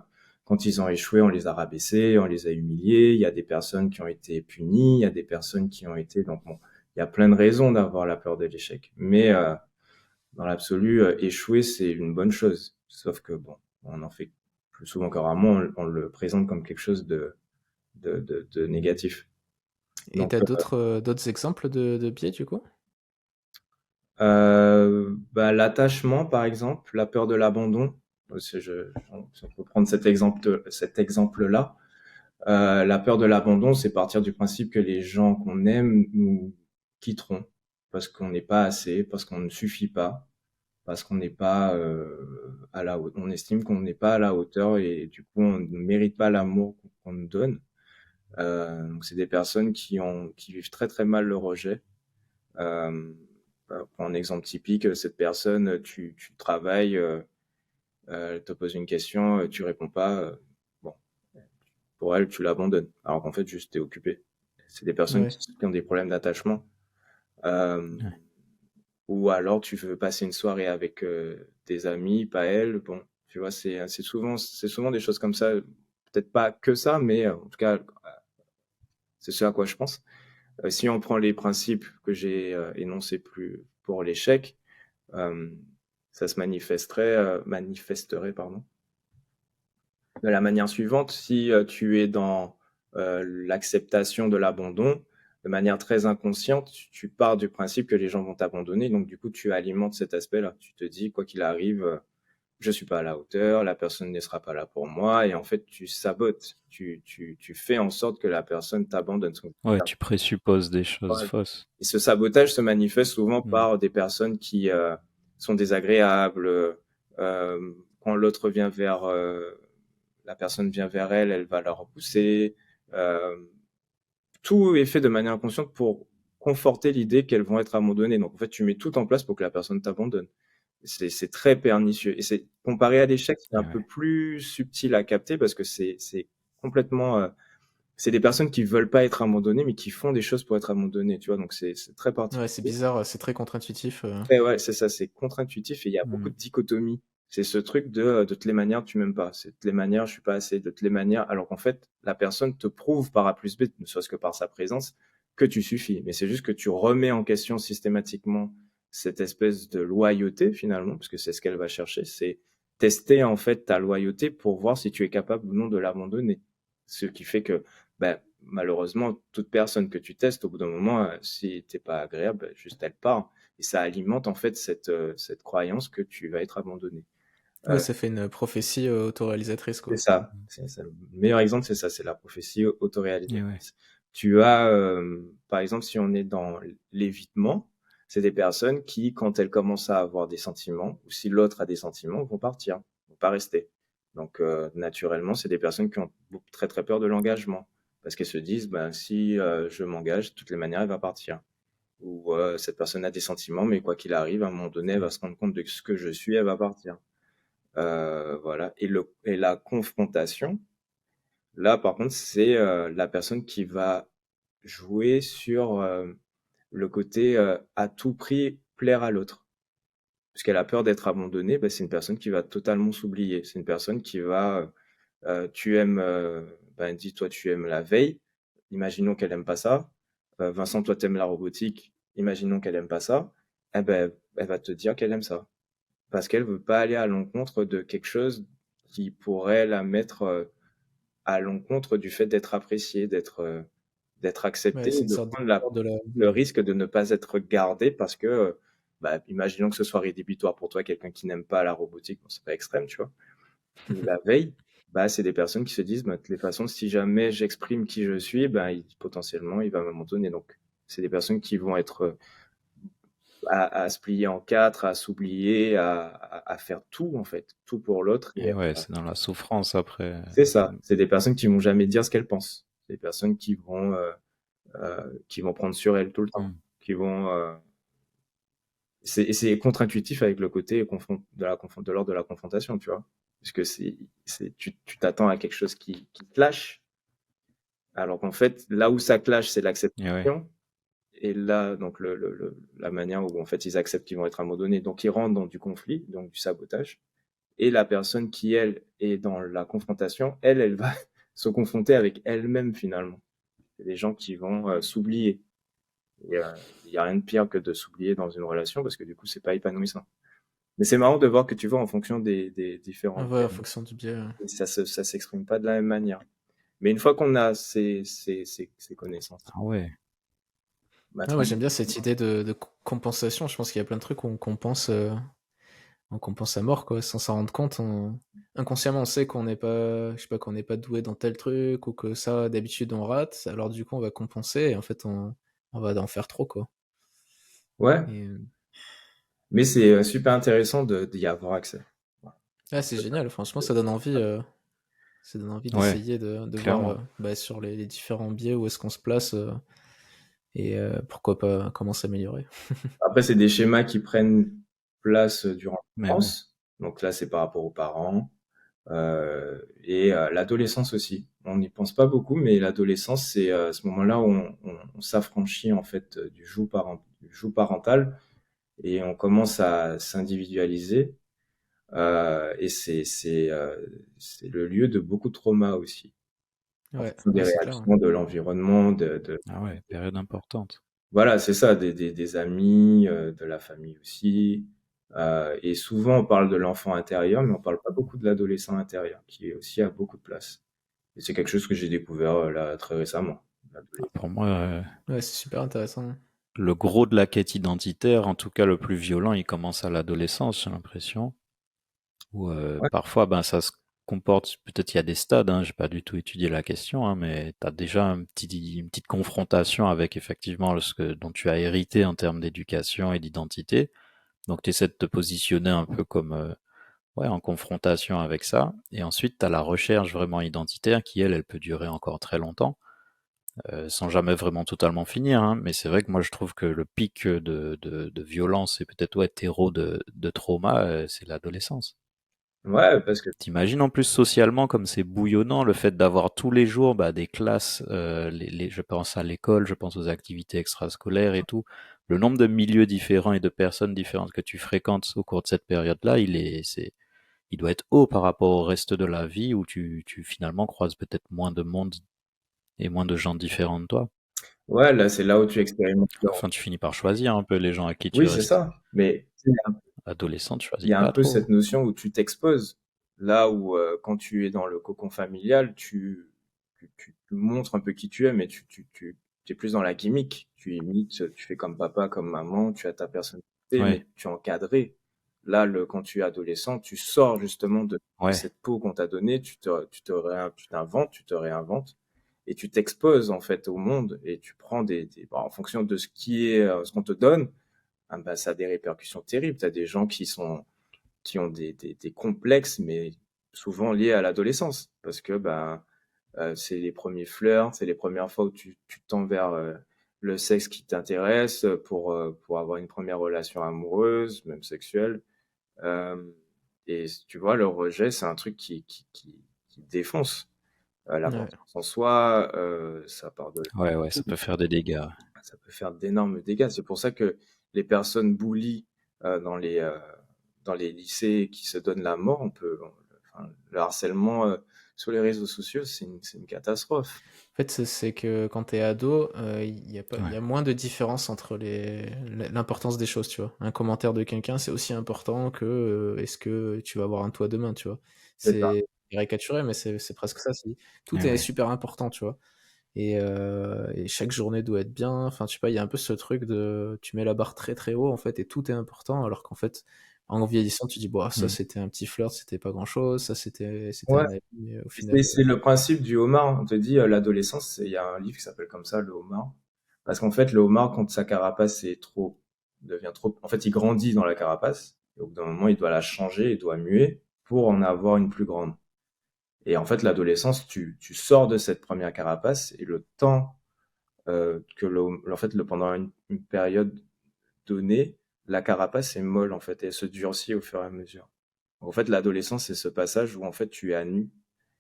quand ils ont échoué, on les a rabaissés, on les a humiliés. Il y a des personnes qui ont été punies, il y a des personnes qui ont été... Donc bon, il y a plein de raisons d'avoir la peur de l'échec. Mais dans l'absolu, échouer, c'est une bonne chose. Sauf que bon, on en fait plus souvent que rarement, on le présente comme quelque chose de négatif. Et Donc, t'as d'autres exemples de biais du coup? bah, l'attachement, par exemple, la peur de l'abandon. Si on peut prendre cet exemple-là. La peur de l'abandon, c'est partir du principe que les gens qu'on aime nous quitteront parce qu'on n'est pas assez, parce qu'on ne suffit pas, parce qu'on n'est pas on estime qu'on n'est pas à la hauteur et du coup on ne mérite pas l'amour qu'on nous donne. Donc c'est des personnes qui vivent très très mal le rejet. Pour un exemple typique, cette personne, tu travailles, elle te pose une question, tu réponds pas, bon, pour elle tu l'abandonnes, alors qu'en fait juste t'es occupé. C'est des personnes Ouais. qui ont des problèmes d'attachement. Euh, Ouais. Ou alors tu veux passer une soirée avec tes amis, pas elle. Bon, tu vois, c'est souvent des choses comme ça. Peut-être pas que ça, mais en tout cas, c'est ce à quoi je pense. Si on prend les principes que j'ai énoncés plus pour l'échec, euh, ça se manifesterait, pardon, de la manière suivante. Si tu es dans l'acceptation de l'abandon, de manière très inconsciente, tu pars du principe que les gens vont t'abandonner. Donc, du coup, tu alimentes cet aspect-là. Tu te dis, quoi qu'il arrive, je suis pas à la hauteur, la personne ne sera pas là pour moi. Et en fait, tu sabotes. Tu fais en sorte que la personne t'abandonne. Ouais, tu présupposes des choses fausses. Et ce sabotage se manifeste souvent Mm. par des personnes qui sont désagréables. Quand l'autre vient la personne vient vers elle, elle va la repousser. Euh, Tout est fait de manière inconsciente pour conforter l'idée qu'elles vont être abandonnées. Donc en fait, tu mets tout en place pour que la personne t'abandonne. C'est très pernicieux. Et c'est comparé à l'échec, c'est un peu plus subtil à capter parce que c'est complètement. C'est des personnes qui veulent pas être abandonnées, mais qui font des choses pour être abandonnées. Tu vois, donc c'est très particulier. Ouais, c'est bizarre, c'est très contre-intuitif. Ouais, c'est ça, c'est contre-intuitif et il y a beaucoup de dichotomies. C'est ce truc de toutes les manières, tu m'aimes pas. C'est de toutes les manières, je suis pas assez. De toutes les manières, alors qu'en fait, la personne te prouve par A plus B, ne serait-ce que par sa présence, que tu suffis. Mais c'est juste que tu remets en question systématiquement cette espèce de loyauté finalement, parce que c'est ce qu'elle va chercher. C'est tester en fait ta loyauté pour voir si tu es capable ou non de l'abandonner. Ce qui fait que, ben, malheureusement, toute personne que tu testes, au bout d'un moment, si t'es pas agréable, ben, juste elle part. Et ça alimente en fait cette croyance que tu vas être abandonné. Ouais, ça fait une prophétie autoréalisatrice, quoi. C'est ça. Le meilleur exemple, c'est ça, c'est la prophétie autoréalisatrice. Ouais. Tu as, par exemple, si on est dans l'évitement, c'est des personnes qui, quand elles commencent à avoir des sentiments, ou si l'autre a des sentiments, vont partir, vont pas rester. Donc, naturellement, c'est des personnes qui ont très très peur de l'engagement, parce qu'elles se disent, ben, si je m'engage, de toutes les manières, elle va partir. Ou cette personne a des sentiments, mais quoi qu'il arrive, à un moment donné, elle va se rendre compte de ce que je suis, elle va partir. Voilà. Et la confrontation, là, par contre, c'est la personne qui va jouer sur le côté à tout prix plaire à l'autre. Parce qu'elle a peur d'être abandonnée, bah, c'est une personne qui va totalement s'oublier. C'est une personne qui va Tu aimes, dis-toi, tu aimes la veille. Imaginons qu'elle aime pas ça. Vincent, toi, t'aimes la robotique. Imaginons qu'elle aime pas ça. Eh ben, elle va te dire qu'elle aime ça. Parce qu'elle veut pas aller à l'encontre de quelque chose qui pourrait la mettre à l'encontre du fait d'être appréciée, d'être Ouais, acceptée, c'est une de sorte de prendre peur de la le bulle. risque de ne pas être gardée parce que, imaginons que ce soit rédhibitoire pour toi, quelqu'un qui n'aime pas la robotique, bon, c'est pas extrême, tu vois. Mais la veille, c'est des personnes qui se disent, de toutes les façons, si jamais j'exprime qui je suis, potentiellement, il va m'abandonner. Donc, c'est des personnes qui vont être à se plier en quatre, à s'oublier, à faire tout, en fait, tout pour l'autre. Et ouais, c'est dans la souffrance après. C'est ça. C'est des personnes qui vont jamais dire ce qu'elles pensent. C'est des personnes qui vont prendre sur elles tout le temps, qui vont. C'est contre-intuitif avec le côté de l'ordre de la confrontation, tu vois, parce que tu t'attends à quelque chose qui clash, alors qu'en fait, là où ça clash, c'est Et ouais. l'acceptation. Et là, donc la manière où en fait ils acceptent qu'ils vont être abandonnés, donc ils rentrent dans du conflit, donc du sabotage. Et la personne qui, elle, est dans la confrontation, elle va se confronter avec elle-même finalement. C'est des gens qui vont s'oublier. Il y a rien de pire que de s'oublier dans une relation parce que du coup, c'est pas épanouissant. Mais c'est marrant de voir que tu vois en fonction des différents Ouais, en thèmes, fonction du biais. ça s'exprime pas de la même manière. Mais une fois qu'on a ces connaissances, Ah ouais. Ouais, moi j'aime bien cette idée de compensation. Je pense qu'il y a plein de trucs où on compense à mort, quoi, sans s'en rendre compte. Inconsciemment, on sait qu'on n'est pas, je sais pas, qu'on n'est pas doué dans tel truc ou que ça, d'habitude, on rate. Alors du coup, on va compenser et en fait, on va en faire trop, quoi. ouais, Et, mais c'est super intéressant d'y avoir accès. c'est génial. Franchement, ça donne envie Ouais, d'essayer de clairement. voir sur les différents biais où est-ce qu'on se place et pourquoi pas comment s'améliorer. Après, c'est des schémas qui prennent place durant Mais ouais. l'enfance. Donc là, c'est par rapport aux parents. Et l'adolescence aussi. On n'y pense pas beaucoup, mais l'adolescence, c'est ce moment-là où on s'affranchit en fait du joug parental et on commence à s'individualiser. Et c'est le lieu de beaucoup de traumas aussi, en Ouais, fonction des c'est clair. réactions de l'environnement, Ah ouais, période importante. voilà, c'est ça, des amis, de la famille aussi. Et souvent, on parle de l'enfant intérieur, mais on parle pas beaucoup de l'adolescent intérieur, qui aussi a beaucoup de place. Et c'est quelque chose que j'ai découvert là très récemment. Pour moi, Ouais, c'est super intéressant. le gros de la quête identitaire, en tout cas le plus violent, il commence à l'adolescence, j'ai l'impression. Où Ouais, parfois, ça se comporte, peut-être il y a des stades, hein, j'ai pas du tout étudié la question, hein, mais tu as déjà une petite confrontation avec effectivement ce dont tu as hérité en termes d'éducation et d'identité. Donc tu essaies de te positionner un peu comme en confrontation avec ça. Et ensuite, tu as la recherche vraiment identitaire qui, elle peut durer encore très longtemps. Sans jamais vraiment totalement finir, hein. Mais c'est vrai que moi je trouve que le pic de violence et peut-être terreau de trauma, c'est l'adolescence. ouais, parce que T'imagines en plus socialement comme c'est bouillonnant le fait d'avoir tous les jours des classes, je pense à l'école, je pense aux activités extrascolaires et tout. Le nombre de milieux différents et de personnes différentes que tu fréquentes au cours de cette période-là, il doit être haut par rapport au reste de la vie où tu finalement croises peut-être moins de monde et moins de gens différents de toi. ouais, là, c'est là où tu expérimentes. Enfin, tu finis par choisir un peu les gens à qui tu Oui, c'est restes. ça. Mais tu sais, Adolescent, tu il choisis y a un pas peu trop. cette notion où tu t'exposes. Là où, quand tu es dans le cocon familial, tu montres un peu qui tu es, mais tu es plus dans la gimmick. Tu imites, tu fais comme papa, comme maman, tu as ta personnalité, Ouais, mais tu es encadré. Là, quand tu es adolescent, tu sors justement de ouais, cette peau qu'on t'a donnée, tu t'inventes, tu te réinventes, et tu t'exposes en fait au monde, et tu prends en fonction de ce qu'on te donne, ça a des répercussions terribles. Tu as des gens qui ont des complexes, mais souvent liés à l'adolescence, parce que c'est les premiers flirts, c'est les premières fois où tu tends vers le sexe qui t'intéresse pour avoir une première relation amoureuse, même sexuelle. Euh, et tu vois, le rejet, c'est un truc qui défonce. La Ouais. confiance en soi, ça part de ouais, ça peut faire des dégâts. ça peut faire d'énormes dégâts. C'est pour ça que les personnes bullies dans les lycées qui se donnent la mort, enfin, le harcèlement sur les réseaux sociaux, c'est une catastrophe. En fait, c'est que quand t'es ado, il y a Ouais. moins de différence entre l'importance des choses, tu vois. Un commentaire de quelqu'un, c'est aussi important que est-ce que tu vas avoir un toit demain, tu vois. C'est ça. C'est caricaturé, mais c'est presque ça. Tout Ouais, est ouais. super important, tu vois. Et chaque journée doit être bien. Enfin, tu sais pas, il y a un peu ce truc de tu mets la barre très très haut en fait et tout est important alors qu'en fait en vieillissant tu dis bon ça Mm. c'était un petit flirt, c'était pas grand chose, ça c'était Ouais. un ami mais au final C'est le principe du homard. On te dit l'adolescence, il y a un livre qui s'appelle comme ça, le homard. Parce qu'en fait, le homard, quand sa carapace devient trop, en fait, il grandit dans la carapace. Et au bout d'un moment, il doit la changer, il doit muer pour en avoir une plus grande. Et en fait, l'adolescence, tu sors de cette première carapace et le temps en fait, pendant une période donnée, la carapace est molle en fait et elle se durcit au fur et à mesure. En fait, l'adolescence, c'est ce passage où en fait tu es à nu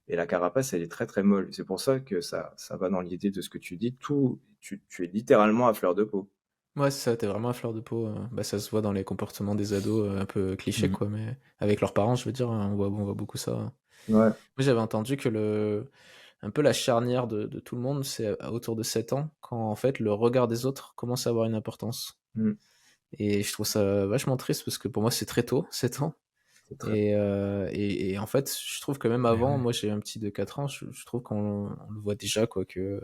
et la carapace, elle est très très molle. C'est pour ça que ça va dans l'idée de ce que tu dis. Tu es littéralement à fleur de peau. ouais c'est ça, t'es vraiment à fleur de peau. Bah ça se voit dans les comportements des ados un peu clichés Mm. quoi, mais avec leurs parents je veux dire on voit beaucoup ça. Ouais. Moi j'avais entendu que un peu la charnière de tout le monde c'est autour de 7 ans quand en fait le regard des autres commence à avoir une importance. Mm. Et je trouve ça vachement triste parce que pour moi c'est très tôt, 7 ans. C'est très. Et en fait, je trouve que même Mais avant, ouais. moi j'ai un petit de 4 ans, je trouve qu'on le voit déjà, quoi, que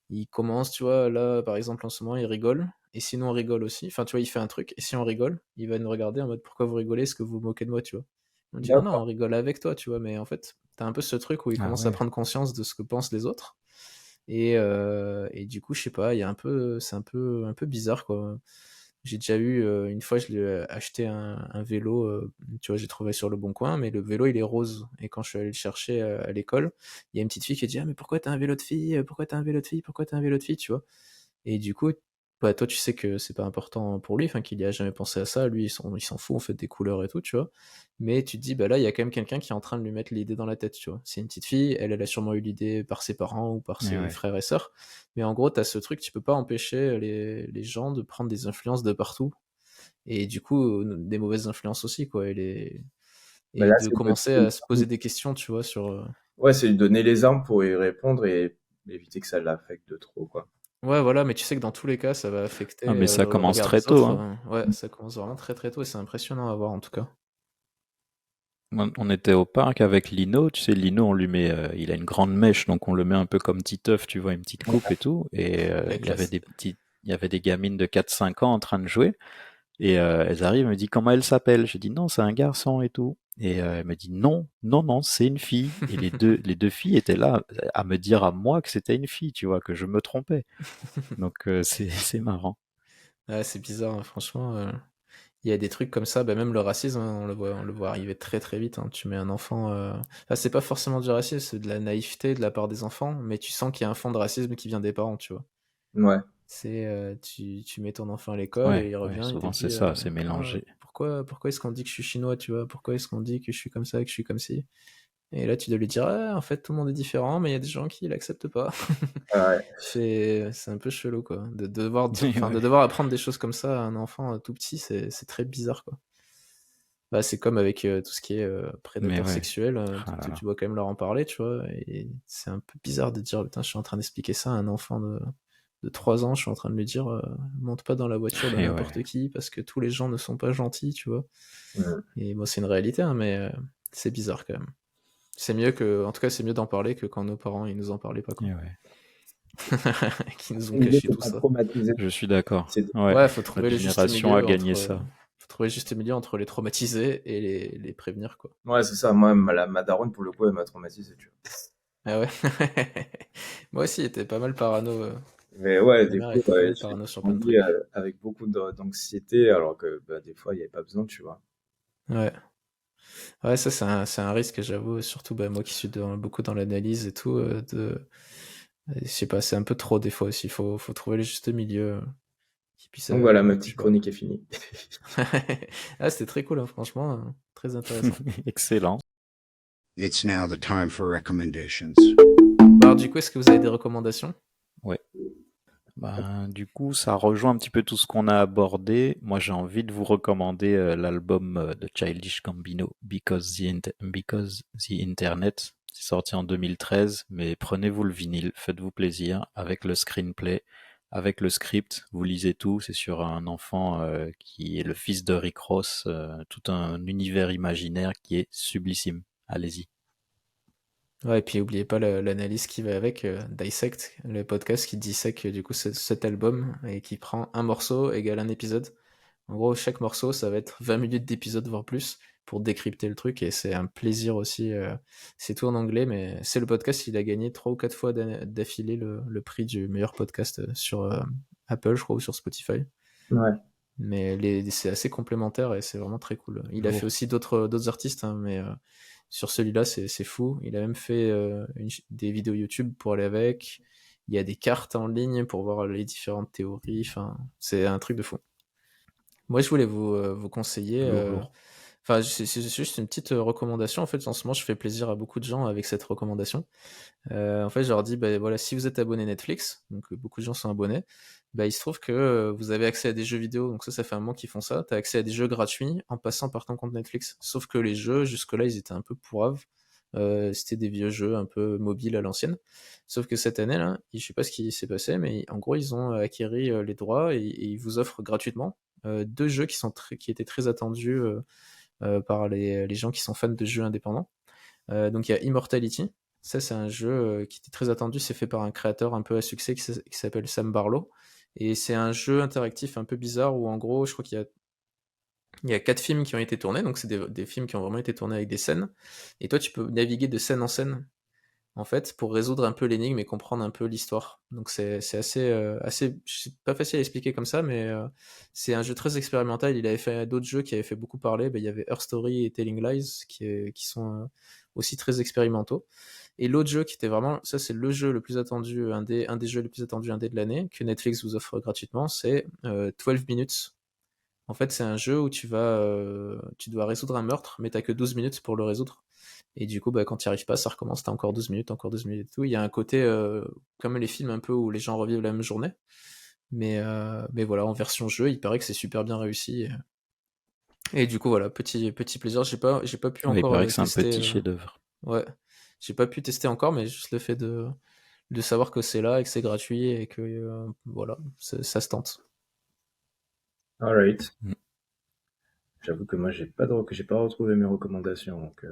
il commence, tu vois, là, par exemple, en ce moment, il rigole, et sinon on rigole aussi. Enfin, tu vois, il fait un truc, et si on rigole, il va nous regarder en mode pourquoi vous rigolez, est-ce que vous vous moquez de moi, tu vois. On dit non, non, on D'accord. rigole avec toi, tu vois, mais en fait, t'as un peu ce truc où il Ah commence à ouais. prendre conscience de ce que pensent les autres, et du coup, je sais pas, il y a c'est un peu bizarre, quoi. J'ai déjà eu, une fois, je lui ai acheté un vélo, tu vois, j'ai trouvé sur le bon coin, mais le vélo, il est rose. Et quand je suis allé le chercher à l'école, il y a une petite fille qui a dit ah, mais pourquoi t'as un vélo de fille Pourquoi t'as un vélo de fille Pourquoi t'as un vélo de fille tu vois. Et du coup, bah, toi, tu sais que c'est pas important pour lui, enfin, qu'il y a jamais pensé à ça. Lui, il s'en fout, en fait, des couleurs et tout, tu vois. Mais tu te dis, bah là, il y a quand même quelqu'un qui est en train de lui mettre l'idée dans la tête, tu vois. C'est une petite fille, elle a sûrement eu l'idée par ses parents ou par Et ses ouais. frères et sœurs. Mais en gros, t'as ce truc, tu peux pas empêcher les gens de prendre des influences de partout. Et du coup, des mauvaises influences aussi, quoi. Mais Et là, de commencer à se poser des questions, tu vois, sur. ouais, c'est lui donner les armes pour y répondre et éviter que ça l'affecte de trop, quoi. Ouais, voilà, mais tu sais que dans tous les cas, ça va affecter Ah, mais ça le commence regard très des tôt, autres. hein. Ouais, ça commence vraiment très très tôt et c'est impressionnant à voir en tout cas. On était au parc avec Lino, tu sais, Lino, on lui met, il a une grande mèche, donc on le met un peu comme Titeuf, tu vois, une petite coupe et tout. Et La classe. il y avait des gamines de 4-5 ans en train de jouer. Et elles arrivent, elle me dit comment elle s'appelle. Je dis non, c'est un garçon et tout. Et elle me dit non, non, non, c'est une fille. Et les deux filles étaient là à me dire à moi que c'était une fille, tu vois, que je me trompais. Donc c'est marrant. Ouais, c'est bizarre, hein, franchement. Il y a des trucs comme ça, bah, même le racisme, hein, on le voit arriver très très vite, hein. Tu mets un enfant. Enfin, c'est pas forcément du racisme, c'est de la naïveté de la part des enfants, mais tu sens qu'il y a un fond de racisme qui vient des parents, tu vois. Ouais. C'est tu mets ton enfant à l'école et Ouais, il ouais, revient, il te souvent c'est dit ça, c'est ah, mélangé. pourquoi est-ce qu'on dit que je suis chinois, tu vois? Pourquoi est-ce qu'on dit que je suis comme ça, que je suis comme ci? Et là, tu dois lui dire ah, en fait, tout le monde est différent, mais il y a des gens qui l'acceptent pas. Ouais. C'est un peu chelou, quoi. De devoir dire, Et enfin, de ouais. devoir apprendre des choses comme ça à un enfant tout petit, c'est très bizarre, quoi. Bah, c'est comme avec tout ce qui est Mais prédateur ouais. sexuel, Ah là tu là. dois quand même leur en parler, tu vois. Et c'est un peu bizarre de dire, putain, je suis en train d'expliquer ça à un enfant de 3 ans, je suis en train de lui dire, monte pas dans la voiture de Et ouais. n'importe qui parce que tous les gens ne sont pas gentils, tu vois. Mm. Et moi, c'est une réalité, hein, mais c'est bizarre quand même. C'est mieux en tout cas, c'est mieux d'en parler que quand nos parents, ils nous en parlaient pas, quoi. Et ouais. Qui nous ont L'idée, caché c'est tout pas ça. traumatiser. Je suis d'accord. C'est Ouais. Ouais, faut trouver Notre le juste génération a milieu gagné entre, ça. faut trouver le juste milieu entre les traumatisés et les prévenir, quoi. ouais, c'est ça. Moi, ma daronne, pour le coup, elle m'a traumatisé, tu vois. Ah ouais. Moi aussi, j'étais pas mal parano. Mais ouais, Ma des mère fois, était pas mal j'ai parano sur plein de grandi trucs. avec beaucoup d'anxiété, alors que bah, des fois, il n'y avait pas besoin, tu vois. Ouais. Ouais, ça, c'est un risque, j'avoue. Surtout, bah, moi qui suis beaucoup dans l'analyse et tout, je sais pas, c'est un peu trop des fois aussi. Faut trouver le juste milieu qui puisse, Donc voilà, ma je sais petite pas. chronique est finie. Ah, c'était très cool, hein, franchement, très intéressant. Excellent. It's now the time for recommendations. Bah, alors, du coup, est-ce que vous avez des recommandations? Ouais. Ben, du coup, ça rejoint un petit peu tout ce qu'on a abordé. Moi, j'ai envie de vous recommander l'album de Childish Gambino, Because the Internet. C'est sorti en 2013, mais prenez-vous le vinyle, faites-vous plaisir avec le screenplay, avec le script, vous lisez tout. C'est sur un enfant qui est le fils de Rick Ross, tout un univers imaginaire qui est sublissime. Allez-y. Ouais, et puis oubliez pas l'analyse qui va avec, Dissect, le podcast qui dissèque du coup cet album et qui prend un morceau égale un épisode. En gros, chaque morceau, ça va être 20 minutes d'épisode, voire plus, pour décrypter le truc, et c'est un plaisir aussi. C'est tout en anglais, mais c'est le podcast, il a gagné 3 ou 4 fois d'affilée le prix du meilleur podcast sur Apple, je crois, ou sur Spotify. Ouais. Mais c'est assez complémentaire et c'est vraiment très cool. Il a Lourd. fait aussi d'autres artistes, hein, mais sur celui-là, c'est fou. Il a même fait des vidéos YouTube pour aller avec. Il y a des cartes en ligne pour voir les différentes théories. Enfin, c'est un truc de fou. Moi, je voulais vous conseiller. Lourd. Enfin, c'est juste une petite recommandation. En fait, en ce moment, je fais plaisir à beaucoup de gens avec cette recommandation. En fait, je leur dis, bah, voilà, si vous êtes abonné Netflix, donc beaucoup de gens sont abonnés, bah, il se trouve que vous avez accès à des jeux vidéo, donc ça fait un moment qu'ils font ça. Tu as accès à des jeux gratuits en passant par ton compte Netflix. Sauf que les jeux, jusque-là, ils étaient un peu pourraves. C'était des vieux jeux un peu mobiles à l'ancienne. Sauf que cette année, là, je sais pas ce qui s'est passé, mais en gros, ils ont acquéri les droits et ils vous offrent gratuitement 2 jeux qui étaient très attendus par les gens qui sont fans de jeux indépendants. Donc il y a Immortality. Ça, c'est un jeu qui était très attendu. C'est fait par un créateur un peu à succès qui s'appelle Sam Barlow. Et c'est un jeu interactif un peu bizarre où, en gros, je crois qu'il y a 4 films qui ont été tournés. Donc, c'est des films qui ont vraiment été tournés avec des scènes. Et toi, tu peux naviguer de scène en scène, en fait, pour résoudre un peu l'énigme et comprendre un peu l'histoire. Donc, c'est assez. C'est pas facile à expliquer comme ça, mais c'est un jeu très expérimental. Il avait fait d'autres jeux qui avaient fait beaucoup parler. Ben, il y avait Her Story et Telling Lies qui sont aussi très expérimentaux. Et l'autre jeu qui était vraiment, ça c'est le jeu le plus attendu, un des jeux les plus attendus indé de l'année, que Netflix vous offre gratuitement, c'est 12 minutes. En fait, c'est un jeu où tu dois résoudre un meurtre, mais t'as que 12 minutes pour le résoudre. Et du coup, bah, quand tu n'y arrives pas, ça recommence, t'as encore 12 minutes et tout. Il y a un côté, comme les films un peu où les gens revivent la même journée. Mais voilà, en version jeu, il paraît que c'est super bien réussi. Et du coup, voilà, petit plaisir. J'ai pas pu Ouais, il encore paraît que c'est un tester. petit chef-d'œuvre. Ouais, j'ai pas pu tester encore, mais juste le fait de savoir que c'est là et que c'est gratuit et que voilà, ça se tente. Alright. Mm. J'avoue que moi, j'ai pas retrouvé mes recommandations. Donc,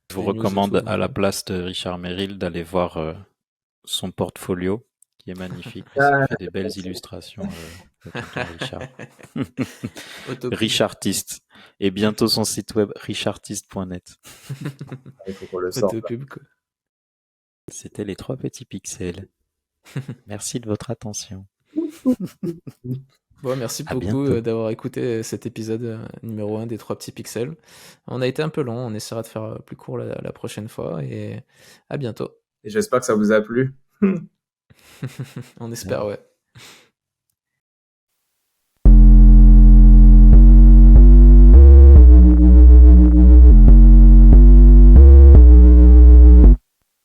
Je vous Les news et recommande tout, à la donc, place de Richard Merrill d'aller voir son portfolio, qui est magnifique, parce qu'il Ah, fait des belles illustrations, le tonton Richard. Autopub. Richartiste. Et bientôt son site web richartiste.net. il faut qu'on le sorte. Autopub, quoi. C'était les 3 petits pixels. Merci de votre attention. Bon, merci À beaucoup bientôt. d'avoir écouté cet épisode numéro 1 des 3 petits pixels. On a été un peu long, on essaiera de faire plus court la prochaine fois et à bientôt. Et j'espère que ça vous a plu. On espère, ouais.